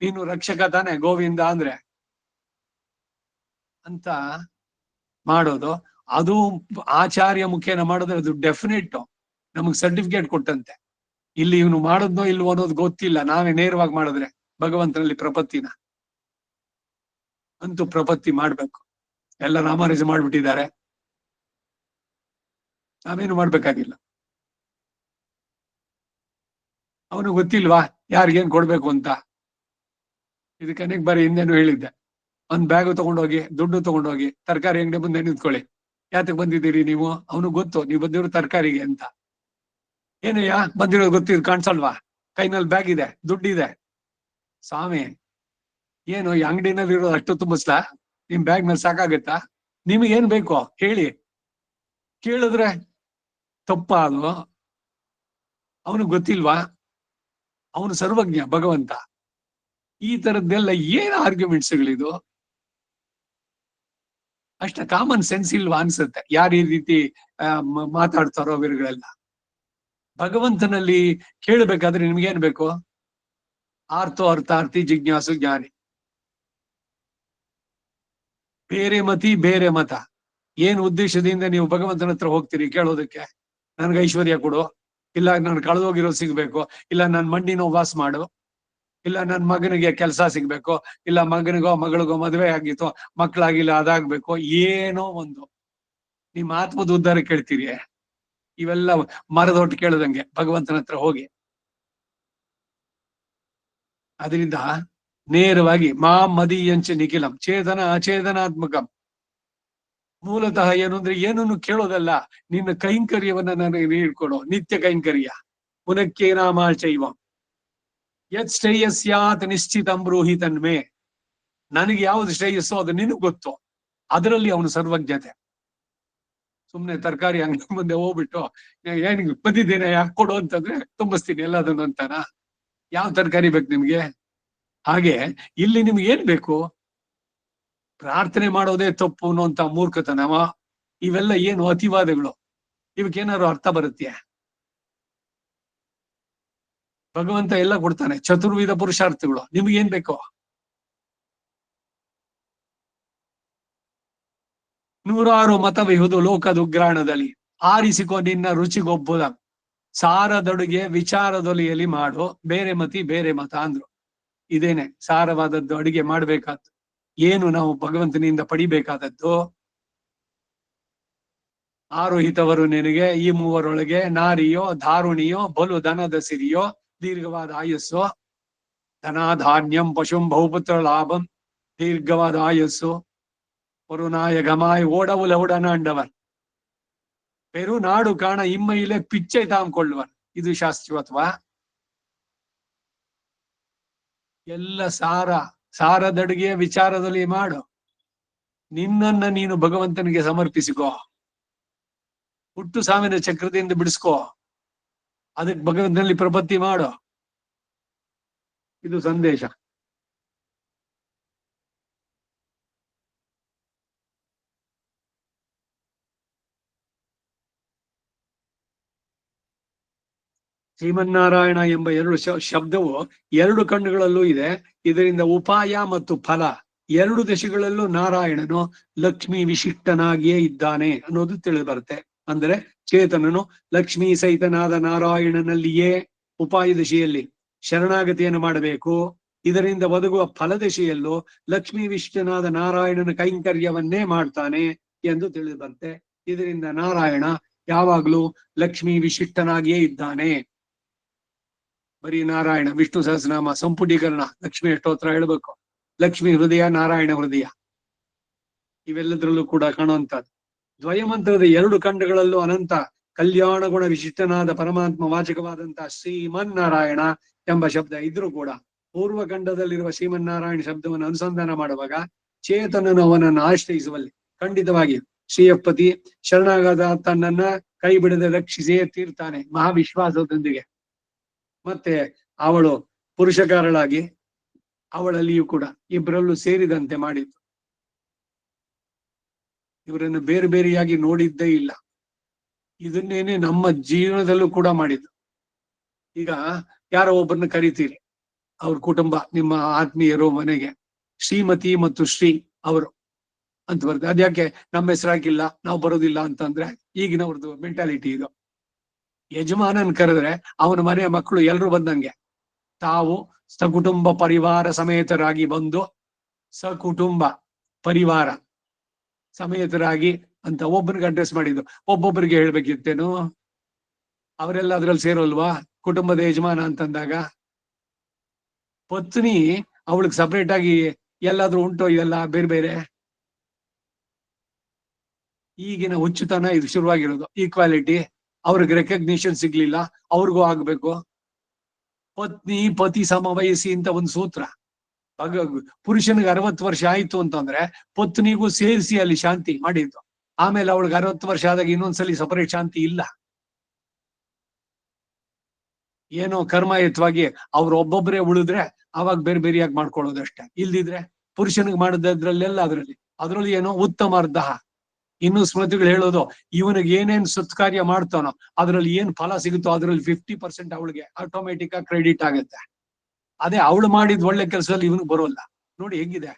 ನೀನು ರಕ್ಷಕ ತಾನೆ, ಗೋವಿಂದ ಅಂದ್ರೆ ಅಂತ ಮಾಡೋದು. ಅದು ಆಚಾರ್ಯ ಮುಖೇನ ಮಾಡಿದ್ರೆ ಅದು ಡೆಫಿನೆಟ್ ನಮಗ್ ಸರ್ಟಿಫಿಕೇಟ್ ಕೊಟ್ಟಂತೆ. ಇಲ್ಲಿ ಇವನು ಮಾಡದ್ನೋ ಇಲ್ವೋ ಅನ್ನೋದು ಗೊತ್ತಿಲ್ಲ, ನಾವೇ ನೇರವಾಗಿ ಮಾಡಿದ್ರೆ ಭಗವಂತನಲ್ಲಿ ಪ್ರಪತ್ತಿನ ಅಂತೂ ಪ್ರಪತ್ತಿ ಮಾಡ್ಬೇಕು. ಎಲ್ಲ ರಾಮಾನುಜ ಮಾಡ್ಬಿಟ್ಟಿದ್ದಾರೆ, ನಾವೇನು ಮಾಡ್ಬೇಕಾಗಿಲ್ಲ. ಅವನು ಗೊತ್ತಿಲ್ವಾ ಯಾರಿಗೇನ್ ಕೊಡ್ಬೇಕು ಅಂತ. ಇದಕ್ಕೆ ಅನೇಕ ಬಾರಿ ಹಿಂದೆನೂ ಹೇಳಿದ್ದೆ, ಒಂದ್ ಬ್ಯಾಗು ತಗೊಂಡೋಗಿ, ದುಡ್ಡು ತಗೊಂಡೋಗಿ ತರಕಾರಿ ಅಂಗಡಿ ಮುಂದೆ ನಿಂತ್ಕೊಳ್ಳಿ, ಯಾತಕ್ ಬಂದಿದ್ದೀರಿ ನೀವು, ಅವನು ಗೊತ್ತು ನೀವು ಬಂದಿರೋ ತರಕಾರಿಗೆ ಅಂತ. ಏನಯ್ಯ ಬಂದಿರೋದು ಗೊತ್ತಿದ್ ಕಾಣಿಸಲ್ವಾ, ಕೈನಲ್ಲಿ ಬ್ಯಾಗ್ ಇದೆ, ದುಡ್ಡಿದೆ. ಸ್ವಾಮಿ ಏನು ಈ ಅಂಗಡಿನಲ್ಲಿ ಇರೋದು ಅಷ್ಟು ತುಂಬಿಸ್ಲಾ? ನಿಮ್ ಬ್ಯಾಗ್ ನಲ್ಲಿ ಸಾಕಾಗತ್ತಾ? ನಿಮಗೆ ಏನ್ ಬೇಕು ಹೇಳಿ. ಕೇಳಿದ್ರೆ ತಪ್ಪ ಅದು? ಅವನು ಗೊತ್ತಿಲ್ವಾ? ಅವನು ಸರ್ವಜ್ಞ ಭಗವಂತ. ಈ ತರದ್ದೆಲ್ಲ ಏನ್ ಆರ್ಗ್ಯುಮೆಂಟ್ಸ್ಗಳಿದು? ಅಷ್ಟ ಕಾಮನ್ ಸೆನ್ಸ್ ಇಲ್ವಾ ಅನ್ಸುತ್ತೆ ಯಾರು ಈ ರೀತಿ ಮಾತಾಡ್ತಾರೋ ಅವರುಗಳೆಲ್ಲ. ಭಗವಂತನಲ್ಲಿ ಕೇಳಬೇಕಾದ್ರೆ ನಿಮ್ಗೇನ್ ಬೇಕು? ಆರ್ತೋ ಅರ್ಥಾರ್ಥಿ ಜಿಜ್ಞಾಸು ಜ್ಞಾನಿ. ಬೇರೆ ಮತಿ ಬೇರೆ ಮತ. ಏನ್ ಉದ್ದೇಶದಿಂದ ನೀವು ಭಗವಂತನ ಹತ್ರ ಹೋಗ್ತೀರಿ ಕೇಳೋದಕ್ಕೆ? ನನ್ಗೆ ಐಶ್ವರ್ಯ ಕೊಡು, ಇಲ್ಲ ನಾನು ಕಳೆದೋಗಿರೋ ಸಿಗ್ಬೇಕು, ಇಲ್ಲ ನನ್ ಮಣ್ಣಿನೋ ವಾಸ ಮಾಡು, ಇಲ್ಲ ನನ್ ಮಗನಿಗೆ ಕೆಲಸ ಸಿಗ್ಬೇಕು, ಇಲ್ಲ ಮಗನಿಗೋ ಮಗಳಿಗೋ ಮದುವೆ ಆಗಿತ್ತು, ಮಕ್ಕಳಾಗಿಲ್ಲ ಅದಾಗ್ಬೇಕು, ಏನೋ ಒಂದು ನಿಮ್ ಆತ್ಮದ ಉದ್ಧಾರ ಕೇಳ್ತೀರಿ. ಇವೆಲ್ಲ ಮರದೊಟ್ಟು ಕೇಳದಂಗೆ ಭಗವಂತನ ಹತ್ರ ಹೋಗಿ. ಅದರಿಂದ ನೇರವಾಗಿ ಮದೀಯಂಚ ನಿಖಿಲಂ ಚೇತನ ಅಚೇತನಾತ್ಮಕಂ. ಮೂಲತಃ ಏನು ಅಂದ್ರೆ ಏನನ್ನು ಕೇಳೋದಲ್ಲ, ನಿನ್ನ ಕೈಂಕರ್ಯವನ್ನ ನನಗೆ ನೀಡ್ಕೊಡೋ ನಿತ್ಯ ಕೈಂಕರ್ಯ. ಪುನಃಕೇನಾಮಾಚೈವ ಯತ್ ಶ್ರೇಯಸ್ಯಾತ್ ನಿಶ್ಚಿತಂ ಬ್ರೂಹಿ ತನ್ಮೇ. ನನಗೆ ಯಾವ್ದು ಶ್ರೇಯಸ್ಸೋ ಅದು ನಿನಗ್ ಗೊತ್ತು, ಅದರಲ್ಲಿ ಅವನು ಸರ್ವಜ್ಞತೆ. ಸುಮ್ನೆ ತರಕಾರಿ ಅಂಗಡಿ ಮುಂದೆ ಹೋಗ್ಬಿಟ್ಟು ಏನ್ ಬಂದಿದ್ದೇನೆ ಯಾಕೆ ಕೊಡು ಅಂತಂದ್ರೆ ತುಂಬಿಸ್ತೀನಿ ಎಲ್ಲದನ್ನು ಅಂತಾನ? ಯಾವ ತರಕಾರಿ ಬೇಕು ನಿಮ್ಗೆ? ಹಾಗೆ ಇಲ್ಲಿ ನಿಮ್ಗೆ ಏನ್ ಬೇಕು? ಪ್ರಾರ್ಥನೆ ಮಾಡೋದೇ ತಪ್ಪು ಅನ್ನೋಂತ ಮೂರ್ಖತನವ. ಇವೆಲ್ಲ ಏನು ಅತಿವಾದಗಳು? ಇವಕ್ಕೇನಾದ್ರು ಅರ್ಥ ಬರುತ್ತೆ? ಭಗವಂತ ಎಲ್ಲ ಕೊಡ್ತಾನೆ, ಚತುರ್ವಿಧ ಪುರುಷಾರ್ಥಗಳು. ನಿಮ್ಗೇನ್ ಬೇಕು? ನೂರಾರು ಮತವಿಹುದು ಲೋಕದ ಉಗ್ರಾಣದಲ್ಲಿ, ಆರಿಸಿಕೊ ನಿನ್ನ ರುಚಿಗೊಬ್ಬುದ ಸಾರದೊಡುಗೆ ವಿಚಾರದೊಲಿಯಲ್ಲಿ ಮಾಡು, ಬೇರೆ ಮತಿ ಬೇರೆ ಮತ ಅಂದ್ರು. ಇದೇನೆ ಸಾರವಾದದ್ದು ಅಡಿಗೆ ಮಾಡ್ಬೇಕಾದ್ದು. ಏನು ನಾವು ಭಗವಂತನಿಂದ ಪಡಿಬೇಕಾದದ್ದು? ಆರೋಹಿತವರು ನಿನಗೆ ಈ ಮೂವರೊಳಗೆ ನಾರಿಯೋ ಧಾರುಣಿಯೋ ಬಲು ದನದ ಸಿರಿಯೋ ದೀರ್ಘವಾದ ಆಯಸ್ಸು, ಧನಾಧಾನ್ಯಂ ಪಶುಂ ಬಹುಪುತ್ರ ಲಾಭಂ, ದೀರ್ಘವಾದ ಆಯಸ್ಸು, பொருநாய கமாய் ஓடவுல உடனாண்டவன் பெருநாಡು ಕಾಣ ಇಮ್ಮೈಲೆ ಪಿಚ್ಚೈ ತಾಂಕೊಳ್ಳುವನ್. ಇದು ಶಾಸ್ತ್ರೀಯತ್ವ? ಎಲ್ಲ ಸಾರದಡುಗೆಯ ವಿಚಾರದಲ್ಲಿ ಮಾಡು. ನಿನ್ನನ್ನ ನೀನು ಭಗವಂತನಿಗೆ ಸಮರ್ಪಿಸಿಕೋ, ಹುಟ್ಟು ಸಾವಿನ ಚಕ್ರದಿಂದ ಬಿಡಿಸ್ಕೋ, ಅದಕ್ಕೆ ಭಗವಂತನಲ್ಲಿ ಪ್ರಪತ್ತಿ ಮಾಡು. ಇದು ಸಂದೇಶ. ಶ್ರೀಮನ್ನಾರಾಯಣ ಎಂಬ ಎರಡು ಶಬ್ದವು ಎರಡು ಕಣ್ಣುಗಳಲ್ಲೂ ಇದೆ. ಇದರಿಂದ ಉಪಾಯ ಮತ್ತು ಫಲ ಎರಡು ದಶೆಗಳಲ್ಲೂ ನಾರಾಯಣನು ಲಕ್ಷ್ಮೀ ವಿಶಿಷ್ಟನಾಗಿಯೇ ಇದ್ದಾನೆ ಅನ್ನೋದು ತಿಳಿದು ಬರುತ್ತೆ. ಅಂದ್ರೆ ಚೇತನನು ಲಕ್ಷ್ಮೀ ಸಹಿತನಾದ ನಾರಾಯಣನಲ್ಲಿಯೇ ಉಪಾಯ ದಶೆಯಲ್ಲಿ ಶರಣಾಗತಿಯನ್ನು ಮಾಡಬೇಕು. ಇದರಿಂದ ಒದಗುವ ಫಲದಶೆಯಲ್ಲೂ ಲಕ್ಷ್ಮೀ ವಿಶಿಷ್ಟನಾದ ನಾರಾಯಣನ ಕೈಂಕರ್ಯವನ್ನೇ ಮಾಡ್ತಾನೆ ಎಂದು ತಿಳಿದು ಬರುತ್ತೆ. ಇದರಿಂದ ನಾರಾಯಣ ಯಾವಾಗ್ಲೂ ಲಕ್ಷ್ಮೀ ವಿಶಿಷ್ಟನಾಗಿಯೇ ಇದ್ದಾನೆ. ಬರೀ ನಾರಾಯಣ ವಿಷ್ಣು ಸಹಸ್ರನಾಮ ಸಂಪುಟೀಕರಣ, ಲಕ್ಷ್ಮಿ ಅಷ್ಟೋತ್ರ ಹೇಳ್ಬೇಕು, ಲಕ್ಷ್ಮಿ ಹೃದಯ ನಾರಾಯಣ ಹೃದಯ, ಇವೆಲ್ಲದರಲ್ಲೂ ಕೂಡ ಕಾಣುವಂತದ್ದು. ದ್ವಯಮಂತ್ರದ ಎರಡು ಖಂಡಗಳಲ್ಲೂ ಅನಂತ ಕಲ್ಯಾಣ ಗುಣ ವಿಶಿಷ್ಟನಾದ ಪರಮಾತ್ಮ ವಾಚಕವಾದಂತಹ ಶ್ರೀಮನ್ನಾರಾಯಣ ಎಂಬ ಶಬ್ದ ಇದ್ರೂ ಕೂಡ ಪೂರ್ವಖಂಡದಲ್ಲಿರುವ ಶ್ರೀಮನ್ನಾರಾಯಣ ಶಬ್ದವನ್ನು ಅನುಸಂಧಾನ ಮಾಡುವಾಗ ಚೇತನನು ಅವನನ್ನು ಆಶ್ರಯಿಸುವಲ್ಲಿ ಖಂಡಿತವಾಗಿ ಶ್ರೀಯಪತಿ ಶರಣಾಗತ ತನ್ನನ್ನ ಕೈ ಬಿಡದೆ ರಕ್ಷಿಸೇ ತೀರ್ತಾನೆ ಮಹಾವಿಶ್ವಾಸದೊಂದಿಗೆ. ಮತ್ತೆ ಅವಳು ಪುರುಷಕಾರಳಾಗಿ ಅವಳಲ್ಲಿಯೂ ಕೂಡ ಇಬ್ಬರಲ್ಲೂ ಸೇರಿದಂತೆ ಮಾಡಿದ್ದು. ಇವರನ್ನು ಬೇರೆ ಬೇರೆಯಾಗಿ ನೋಡಿದ್ದೇ ಇಲ್ಲ. ಇದನ್ನೇನೆ ನಮ್ಮ ಜೀವನದಲ್ಲೂ ಕೂಡ ಮಾಡಿದ್ದು. ಈಗ ಯಾರೋ ಒಬ್ಬರನ್ನ ಕರಿತೀರಿ, ಅವ್ರ ಕುಟುಂಬ ನಿಮ್ಮ ಆತ್ಮೀಯರು ಮನೆಗೆ ಶ್ರೀಮತಿ ಮತ್ತು ಶ್ರೀ ಅವರು ಅಂತ ಬರ್ತದೆ. ಅದ್ಯಾಕೆ ನಮ್ಮ ಹೆಸರಾಗಿಲ್ಲ ನಾವು ಬರೋದಿಲ್ಲ ಅಂತಂದ್ರೆ ಈಗಿನವ್ರದ್ದು ಮೆಂಟಾಲಿಟಿ ಇದು. ಯಜಮಾನನ್ ಕರೆದ್ರೆ ಅವನ ಮನೆಯ ಮಕ್ಕಳು ಎಲ್ರು ಬಂದಂಗೆ ತಾವು ಸಕುಟುಂಬ ಪರಿವಾರ ಸಮೇತರಾಗಿ ಬಂದು ಸಕುಟುಂಬ ಪರಿವಾರ ಸಮೇತರಾಗಿ ಅಂತ ಒಬ್ಬನಿಗೆ ಅಡ್ರೆಸ್ ಮಾಡಿದ್ದು. ಒಬ್ಬೊಬ್ಬರಿಗೆ ಹೇಳ್ಬೇಕಿತ್ತೇನು? ಅವರೆಲ್ಲ ಅದ್ರಲ್ಲಿ ಸೇರೋಲ್ವಾ ಕುಟುಂಬದ ಯಜಮಾನ ಅಂತಂದಾಗ? ಪತ್ನಿ ಅವಳಿಗೆ ಸಪರೇಟ್ ಆಗಿ ಎಲ್ಲಾದ್ರೂ ಉಂಟೋ? ಇದೆಲ್ಲ ಬೇರೆ ಬೇರೆ. ಈಗಿನ ಹುಚ್ಚುತನ ಇದು ಶುರುವಾಗಿರೋದು. ಈಕ್ವಾಲಿಟಿ, ಅವ್ರಿಗೆ ರೆಕಗ್ನಿಷನ್ ಸಿಗ್ಲಿಲ್ಲ, ಅವ್ರಿಗೂ ಆಗ್ಬೇಕು. ಪತ್ನಿ ಪತಿ ಸಮವಯಸ್ಸಿ ಅಂತ ಒಂದು ಸೂತ್ರ. ಪುರುಷನಿಗೆ 60 ವರ್ಷ ಆಯ್ತು ಅಂತಂದ್ರೆ ಪತ್ನಿಗೂ ಸೇರಿಸಿ ಅಲ್ಲಿ ಶಾಂತಿ ಮಾಡಿದ್ದು. ಆಮೇಲೆ ಅವಳಿಗೆ 60 ವರ್ಷ ಆದಾಗ ಇನ್ನೊಂದ್ಸಲಿ ಸಪರೇಟ್ ಶಾಂತಿ ಇಲ್ಲ. ಏನೋ ಕರ್ಮಯುತವಾಗಿ ಅವ್ರ ಒಬ್ಬೊಬ್ಬರೇ ಉಳಿದ್ರೆ ಅವಾಗ ಬೇರೆ ಬೇರೆಯಾಗಿ ಮಾಡ್ಕೊಳ್ಳೋದಷ್ಟೇ. ಇಲ್ದಿದ್ರೆ ಪುರುಷನಿಗೆ ಮಾಡಿದ್ರಲ್ಲೆಲ್ಲ ಅದ್ರಲ್ಲಿ ಏನೋ ಉತ್ತಮ ಅರ್ಧ. ಇನ್ನು ಸ್ಮೃತಿಗಳು ಹೇಳೋದು ಇವನಿಗೆ ಏನೇನ್ ಸತ್ಕಾರ್ಯ ಮಾಡ್ತಾನೋ ಅದ್ರಲ್ಲಿ ಏನ್ ಫಲ ಸಿಗುತ್ತೋ ಅದ್ರಲ್ಲಿ 50% ಅವಳಿಗೆ ಆಟೋಮೆಟಿಕ್ ಆಗಿ ಕ್ರೆಡಿಟ್ ಆಗುತ್ತೆ. ಅದೇ ಅವಳು ಮಾಡಿದ ಒಳ್ಳೆ ಕೆಲಸದಲ್ಲಿ ಇವನಿಗೆ ಬರೋಲ್ಲ. ನೋಡಿ ಹೇಗಿದೆ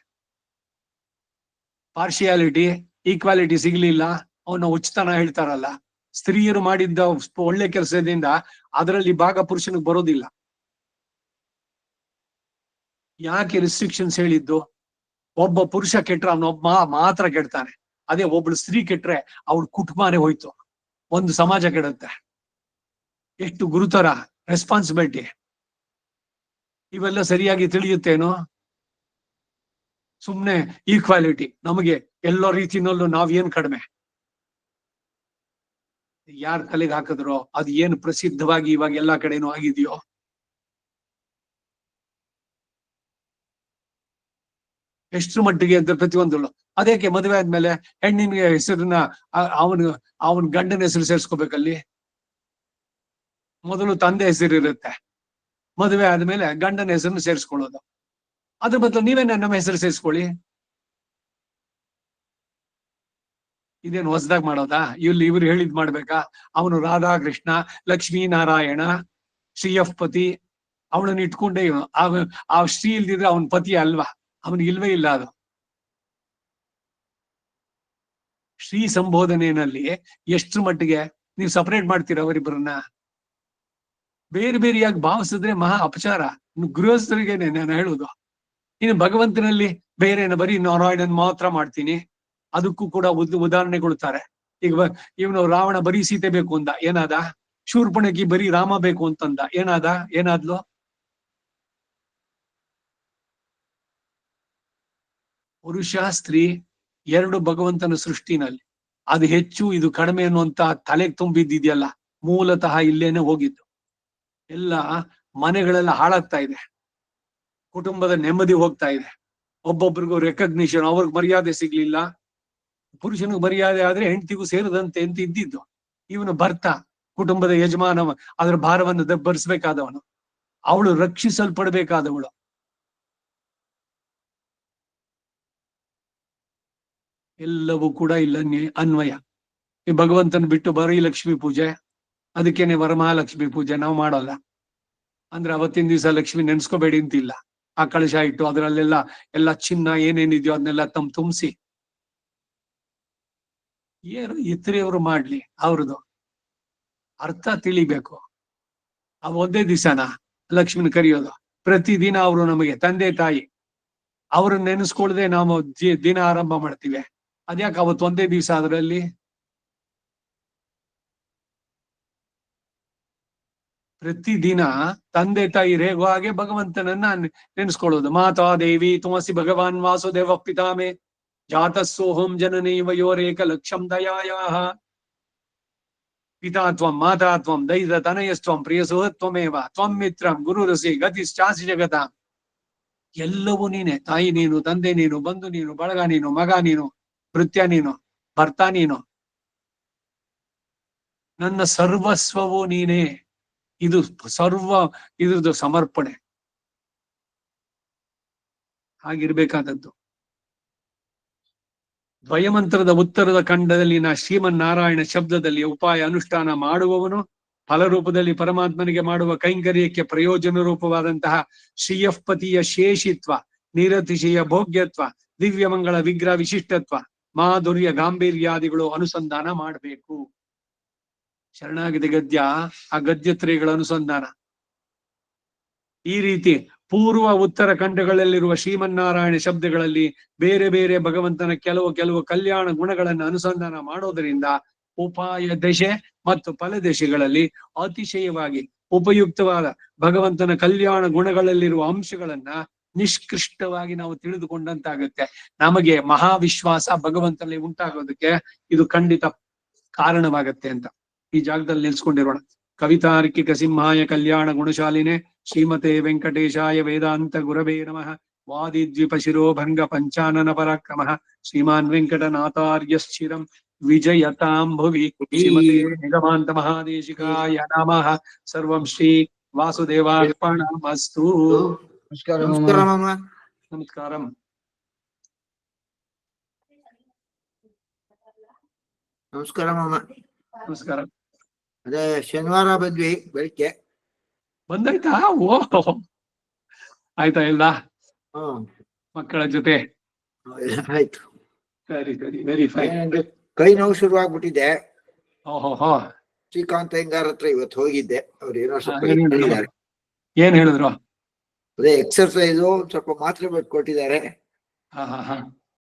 ಪಾರ್ಶಿಯಾಲಿಟಿ, ಈಕ್ವಾಲಿಟಿ ಸಿಗ್ಲಿಲ್ಲ. ಅವನ ಉಚಿತನ ಹೇಳ್ತಾರಲ್ಲ, ಸ್ತ್ರೀಯರು ಮಾಡಿದ್ದ ಒಳ್ಳೆ ಕೆಲಸದಿಂದ ಅದರಲ್ಲಿ ಭಾಗ ಪುರುಷನಿಗೆ ಬರೋದಿಲ್ಲ. ಯಾಕೆ ರಿಸ್ಟ್ರಿಕ್ಷನ್ಸ್ ಹೇಳಿದ್ದು? ಒಬ್ಬ ಪುರುಷ ಕೆಟ್ರೆ ಅವನೊಬ್ಬ ಮಾತ್ರ ಕೆಡ್ತಾನೆ. ಅದೇ ಒಬ್ಳು ಸ್ತ್ರೀ ಕೆಟ್ರೆ ಅವಳ ಕುಟುಂಬನೇ ಹೋಯ್ತು, ಒಂದು ಸಮಾಜ ಕೆಡುತ್ತೆ. ಎಷ್ಟು ಗುರುತರ ರೆಸ್ಪಾನ್ಸಿಬಿಲಿಟಿ. ಇವೆಲ್ಲ ಸರಿಯಾಗಿ ತಿಳಿಯುತ್ತೇನೋ? ಸುಮ್ನೆ ಈಕ್ವಾಲಿಟಿ, ನಮಗೆ ಎಲ್ಲ ರೀತಿನಲ್ಲೂ ನಾವೇನ್ ಕಡಿಮೆ. ಯಾರ್ ತಲೆಗೆ ಹಾಕಿದ್ರೋ ಅದು ಏನು ಪ್ರಸಿದ್ಧವಾಗಿ ಇವಾಗ ಎಲ್ಲಾ ಕಡೆನೂ ಆಗಿದೆಯೋ. ಎಷ್ಟ್ರ ಮಟ್ಟಿಗೆ ಅಂತ ಪ್ರತಿಯೊಂದು. ಅದಕ್ಕೆ ಮದುವೆ ಆದ್ಮೇಲೆ ಹೆಣ್ಣಿನ ಹೆಸರನ್ನ ಅವನ ಗಂಡನ ಹೆಸರು ಸೇರ್ಸ್ಕೋಬೇಕಲ್ಲಿ. ಮೊದಲು ತಂದೆ ಹೆಸರು ಇರುತ್ತೆ, ಮದುವೆ ಆದ್ಮೇಲೆ ಗಂಡನ ಹೆಸರನ್ನು ಸೇರ್ಸ್ಕೊಳ್ಳೋದು. ಅದ್ರ ಬದಲು ನೀವೇ ನಮ್ಮ ಹೆಸರು ಸೇರ್ಸ್ಕೊಳ್ಳಿ. ಇದೇನು ಹೊಸದಾಗಿ ಮಾಡೋದಾ? ಇವ್ರು ಹೇಳಿದ್ ಮಾಡ್ಬೇಕಾ? ಅವನು ರಾಧಾಕೃಷ್ಣ, ಲಕ್ಷ್ಮೀ ನಾರಾಯಣ, ಶ್ರೀಯಫ್ಪತಿ, ಅವಳನ್ನ ಇಟ್ಕೊಂಡೇ ಆ ಶ್ರೀ ಇಲ್ದಿದ್ರೆ ಅವನ ಪತಿ ಅಲ್ವಾ? ಅವನಿಗೆ ಇಲ್ವೇ ಇಲ್ಲ ಅದು. ಶ್ರೀ ಸಂಬೋಧನೆಯಲ್ಲಿ ಎಷ್ಟ್ರ ಮಟ್ಟಿಗೆ ನೀವು ಸಪರೇಟ್ ಮಾಡ್ತೀರ ಅವರಿಬ್ಬರನ್ನ? ಬೇರೆ ಬೇರೆಯಾಗಿ ಭಾವಿಸಿದ್ರೆ ಮಹಾ ಅಪಚಾರ. ಗೃಹಸ್ಥರಿಗೇನೆ ನಾನು ಹೇಳುದು. ಇನ್ನು ಭಗವಂತನಲ್ಲಿ ಬೇರೆ ಬರೀ ನಾರಾಯಣನ್ ಮಾತ್ರ ಮಾಡ್ತೀನಿ, ಅದಕ್ಕೂ ಕೂಡ ಉದಾಹರಣೆ ಕೊಡ್ತಾರೆ. ಈಗ ಇವನು ರಾವಣ ಬರೀ ಸೀತೆ ಬೇಕು ಅಂದ, ಏನಾದ? ಶೂರ್ಪಣಕಿ ಬರೀ ರಾಮ ಬೇಕು ಅಂತಂದ, ಏನಾದ್ಲು? ಪುರುಷ ಸ್ತ್ರೀ ಎರಡು ಭಗವಂತನ ಸೃಷ್ಟಿನಲ್ಲಿ ಅದು ಹೆಚ್ಚು ಇದು ಕಡಿಮೆ ಅನ್ನುವಂತ ತಲೆಗೆ ತುಂಬಿದ್ದಿದೆಯಲ್ಲ, ಮೂಲತಃ ಇಲ್ಲೇನೆ ಹೋಗಿದ್ದು. ಎಲ್ಲ ಮನೆಗಳೆಲ್ಲ ಹಾಳಾಗ್ತಾ ಇದೆ, ಕುಟುಂಬದ ನೆಮ್ಮದಿ ಹೋಗ್ತಾ ಇದೆ, ಒಬ್ಬೊಬ್ರಿಗೂ ರೆಕಗ್ನಿಷನ್, ಅವ್ರಿಗೆ ಮರ್ಯಾದೆ ಸಿಗ್ಲಿಲ್ಲ. ಪುರುಷನಿಗೆ ಮರ್ಯಾದೆ ಆದ್ರೆ ಹೆಂಡತಿಗೂ ಸೇರದಂತೆ ಅಂತ ಇದ್ದಿದ್ದು. ಇವನು ಭರ್ತ, ಕುಟುಂಬದ ಯಜಮಾನ, ಅದರ ಭಾರವನ್ನು ದಬ್ಬರಿಸಬೇಕಾದವನು, ಅವಳು ರಕ್ಷಿಸಲ್ಪಡ್ಬೇಕಾದವಳು. ಎಲ್ಲವೂ ಕೂಡ ಇಲ್ಲ ಅನ್ವಯ. ಈ ಭಗವಂತನ ಬಿಟ್ಟು ಬರೀ ಲಕ್ಷ್ಮೀ ಪೂಜೆ, ಅದಕ್ಕೇನೆ ವರಮಹಾಲಕ್ಷ್ಮಿ ಪೂಜೆ ನಾವು ಮಾಡಲ್ಲ. ಅಂದ್ರೆ ಅವತ್ತಿನ ದಿವಸ ಲಕ್ಷ್ಮಿ ನೆನ್ಸ್ಕೋಬೇಡಿ ಅಂತಿಲ್ಲ. ಆ ಕಳಶ ಇಟ್ಟು ಅದರಲ್ಲೆಲ್ಲ ಎಲ್ಲ ಚಿನ್ನ ಏನೇನಿದೆಯೋ ಅದನ್ನೆಲ್ಲ ತುಂಬಿಸಿ ಏನು ಇತರೆಯವರು ಮಾಡ್ಲಿ, ಅವ್ರದ್ದು ಅರ್ಥ ತಿಳಿಬೇಕು. ಆ ಒಂದೇ ದಿವಸನ ಲಕ್ಷ್ಮಿನ ಕರೆಯೋದು? ಪ್ರತಿದಿನ ಅವರು ನಮಗೆ ತಂದೆ ತಾಯಿ, ಅವ್ರನ್ನ ನೆನೆಸ್ಕೊಳ್ದೆ ನಾವು ದಿನ ಆರಂಭ ಮಾಡ್ತೀವಿ. ಅದ್ಯಾಕೆ ಅವತ್ತು ಒಂದೇ ದಿವಸ? ಅದರಲ್ಲಿ ಪ್ರತಿದಿನ ತಂದೆ ತಾಯಿ ರೇಗೋ ಹಾಗೆ ಭಗವಂತನನ್ನ ನೆನೆಸ್ಕೊಳ್ಳೋದು. ಮಾತಾ ದೇವಿ ತುಮಸಿ ಭಗವಾನ್ ವಾಸುದೇವ ಪಿತಾಮೆ ಜಾತಸ್ಸೋಹಂ ಜನನೀ ವಯೋರೇಕ ಲಕ್ಷಂ ದಯಾಯಾಹ ಪಿತಾ ತ್ವಂ ಮಾತಾ ತ್ವಂ ದೈದ ತನಯಸ್ತ್ವಂ ಪ್ರಿಯಸುಹತ್ವಮೇವ ತ್ವಂ ಮಿತ್ರಂ ಗುರುರಸಿ ಗತಿಶ್ಚಾಸಿ ಜಗತ. ಎಲ್ಲವೂ ನೀನೆ. ತಾಯಿ ನೀನು, ತಂದೆ ನೀನು, ಬಂಧು ನೀನು, ಬಳಗ ನೀನು, ಮಗ ನೀನು, ಭೃತ್ಯ ನೀನು, ಭರ್ತ ನೀನು, ನನ್ನ ಸರ್ವಸ್ವವೂ ನೀನೇ. ಇದು ಸರ್ವ ಇದ್ರದ್ದು ಸಮರ್ಪಣೆ. ಹಾಗಿರ್ಬೇಕಾದದ್ದು. ದ್ವಯಮಂತ್ರದ ಉತ್ತರದ ಖಂಡದಲ್ಲಿನ ಶ್ರೀಮನ್ನಾರಾಯಣ ಶಬ್ದದಲ್ಲಿ ಉಪಾಯ ಅನುಷ್ಠಾನ ಮಾಡುವವನು ಫಲರೂಪದಲ್ಲಿ ಪರಮಾತ್ಮನಿಗೆ ಮಾಡುವ ಕೈಂಕರ್ಯಕ್ಕೆ ಪ್ರಯೋಜನ ರೂಪವಾದಂತಹ ಶ್ರೀಯಫ್ಪತಿಯ ಶೇಷಿತ್ವ, ನಿರತಿಶಯ ಭೋಗ್ಯತ್ವ, ದಿವ್ಯಮಂಗಳ ವಿಗ್ರಹ ವಿಶಿಷ್ಟತ್ವ, ಮಾಧುರ್ಯ ಗಾಂಭೀರ್ಯಾದಿಗಳು ಅನುಸಂಧಾನ ಮಾಡಬೇಕು. ಶರಣಾಗತಿ ಗದ್ಯ, ಆ ಗದ್ಯತ್ರಯಗಳ ಅನುಸಂಧಾನ. ಈ ರೀತಿ ಪೂರ್ವ ಉತ್ತರ ಖಂಡಗಳಲ್ಲಿರುವ ಶ್ರೀಮನ್ನಾರಾಯಣ ಶಬ್ದಗಳಲ್ಲಿ ಬೇರೆ ಬೇರೆ ಭಗವಂತನ ಕೆಲವು ಕಲ್ಯಾಣ ಗುಣಗಳನ್ನು ಅನುಸಂಧಾನ ಮಾಡೋದರಿಂದ ಉಪಾಯ ದಶೆ ಮತ್ತು ಫಲದಶೆಗಳಲ್ಲಿ ಅತಿಶಯವಾಗಿ ಉಪಯುಕ್ತವಾದ ಭಗವಂತನ ಕಲ್ಯಾಣ ಗುಣಗಳಲ್ಲಿರುವ ಅಂಶಗಳನ್ನ ನಿಷ್ಕೃಷ್ಟವಾಗಿ ನಾವು ತಿಳಿದುಕೊಂಡಂತಾಗುತ್ತೆ. ನಮಗೆ ಮಹಾವಿಶ್ವಾಸ ಭಗವಂತನಲ್ಲಿ ಉಂಟಾಗೋದಕ್ಕೆ ಇದು ಖಂಡಿತ ಕಾರಣವಾಗತ್ತೆ ಅಂತ ಈ ಜಾಗದಲ್ಲಿ ನಿಲ್ಸ್ಕೊಂಡಿರೋಣ. ಕವಿತಾರ್ಕಿಕ ಸಿಂಹಾಯ ಕಲ್ಯಾಣ ಗುಣಶಾಲಿನೇ ಶ್ರೀಮತೆ ವೆಂಕಟೇಶಾಯ ವೇದಾಂತ ಗುರವೇ ನಮಃ. ವಾದಿದ್ವಿಪಶಿರೋ ಭಂಗ ಪಂಚಾನನ ಪರಾಕ್ರಮಃ ಶ್ರೀಮಾನ್ ವೆಂಕಟನಾಥಾರ್ಯಶ್ಚಿರಂ ವಿಜಯತಾಂ ಭುವಿ ಶ್ರೀಮತೆ ನಿಗಮಾಂತ ಮಹಾದೇಶಿಕಾಯ ನಮಃ ಸರ್ವಂ ಶ್ರೀ ವಾಸುದೇವಾರ್ಪಣಮಸ್ತು ನಮಸ್ಕಾರ ಮಾಮ. ನಮಸ್ಕಾರಂ. ನಮಸ್ಕಾರ ಮಾಮ. ನಮಸ್ಕಾರ. ಅದೇ ಶನಿವಾರ ಬಂದ್ವಿ ಬೆಳಿಗ್ಗೆ. ಬಂದಾಯ್ತಾ? ಓ ಆಯ್ತಾ ಇಲ್ಲ ಹ್ಮ್ ಮಕ್ಕಳ ಜೊತೆ? ಆಯ್ತು. ಸರಿ ಸರಿ, ವೆರಿ ಫೈನ್. ಏನಂದ್ರೆ ಕೈ ನೋವು ಶುರುವಾಗ್ಬಿಟ್ಟಿದೆ. ಓಹೋ, ಶ್ರೀಕಾಂತ್ ಹೆಂಗಾರ ಹತ್ರ ಇವತ್ತು ಹೋಗಿದ್ದೆ. ಅವ್ರು ಏನೋ ಸ್ವಲ್ಪ ಏನ್ ಹೇಳಿದ್ರು? ಹೇಳಿದ್ದಾರೆ. ಏನ್ ಹೇಳಿದ್ರು? ಅದೇ ಎಕ್ಸರ್ಸೈಸು ಸ್ವಲ್ಪ ಮಾತ್ರೆ ಕೊಟ್ಟಿದ್ದಾರೆ. ಹಾ.